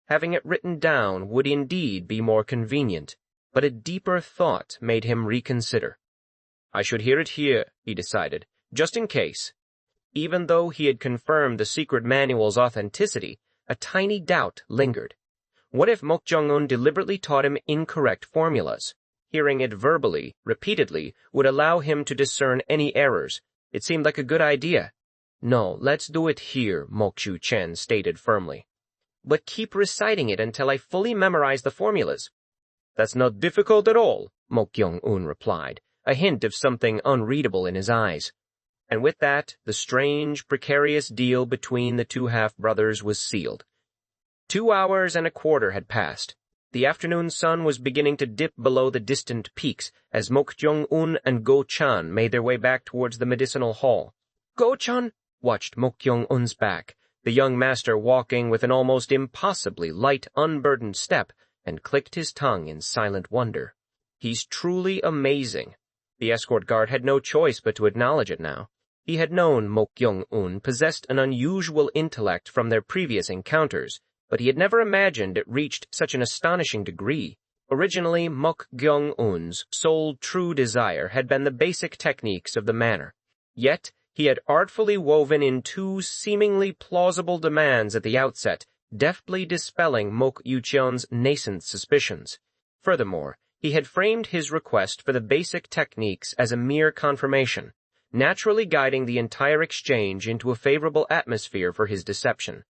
Having it written down would indeed be more convenient, but a deeper thought made him reconsider. I should hear it here, he decided, just in case. Even though he had confirmed the secret manual's authenticity, a tiny doubt lingered. What if Mok Gyeong-un deliberately taught him incorrect formulas? Hearing it verbally, repeatedly, would allow him to discern any errors. It seemed like a good idea. No, let's do it here, Mok Yu-cheon stated firmly. But keep reciting it until I fully memorize the formulas. That's not difficult at all, Mok Gyeong-un replied, a hint of something unreadable in his eyes. And with that, the strange, precarious deal between the two half-brothers was sealed. 2 hours and a quarter had passed. The afternoon sun was beginning to dip below the distant peaks as Mok Gyeong-un and Go-chan made their way back towards the medicinal hall. Go-chan watched Mok Gyeong-un's back, the young master walking with an almost impossibly light, unburdened step, and clicked his tongue in silent wonder. He's truly amazing. The escort guard had no choice but to acknowledge it now. He had known Mok Gyeong-un possessed an unusual intellect from their previous encounters, but he had never imagined it reached such an astonishing degree. Originally, Mok Gyeong-un's sole true desire had been the basic techniques of the manor. Yet, he had artfully woven in 2 seemingly plausible demands at the outset, deftly dispelling Mok Yu-cheon's nascent suspicions. Furthermore, he had framed his request for the basic techniques as a mere confirmation, naturally guiding the entire exchange into a favorable atmosphere for his deception.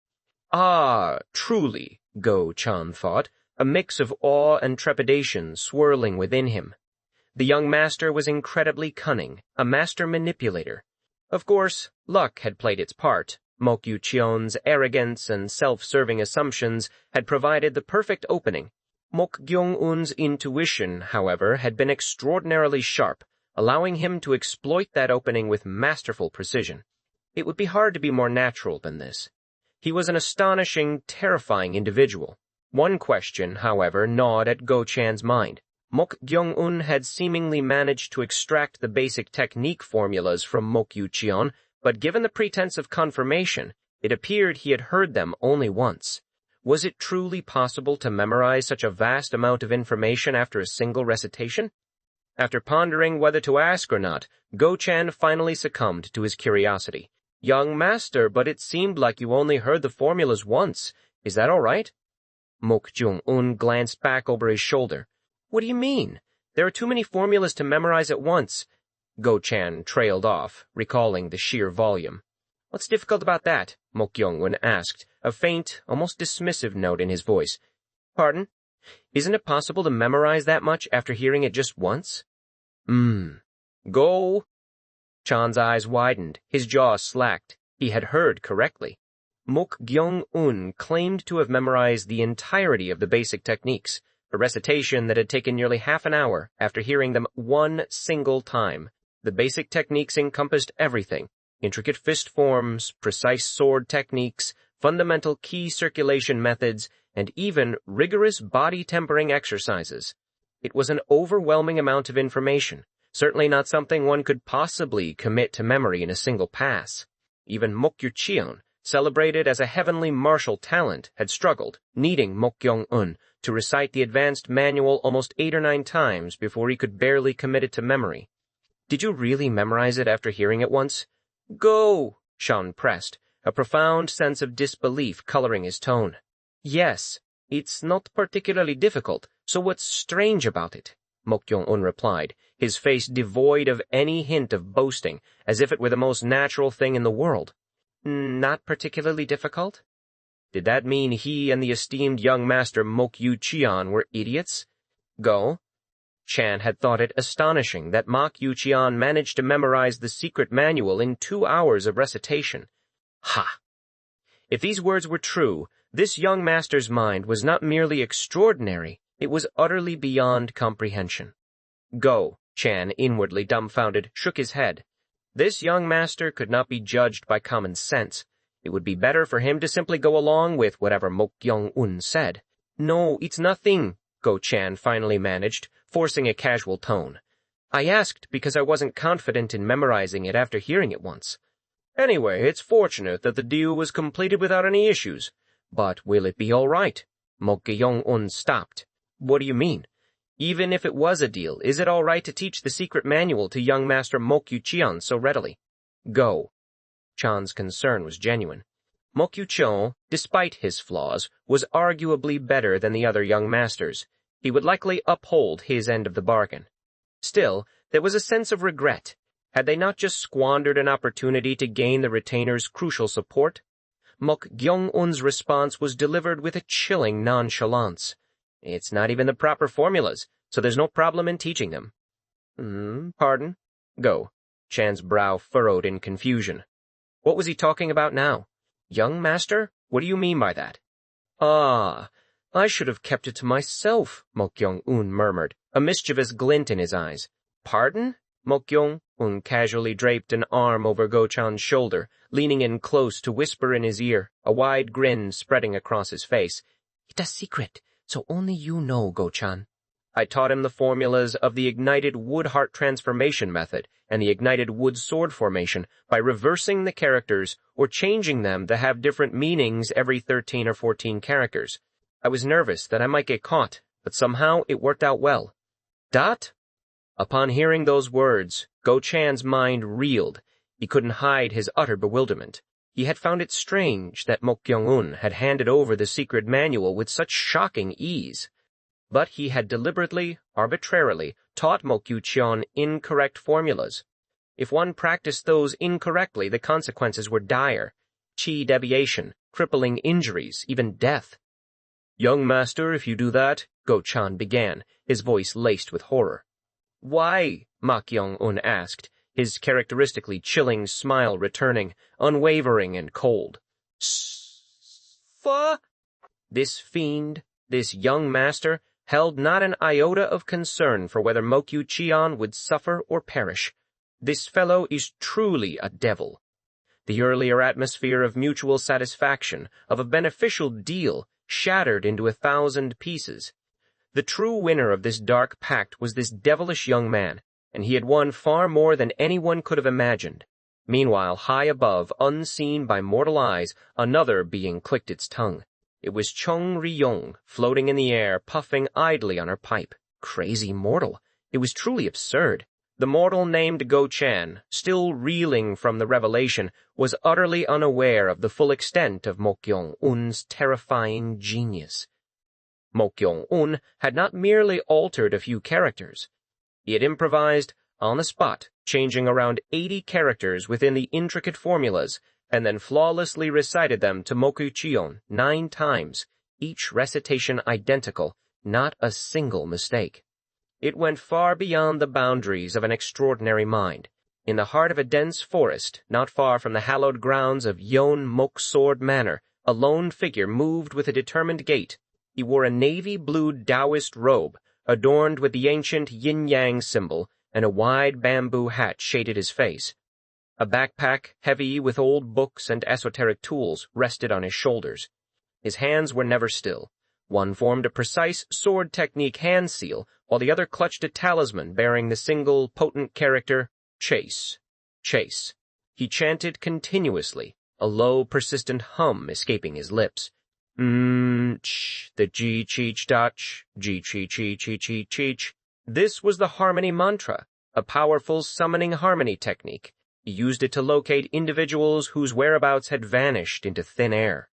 Ah, truly, Go-chan thought, a mix of awe and trepidation swirling within him. The young master was incredibly cunning, a master manipulator. Of course, luck had played its part. Mok Yu-cheon's arrogance and self-serving assumptions had provided the perfect opening. Mok Gyeong-un's intuition, however, had been extraordinarily sharp, allowing him to exploit that opening with masterful precision. It would be hard to be more natural than this. He was an astonishing, terrifying individual. One question, however, gnawed at Go-chan's mind. Mok Gyeong-un had seemingly managed to extract the basic technique formulas from Mok Yu-cheon, but given the pretense of confirmation, it appeared he had heard them only once. Was it truly possible to memorize such a vast amount of information after a single recitation? After pondering whether to ask or not, Go-chan finally succumbed to his curiosity. Young master, but it seemed like you only heard the formulas once. Is that all right? Mok Gyeong-un glanced back over his shoulder. What do you mean? There are too many formulas to memorize at once. Go-chan trailed off, recalling the sheer volume. What's difficult about that? Mok Gyeong-un asked, a faint, almost dismissive note in his voice. Pardon? Isn't it possible to memorize that much after hearing it just once? Go. Chan's eyes widened, his jaw slacked. He had heard correctly. Mok Gyeong-un claimed to have memorized the entirety of the basic techniques, a recitation that had taken nearly half an hour after hearing them one single time. The basic techniques encompassed everything: intricate fist forms, precise sword techniques, fundamental key circulation methods, and even rigorous body tempering exercises. It was an overwhelming amount of information, certainly not something one could possibly commit to memory in a single pass. Even Mok Yu-cheon, celebrated as a heavenly martial talent, had struggled, needing Mok Gyeong-un to recite the advanced manual almost 8 or 9 times before he could barely commit it to memory. "Did you really memorize it after hearing it once?" "Go!" Sean pressed, a profound sense of disbelief coloring his tone. "Yes, it's not particularly difficult, so what's strange about it?" Mok Gyeong-un replied, his face devoid of any hint of boasting, as if it were the most natural thing in the world. "Not particularly difficult?" Did that mean he and the esteemed young master Mok Yu-cheon were idiots? Go. Chan had thought it astonishing that Mok Yu-cheon managed to memorize the secret manual in 2 hours of recitation. Ha! If these words were true, this young master's mind was not merely extraordinary, it was utterly beyond comprehension. Go, Chan, inwardly dumbfounded, shook his head. This young master could not be judged by common sense. It would be better for him to simply go along with whatever Mok Gyeong-un said. "No, it's nothing," Go Chan finally managed, forcing a casual tone. "I asked because I wasn't confident in memorizing it after hearing it once. Anyway, it's fortunate that the deal was completed without any issues. But will it be all right?" Mok Gyeong-un stopped. "What do you mean? Even if it was a deal, is it all right to teach the secret manual to young master Mok Yu-cheon so readily?" Go. Chan's concern was genuine. Mok Yu-cheon, despite his flaws, was arguably better than the other young masters. He would likely uphold his end of the bargain. Still, there was a sense of regret. Had they not just squandered an opportunity to gain the retainer's crucial support? Mok Gyeong-un's response was delivered with a chilling nonchalance. "It's not even the proper formulas, so there's no problem in teaching them." Pardon? Go. Chan's brow furrowed in confusion. What was he talking about now? Young master? What do you mean by that? "Ah, I should have kept it to myself," Mok Gyeong-un murmured, a mischievous glint in his eyes. "Pardon?" Mok Gyeong-un casually draped an arm over Go-chan's shoulder, leaning in close to whisper in his ear, a wide grin spreading across his face. "It's a secret, so only you know, Go-chan. I taught him the formulas of the ignited wood-heart transformation method and the ignited wood sword formation by reversing the characters or changing them to have different meanings every 13 or 14 characters. I was nervous that I might get caught, but somehow it worked out well." "Dot?" Upon hearing those words, Go-chan's mind reeled. He couldn't hide his utter bewilderment. He had found it strange that Mok Gyeong-un had handed over the secret manual with such shocking ease. But he had deliberately, arbitrarily, taught Mok Yu-cheon incorrect formulas. If one practiced those incorrectly, the consequences were dire. Chi deviation, crippling injuries, even death. "Young master, if you do that," Go-chan began, his voice laced with horror. "Why?" Mok Gyeong-un asked, his characteristically chilling smile returning, unwavering and cold. This fiend, this young master, held not an iota of concern for whether Mok Yu-cheon would suffer or perish. This fellow is truly a devil. The earlier atmosphere of mutual satisfaction, of a beneficial deal, shattered into 1,000 pieces. The true winner of this dark pact was this devilish young man, and he had won far more than anyone could have imagined. Meanwhile, high above, unseen by mortal eyes, another being clicked its tongue. It was Chung Ri-yong, floating in the air, puffing idly on her pipe. Crazy mortal. It was truly absurd. The mortal named Go-chan, still reeling from the revelation, was utterly unaware of the full extent of Mok Gyeong-un's terrifying genius. Mok Gyeong-un had not merely altered a few characters. He had improvised, on the spot, changing around 80 characters within the intricate formulas, and then flawlessly recited them to Mok Yu-cheon 9 times, each recitation identical, not a single mistake. It went far beyond the boundaries of an extraordinary mind. In the heart of a dense forest, not far from the hallowed grounds of Yeon Mok Sword Manor, a lone figure moved with a determined gait. He wore a navy-blue Taoist robe, adorned with the ancient yin-yang symbol, and a wide bamboo hat shaded his face. A backpack, heavy with old books and esoteric tools, rested on his shoulders. His hands were never still. One formed a precise sword technique hand seal, while the other clutched a talisman bearing the single, potent character, chase. Chase. He chanted continuously, a low, persistent hum escaping his lips. Ch, the G-cheech-dach, G-cheech-cheech-cheech-cheech. This was the harmony mantra, a powerful summoning harmony technique. He used it to locate individuals whose whereabouts had vanished into thin air.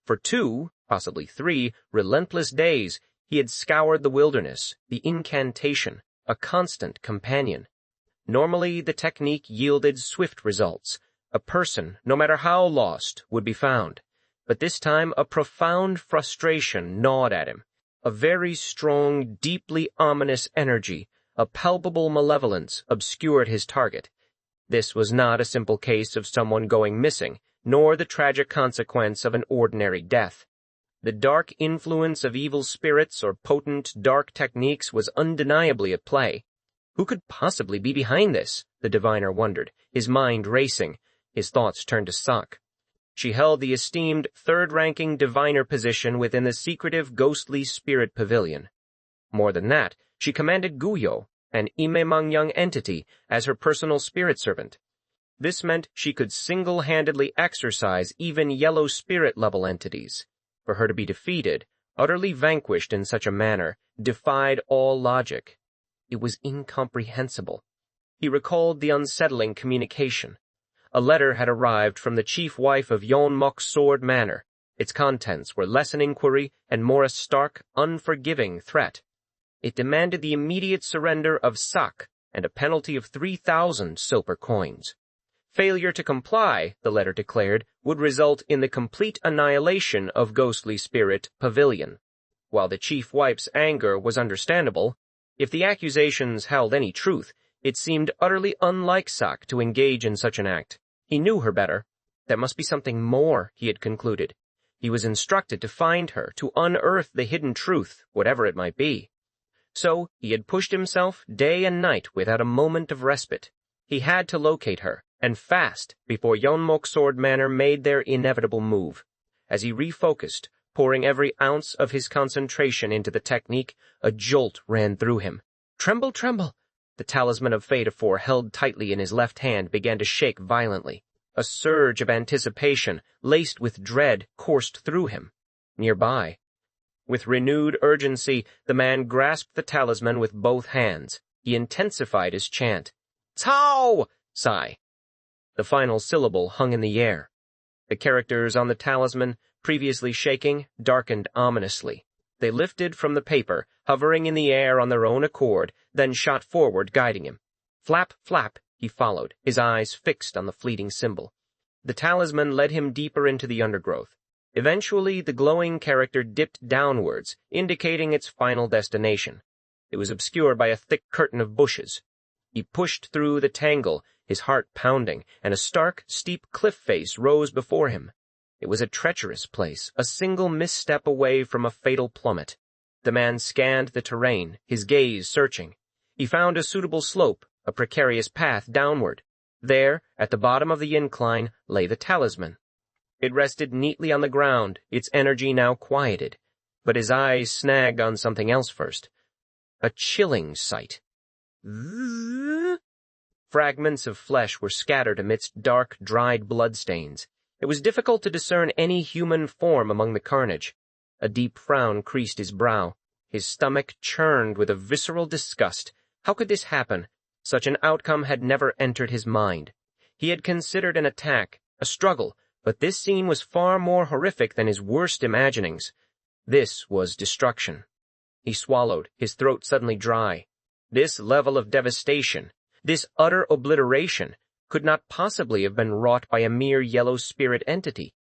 For 2, possibly 3, relentless days, he had scoured the wilderness, the incantation, a constant companion. Normally, the technique yielded swift results. A person, no matter how lost, would be found. But this time a profound frustration gnawed at him. A very strong, deeply ominous energy, a palpable malevolence obscured his target. This was not a simple case of someone going missing, nor the tragic consequence of an ordinary death. The dark influence of evil spirits or potent, dark techniques was undeniably at play. Who could possibly be behind this? The diviner wondered, his mind racing. His thoughts turned to Sak. She held the esteemed third-ranking diviner position within the secretive ghostly spirit pavilion. More than that, she commanded Guyo, an Ime-mangyang entity, as her personal spirit servant. This meant she could single-handedly exorcise even yellow spirit-level entities. For her to be defeated, utterly vanquished in such a manner, defied all logic. It was incomprehensible. He recalled the unsettling communication. A letter had arrived from the chief wife of Yeonmok's Sword Manor. Its contents were less an inquiry and more a stark, unforgiving threat. It demanded the immediate surrender of Sak and a penalty of 3,000 silver coins. Failure to comply, the letter declared, would result in the complete annihilation of Ghostly Spirit Pavilion. While the chief wife's anger was understandable, if the accusations held any truth, it seemed utterly unlike Sak to engage in such an act. He knew her better. There must be something more, he had concluded. He was instructed to find her, to unearth the hidden truth, whatever it might be. So he had pushed himself day and night without a moment of respite. He had to locate her, and fast, before Yeonmok Sword Manor made their inevitable move. As he refocused, pouring every ounce of his concentration into the technique, a jolt ran through him. Tremble, tremble! The talisman of Fadafor held tightly in his left hand began to shake violently. A surge of anticipation, laced with dread, coursed through him. Nearby, with renewed urgency, the man grasped the talisman with both hands. He intensified his chant. Tao! Sigh. The final syllable hung in the air. The characters on the talisman, previously shaking, darkened ominously. They lifted from the paper, hovering in the air on their own accord, then shot forward, guiding him. Flap, flap, he followed, his eyes fixed on the fleeting symbol. The talisman led him deeper into the undergrowth. Eventually, the glowing character dipped downwards, indicating its final destination. It was obscured by a thick curtain of bushes. He pushed through the tangle, his heart pounding, and a stark, steep cliff face rose before him. It was a treacherous place, a single misstep away from a fatal plummet. The man scanned the terrain, his gaze searching. He found a suitable slope, a precarious path downward. There, at the bottom of the incline, lay the talisman. It rested neatly on the ground, its energy now quieted. But his eyes snagged on something else first. A chilling sight. Fragments of flesh were scattered amidst dark, dried bloodstains. It was difficult to discern any human form among the carnage. A deep frown creased his brow. His stomach churned with a visceral disgust. How could this happen? Such an outcome had never entered his mind. He had considered an attack, a struggle, but this scene was far more horrific than his worst imaginings. This was destruction. He swallowed, his throat suddenly dry. This level of devastation, this utter obliteration, could not possibly have been wrought by a mere yellow spirit entity.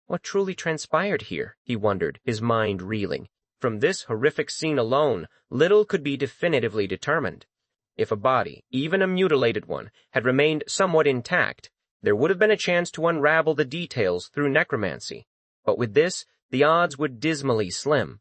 What truly transpired here, he wondered, his mind reeling. From this horrific scene alone, little could be definitively determined. If a body, even a mutilated one, had remained somewhat intact, there would have been a chance to unravel the details through necromancy. But with this, the odds were dismally slim.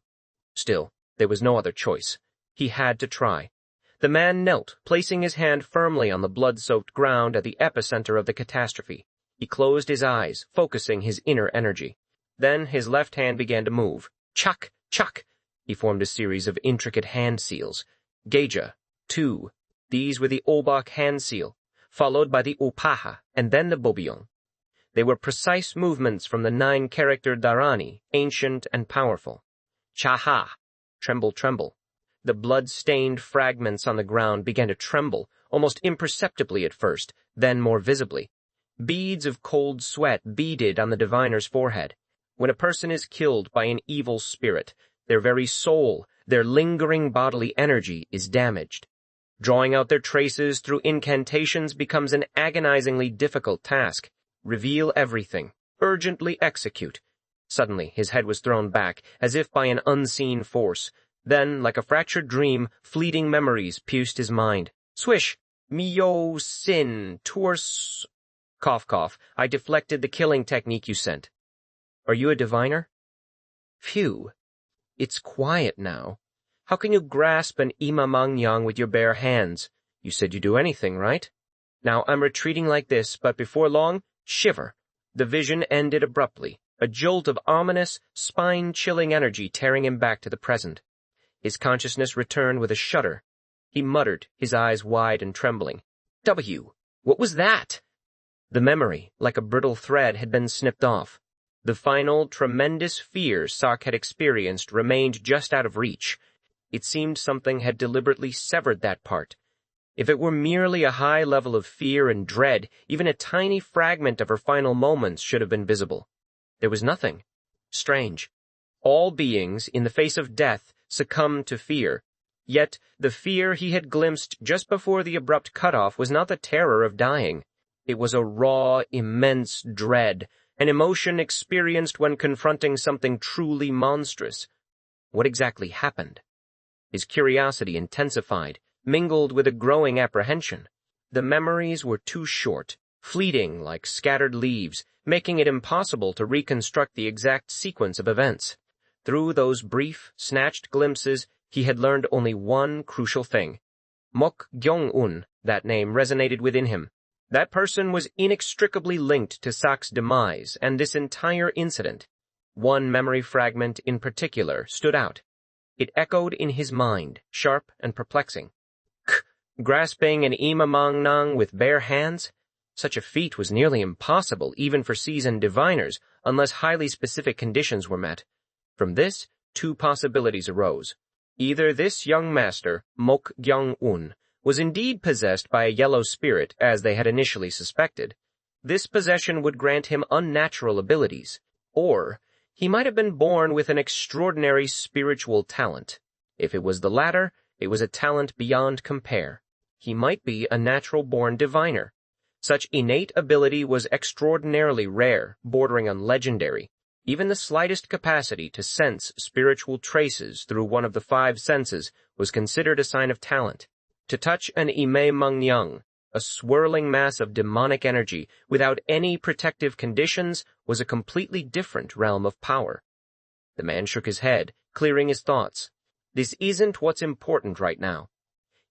Still, there was no other choice. He had to try. The man knelt, placing his hand firmly on the blood-soaked ground at the epicenter of the catastrophe. He closed his eyes, focusing his inner energy. Then his left hand began to move. Chuck, chuck! He formed a series of intricate hand seals. Geja, 2. These were the Obak hand seal, followed by the Upaha, and then the Bobyong. They were precise movements from the 9-character Dharani, ancient and powerful. Chaha, tremble, tremble. The blood-stained fragments on the ground began to tremble, almost imperceptibly at first, then more visibly. Beads of cold sweat beaded on the diviner's forehead. When a person is killed by an evil spirit, their very soul, their lingering bodily energy, is damaged. Drawing out their traces through incantations becomes an agonizingly difficult task. Reveal everything. Urgently execute. Suddenly, his head was thrown back, as if by an unseen force. Then, like a fractured dream, fleeting memories pierced his mind. Swish! Mio sin, tours... Cough, cough. I deflected the killing technique you sent. Are you a diviner? Phew. It's quiet now. How can you grasp an imamangyang with your bare hands? You said you'd do anything, right? Now I'm retreating like this, but before long, shiver. The vision ended abruptly, a jolt of ominous, spine-chilling energy tearing him back to the present. His consciousness returned with a shudder. He muttered, his eyes wide and trembling. What was that? The memory, like a brittle thread, had been snipped off. The final, tremendous fear Sark had experienced remained just out of reach. It seemed something had deliberately severed that part. If it were merely a high level of fear and dread, even a tiny fragment of her final moments should have been visible. There was nothing. Strange. All beings, in the face of death, succumbed to fear. Yet the fear he had glimpsed just before the abrupt cutoff was not the terror of dying. It was a raw, immense dread, an emotion experienced when confronting something truly monstrous. What exactly happened? His curiosity intensified, mingled with a growing apprehension. The memories were too short, fleeting like scattered leaves, making it impossible to reconstruct the exact sequence of events. Through those brief, snatched glimpses, he had learned only one crucial thing. Mok Gyeong-un, that name resonated within him. That person was inextricably linked to Sak's demise and this entire incident. One memory fragment in particular stood out. It echoed in his mind, sharp and perplexing. Grasping an imamangnang with bare hands? Such a feat was nearly impossible even for seasoned diviners, unless highly specific conditions were met. From this, two possibilities arose. Either this young master, Mok Gyeong-un, was indeed possessed by a yellow spirit, as they had initially suspected. This possession would grant him unnatural abilities, or he might have been born with an extraordinary spiritual talent. If it was the latter, it was a talent beyond compare. He might be a natural-born diviner. Such innate ability was extraordinarily rare, bordering on legendary. Even the slightest capacity to sense spiritual traces through one of the 5 senses was considered a sign of talent. To touch an imamangyang, a swirling mass of demonic energy, without any protective conditions, was a completely different realm of power. The man shook his head, clearing his thoughts. This isn't what's important right now.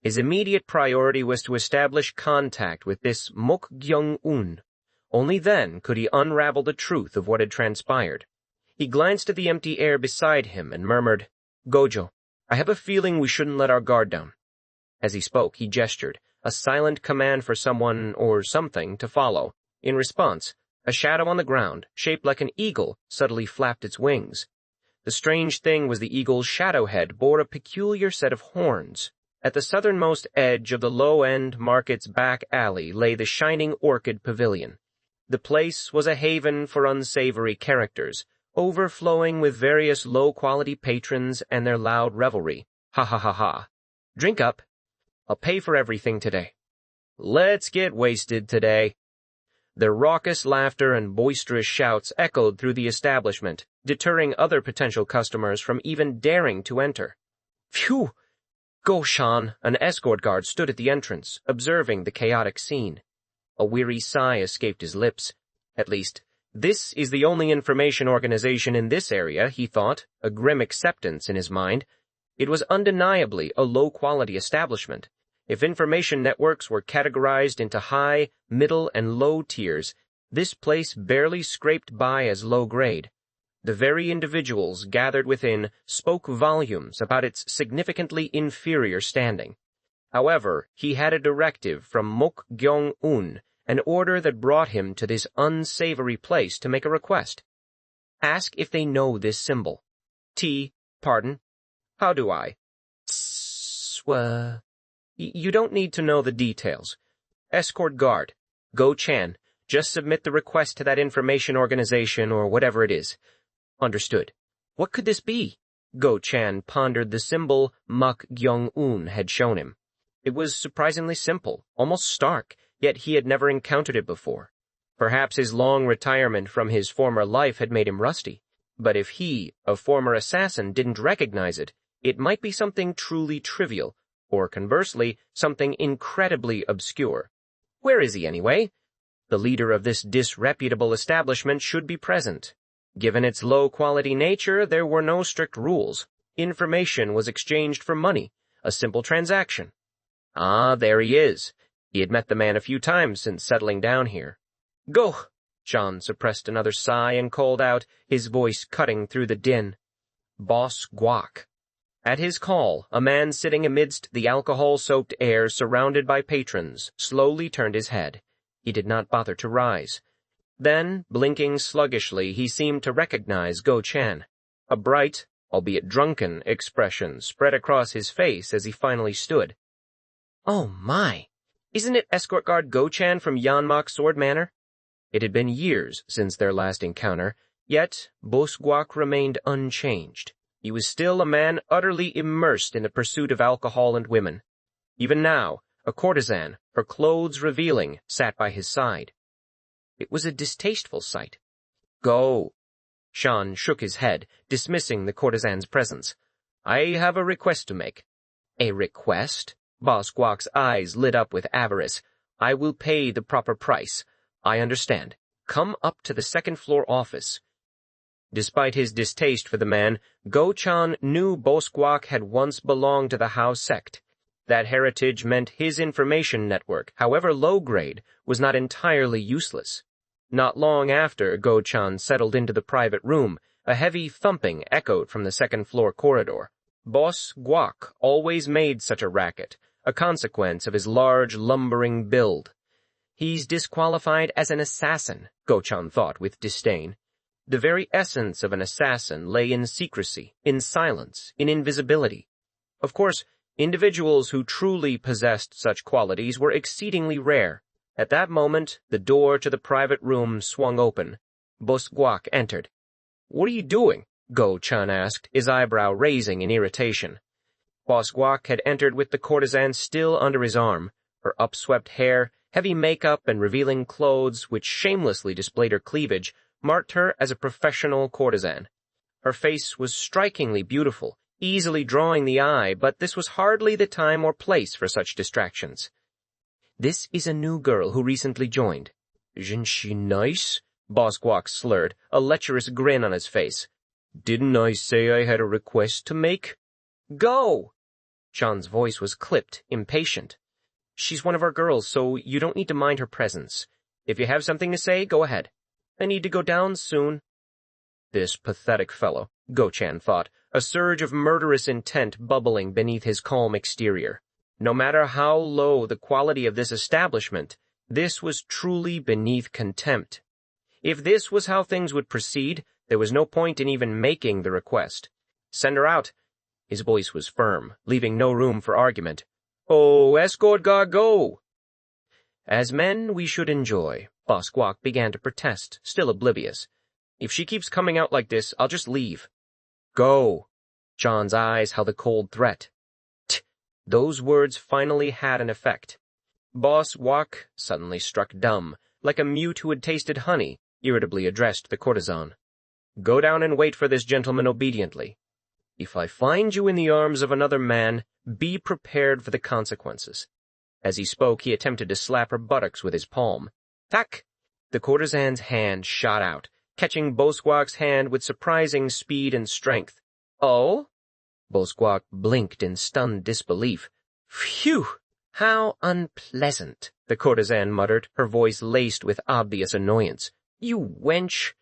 His immediate priority was to establish contact with this Mok Gyeong-un. Only then could he unravel the truth of what had transpired. He glanced at the empty air beside him and murmured, "Gojo, I have a feeling we shouldn't let our guard down." As he spoke, he gestured, a silent command for someone or something to follow. In response, a shadow on the ground, shaped like an eagle, subtly flapped its wings. The strange thing was the eagle's shadow head bore a peculiar set of horns. At the southernmost edge of the low-end market's back alley lay the shining orchid pavilion. The place was a haven for unsavory characters, overflowing with various low-quality patrons and their loud revelry. Ha ha ha ha. Drink up. I'll pay for everything today. Let's get wasted today. Their raucous laughter and boisterous shouts echoed through the establishment, deterring other potential customers from even daring to enter. Phew! Goshan, an escort guard, stood at the entrance, observing the chaotic scene. A weary sigh escaped his lips. At least, this is the only information organization in this area, he thought, a grim acceptance in his mind. It was undeniably a low-quality establishment. If information networks were categorized into high, middle, and low tiers, this place barely scraped by as low-grade. The very individuals gathered within spoke volumes about its significantly inferior standing. However, he had a directive from Mok Gyeong-un, an order that brought him to this unsavory place to make a request. Ask if they know this symbol. Pardon? How do I? You don't need to know the details. Escort guard. Go-chan. Just submit the request to that information organization or whatever it is. Understood. What could this be? Go-chan pondered the symbol Mok Gyeong-un had shown him. It was surprisingly simple, almost stark, yet he had never encountered it before. Perhaps his long retirement from his former life had made him rusty. But if he, a former assassin, didn't recognize it, it might be something truly trivial, or conversely, something incredibly obscure. Where is he anyway? The leader of this disreputable establishment should be present. Given its low-quality nature, there were no strict rules. Information was exchanged for money, a simple transaction. Ah, there he is. He had met the man a few times since settling down here. Go! John suppressed another sigh and called out, his voice cutting through the din. Boss Guak. At his call, a man sitting amidst the alcohol-soaked air surrounded by patrons slowly turned his head. He did not bother to rise. Then, blinking sluggishly, he seemed to recognize Go-chan. A bright, albeit drunken, expression spread across his face as he finally stood. Oh my! Isn't it escort guard Go-chan from Yeonmok Sword Manor? It had been years since their last encounter, yet Boss Guak remained unchanged. He was still a man utterly immersed in the pursuit of alcohol and women. Even now, a courtesan, her clothes revealing, sat by his side. It was a distasteful sight. Go. Sean shook his head, dismissing the courtesan's presence. I have a request to make. A request? Boss Guak's eyes lit up with avarice. I will pay the proper price. I understand. Come up to the second-floor office. Despite his distaste for the man, Go-chan knew Boss Guak had once belonged to the Hao sect. That heritage meant his information network, however low-grade, was not entirely useless. Not long after Go-chan settled into the private room, a heavy thumping echoed from the second-floor corridor. Boss Guak always made such a racket, a consequence of his large, lumbering build. He's disqualified as an assassin, Go-chan thought with disdain. The very essence of an assassin lay in secrecy, in silence, in invisibility. Of course, individuals who truly possessed such qualities were exceedingly rare. At that moment, the door to the private room swung open. Boss Guak entered. What are you doing? Go-chan asked, his eyebrow raising in irritation. Boss Guak had entered with the courtesan still under his arm, her upswept hair, heavy makeup, and revealing clothes which shamelessly displayed her cleavage marked her as a professional courtesan. Her face was strikingly beautiful, easily drawing the eye, but this was hardly the time or place for such distractions. This is a new girl who recently joined. Isn't she nice? Boss Guak slurred, a lecherous grin on his face. Didn't I say I had a request to make? Go! Sean's voice was clipped, impatient. She's one of our girls, so you don't need to mind her presence. If you have something to say, go ahead. I need to go down soon. This pathetic fellow, Go-chan thought, a surge of murderous intent bubbling beneath his calm exterior. No matter how low the quality of this establishment, this was truly beneath contempt. If this was how things would proceed, there was no point in even making the request. Send her out. His voice was firm, leaving no room for argument. Oh, escort guard, go! As men, we should enjoy. Boss Guak began to protest, still oblivious. If she keeps coming out like this, I'll just leave. Go! John's eyes held a cold threat. Those words finally had an effect. Boss Guak suddenly struck dumb, like a mute who had tasted honey, irritably addressed the courtesan. Go down and wait for this gentleman obediently. If I find you in the arms of another man, be prepared for the consequences. As he spoke, he attempted to slap her buttocks with his palm. Tack! The courtesan's hand shot out, catching Boss Guak's hand with surprising speed and strength. Oh? Boss Guak blinked in stunned disbelief. Phew! How unpleasant, the courtesan muttered, her voice laced with obvious annoyance. You wench!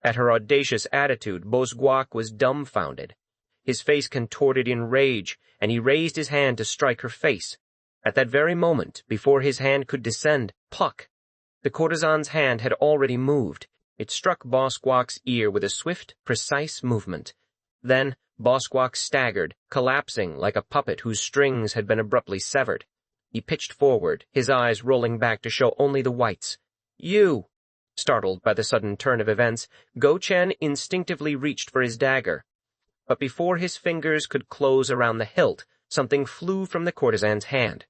At her audacious attitude, Bosguak was dumbfounded. His face contorted in rage, and he raised his hand to strike her face. At that very moment, before his hand could descend, pluck! The courtesan's hand had already moved. It struck Bosguak's ear with a swift, precise movement. Then, Bosguak staggered, collapsing like a puppet whose strings had been abruptly severed. He pitched forward, his eyes rolling back to show only the whites. "You!" Startled by the sudden turn of events, Go-Chen instinctively reached for his dagger. But before his fingers could close around the hilt, something flew from the courtesan's hand.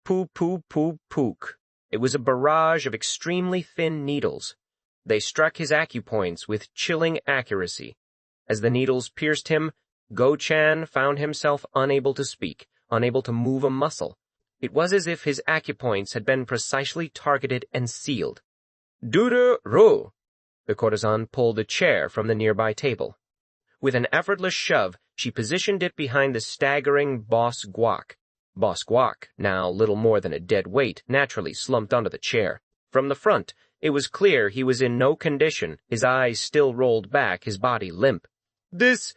Pook. It was a barrage of extremely thin needles. They struck his acupoints with chilling accuracy. As the needles pierced him, Go-Chan found himself unable to speak, unable to move a muscle. It was as if his acupoints had been precisely targeted and sealed. "Ro!" The courtesan pulled a chair from the nearby table. With an effortless shove, she positioned it behind the staggering Bosguak. Bosguak, now little more than a dead weight, naturally slumped onto the chair. From the front, it was clear he was in no condition, his eyes still rolled back, his body limp. This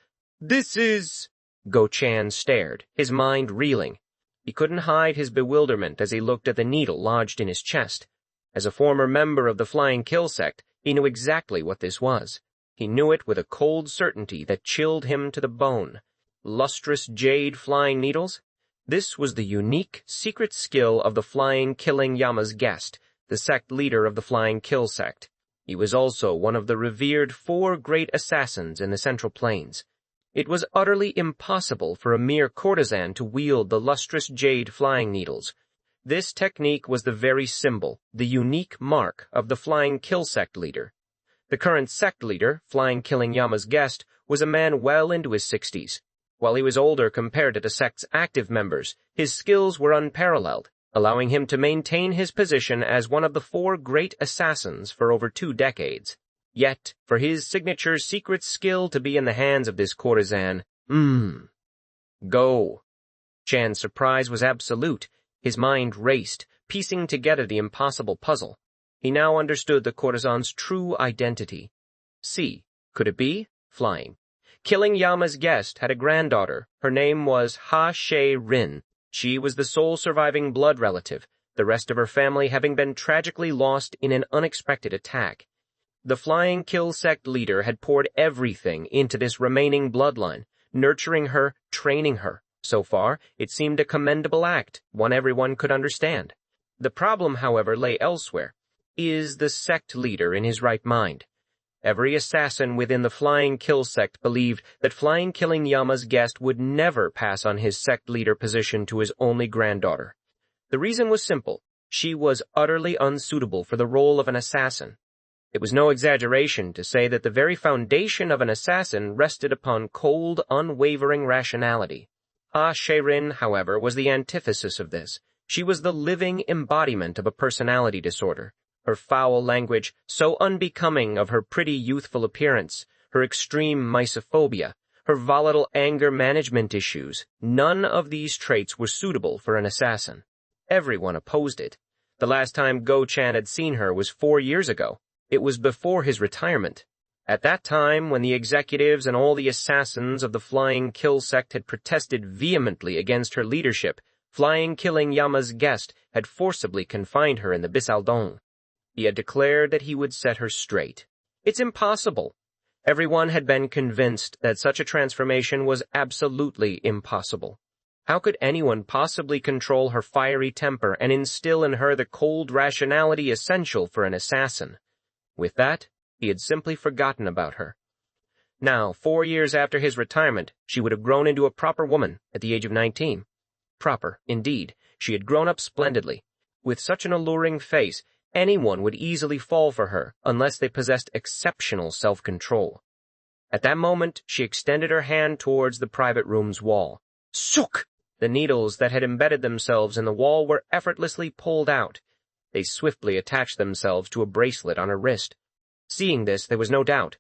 is... Go-Chan stared, his mind reeling. He couldn't hide his bewilderment as he looked at the needle lodged in his chest. As a former member of the Flying Kill sect, he knew exactly what this was. He knew it with a cold certainty that chilled him to the bone. Lustrous jade flying needles? This was the unique, secret skill of the Flying Killing Yama's guest, the sect leader of the Flying Kill sect. He was also one of the revered 4 great assassins in the Central Plains. It was utterly impossible for a mere courtesan to wield the lustrous jade flying needles. This technique was the very symbol, the unique mark of the Flying Kill sect leader. The current sect leader, Flying Killing Yama's guest, was a man well into his 60s. While he was older compared to the sect's active members, his skills were unparalleled, allowing him to maintain his position as one of the 4 great assassins for over 2 decades. Yet, for his signature secret skill to be in the hands of this courtesan, Go! Chan's surprise was absolute. His mind raced, piecing together the impossible puzzle. He now understood the courtesan's true identity. Could it be? Flying. Killing Yama's guest had a granddaughter. Her name was Ha-she-rin. She was the sole surviving blood relative, the rest of her family having been tragically lost in an unexpected attack. The Flying Kill sect leader had poured everything into this remaining bloodline, nurturing her, training her. So far, it seemed a commendable act, one everyone could understand. The problem, however, lay elsewhere. Is the sect leader in his right mind? Every assassin within the Flying Kill sect believed that Flying Killing Yama's guest would never pass on his sect leader position to his only granddaughter. The reason was simple. She was utterly unsuitable for the role of an assassin. It was no exaggeration to say that the very foundation of an assassin rested upon cold, unwavering rationality. Ha-she-rin, however, was the antithesis of this. She was the living embodiment of a personality disorder. Her foul language, so unbecoming of her pretty youthful appearance, her extreme misophobia, her volatile anger management issues, none of these traits were suitable for an assassin. Everyone opposed it. The last time Go-Chan had seen her was 4 years ago. It was before his retirement. At that time, when the executives and all the assassins of the Flying Kill sect had protested vehemently against her leadership, Flying Killing Yama's guest had forcibly confined her in the Bisaldong. He had declared that he would set her straight. It's impossible. Everyone had been convinced that such a transformation was absolutely impossible. How could anyone possibly control her fiery temper and instill in her the cold rationality essential for an assassin? With that, he had simply forgotten about her. Now, 4 years after his retirement, she would have grown into a proper woman at the age of 19. Proper, indeed. She had grown up splendidly. With such an alluring face, anyone would easily fall for her unless they possessed exceptional self-control. At that moment, she extended her hand towards the private room's wall. Sook! The needles that had embedded themselves in the wall were effortlessly pulled out. They swiftly attached themselves to a bracelet on her wrist. Seeing this, there was no doubt.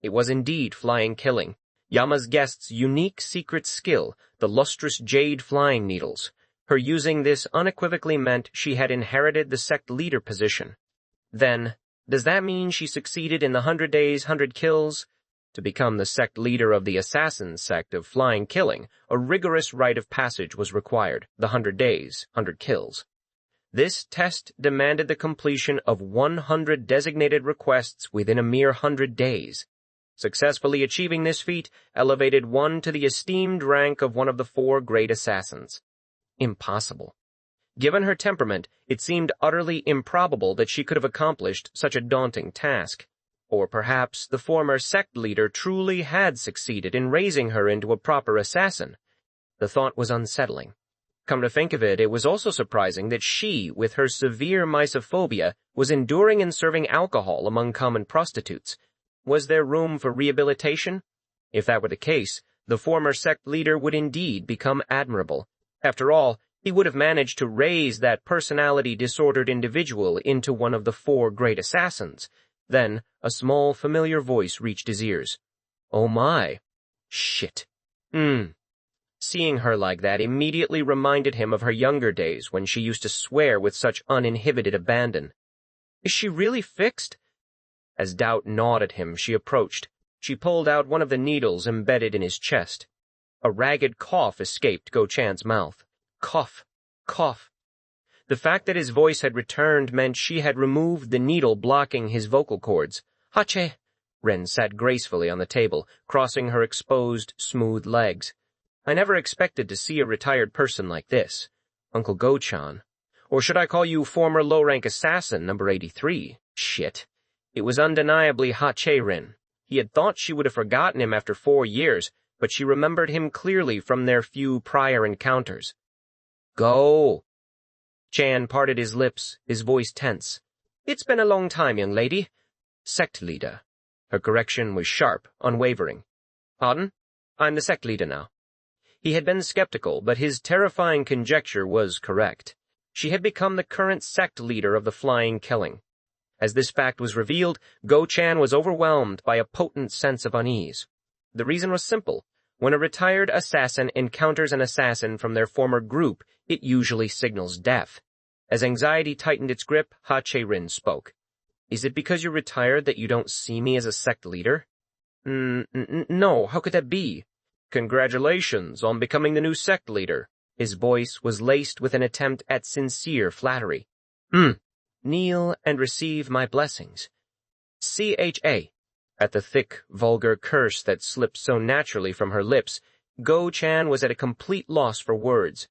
It was indeed Flying Killing, Yama's guest's unique secret skill, the lustrous jade flying needles. Her using this unequivocally meant she had inherited the sect leader position. Then Does that mean she succeeded in the 100 days, 100 kills? To become the sect leader of the assassin sect of flying killing, a rigorous rite of passage was required, the 100 days, 100 kills. This test demanded the completion of 100 designated requests within a mere 100 days. Successfully achieving this feat elevated one to the esteemed rank of one of the 4 great assassins. Impossible. Given her temperament, it seemed utterly improbable that she could have accomplished such a daunting task. Or perhaps the former sect leader truly had succeeded in raising her into a proper assassin. The thought was unsettling. Come to think of it, it was also surprising that she, with her severe misophobia, was enduring and serving alcohol among common prostitutes. Was there room for rehabilitation? If that were the case, the former sect leader would indeed become admirable. After all, he would have managed to raise that personality-disordered individual into one of the 4 great assassins. Then, a small, familiar voice reached his ears. Oh my. Shit. Seeing her like that immediately reminded him of her younger days when she used to swear with such uninhibited abandon. Is she really fixed? As doubt gnawed at him, she approached. She pulled out one of the needles embedded in his chest. A ragged cough escaped Go-chan's mouth. Cough. Cough. The fact that his voice had returned meant she had removed the needle blocking his vocal cords. Hache! Ren sat gracefully on the table, crossing her exposed, smooth legs. I never expected to see a retired person like this. Uncle Go-chan. Or should I call you former low-rank assassin number 83? Shit. It was undeniably Hache-rin. He had thought she would have forgotten him after 4 years, but she remembered him clearly from their few prior encounters. Go! Chan parted his lips, his voice tense. It's been a long time, young lady. Sect leader. Her correction was sharp, unwavering. Pardon? I'm the sect leader now. He had been skeptical, but his terrifying conjecture was correct. She had become the current sect leader of the flying killing. As this fact was revealed, Go-chan was overwhelmed by a potent sense of unease. The reason was simple. When a retired assassin encounters an assassin from their former group, it usually signals death. As anxiety tightened its grip, Hache-rin spoke. Is it because you're retired that you don't see me as a sect leader? No, how could that be? Congratulations on becoming the new sect leader. His voice was laced with an attempt at sincere flattery. Kneel and receive my blessings. C-H-A. At the thick, vulgar curse that slipped so naturally from her lips, Go-chan was at a complete loss for words.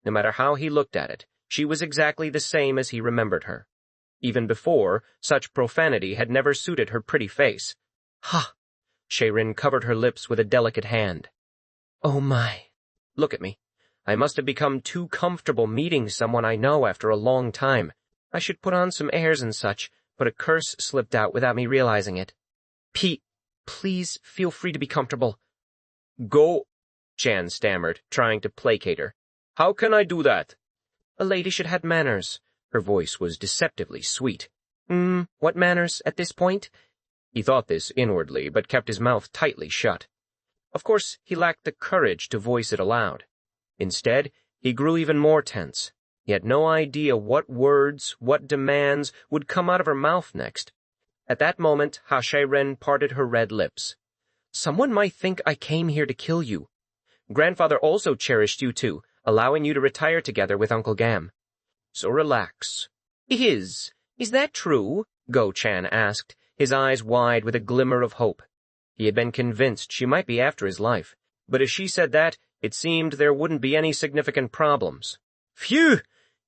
No matter how he looked at it, she was exactly the same as he remembered her. Even before, such profanity had never suited her pretty face. Ha! Sharin covered her lips with a delicate hand. Oh my. Look at me. I must have become too comfortable meeting someone I know after a long time. I should put on some airs and such, but a curse slipped out without me realizing it. Please feel free to be comfortable. Go, Chan stammered, trying to placate her. How can I do that? A lady should have manners. Her voice was deceptively sweet. What manners at this point? He thought this inwardly, but kept his mouth tightly shut. Of course, he lacked the courage to voice it aloud. Instead, he grew even more tense. He had no idea what words, what demands would come out of her mouth next. At that moment, Hache-ren parted her red lips. Someone might think I came here to kill you. Grandfather also cherished you too, allowing you to retire together with Uncle Gam. So relax. Is that true? Go-chan asked, his eyes wide with a glimmer of hope. He had been convinced she might be after his life, but as she said that, it seemed there wouldn't be any significant problems. Phew!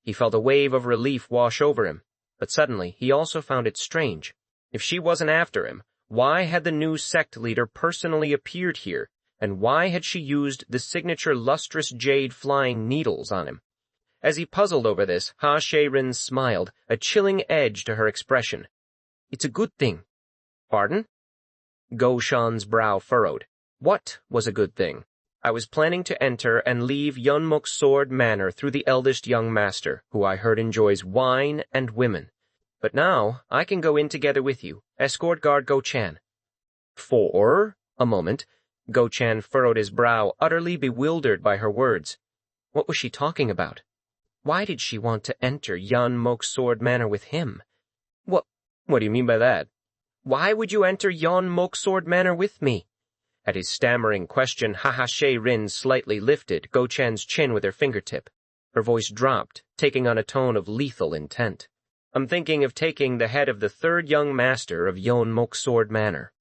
He felt a wave of relief wash over him, but suddenly he also found it strange. If she wasn't after him, why had the new sect leader personally appeared here, and why had she used the signature lustrous jade flying needles on him? As he puzzled over this, Ha-Shae-rin smiled, a chilling edge to her expression. It's a good thing. Pardon? Go-shan's brow furrowed. What was a good thing? I was planning to enter and leave Yeonmok Sword Manor through the eldest young master, who I heard enjoys wine and women. But now I can go in together with you, escort guard Go-chan. For a moment, Go-chan furrowed his brow, utterly bewildered by her words. What was she talking about? Why did she want to enter Yeonmok Sword Manor with him? What do you mean by that? Why would you enter yon Mok Sword Manor with me? At his stammering question, Ha-ha Rin slightly lifted Go-chan's chin with her fingertip. Her voice dropped, taking on a tone of lethal intent. I'm thinking of taking the head of the third young master of yon Mok Sword Manor.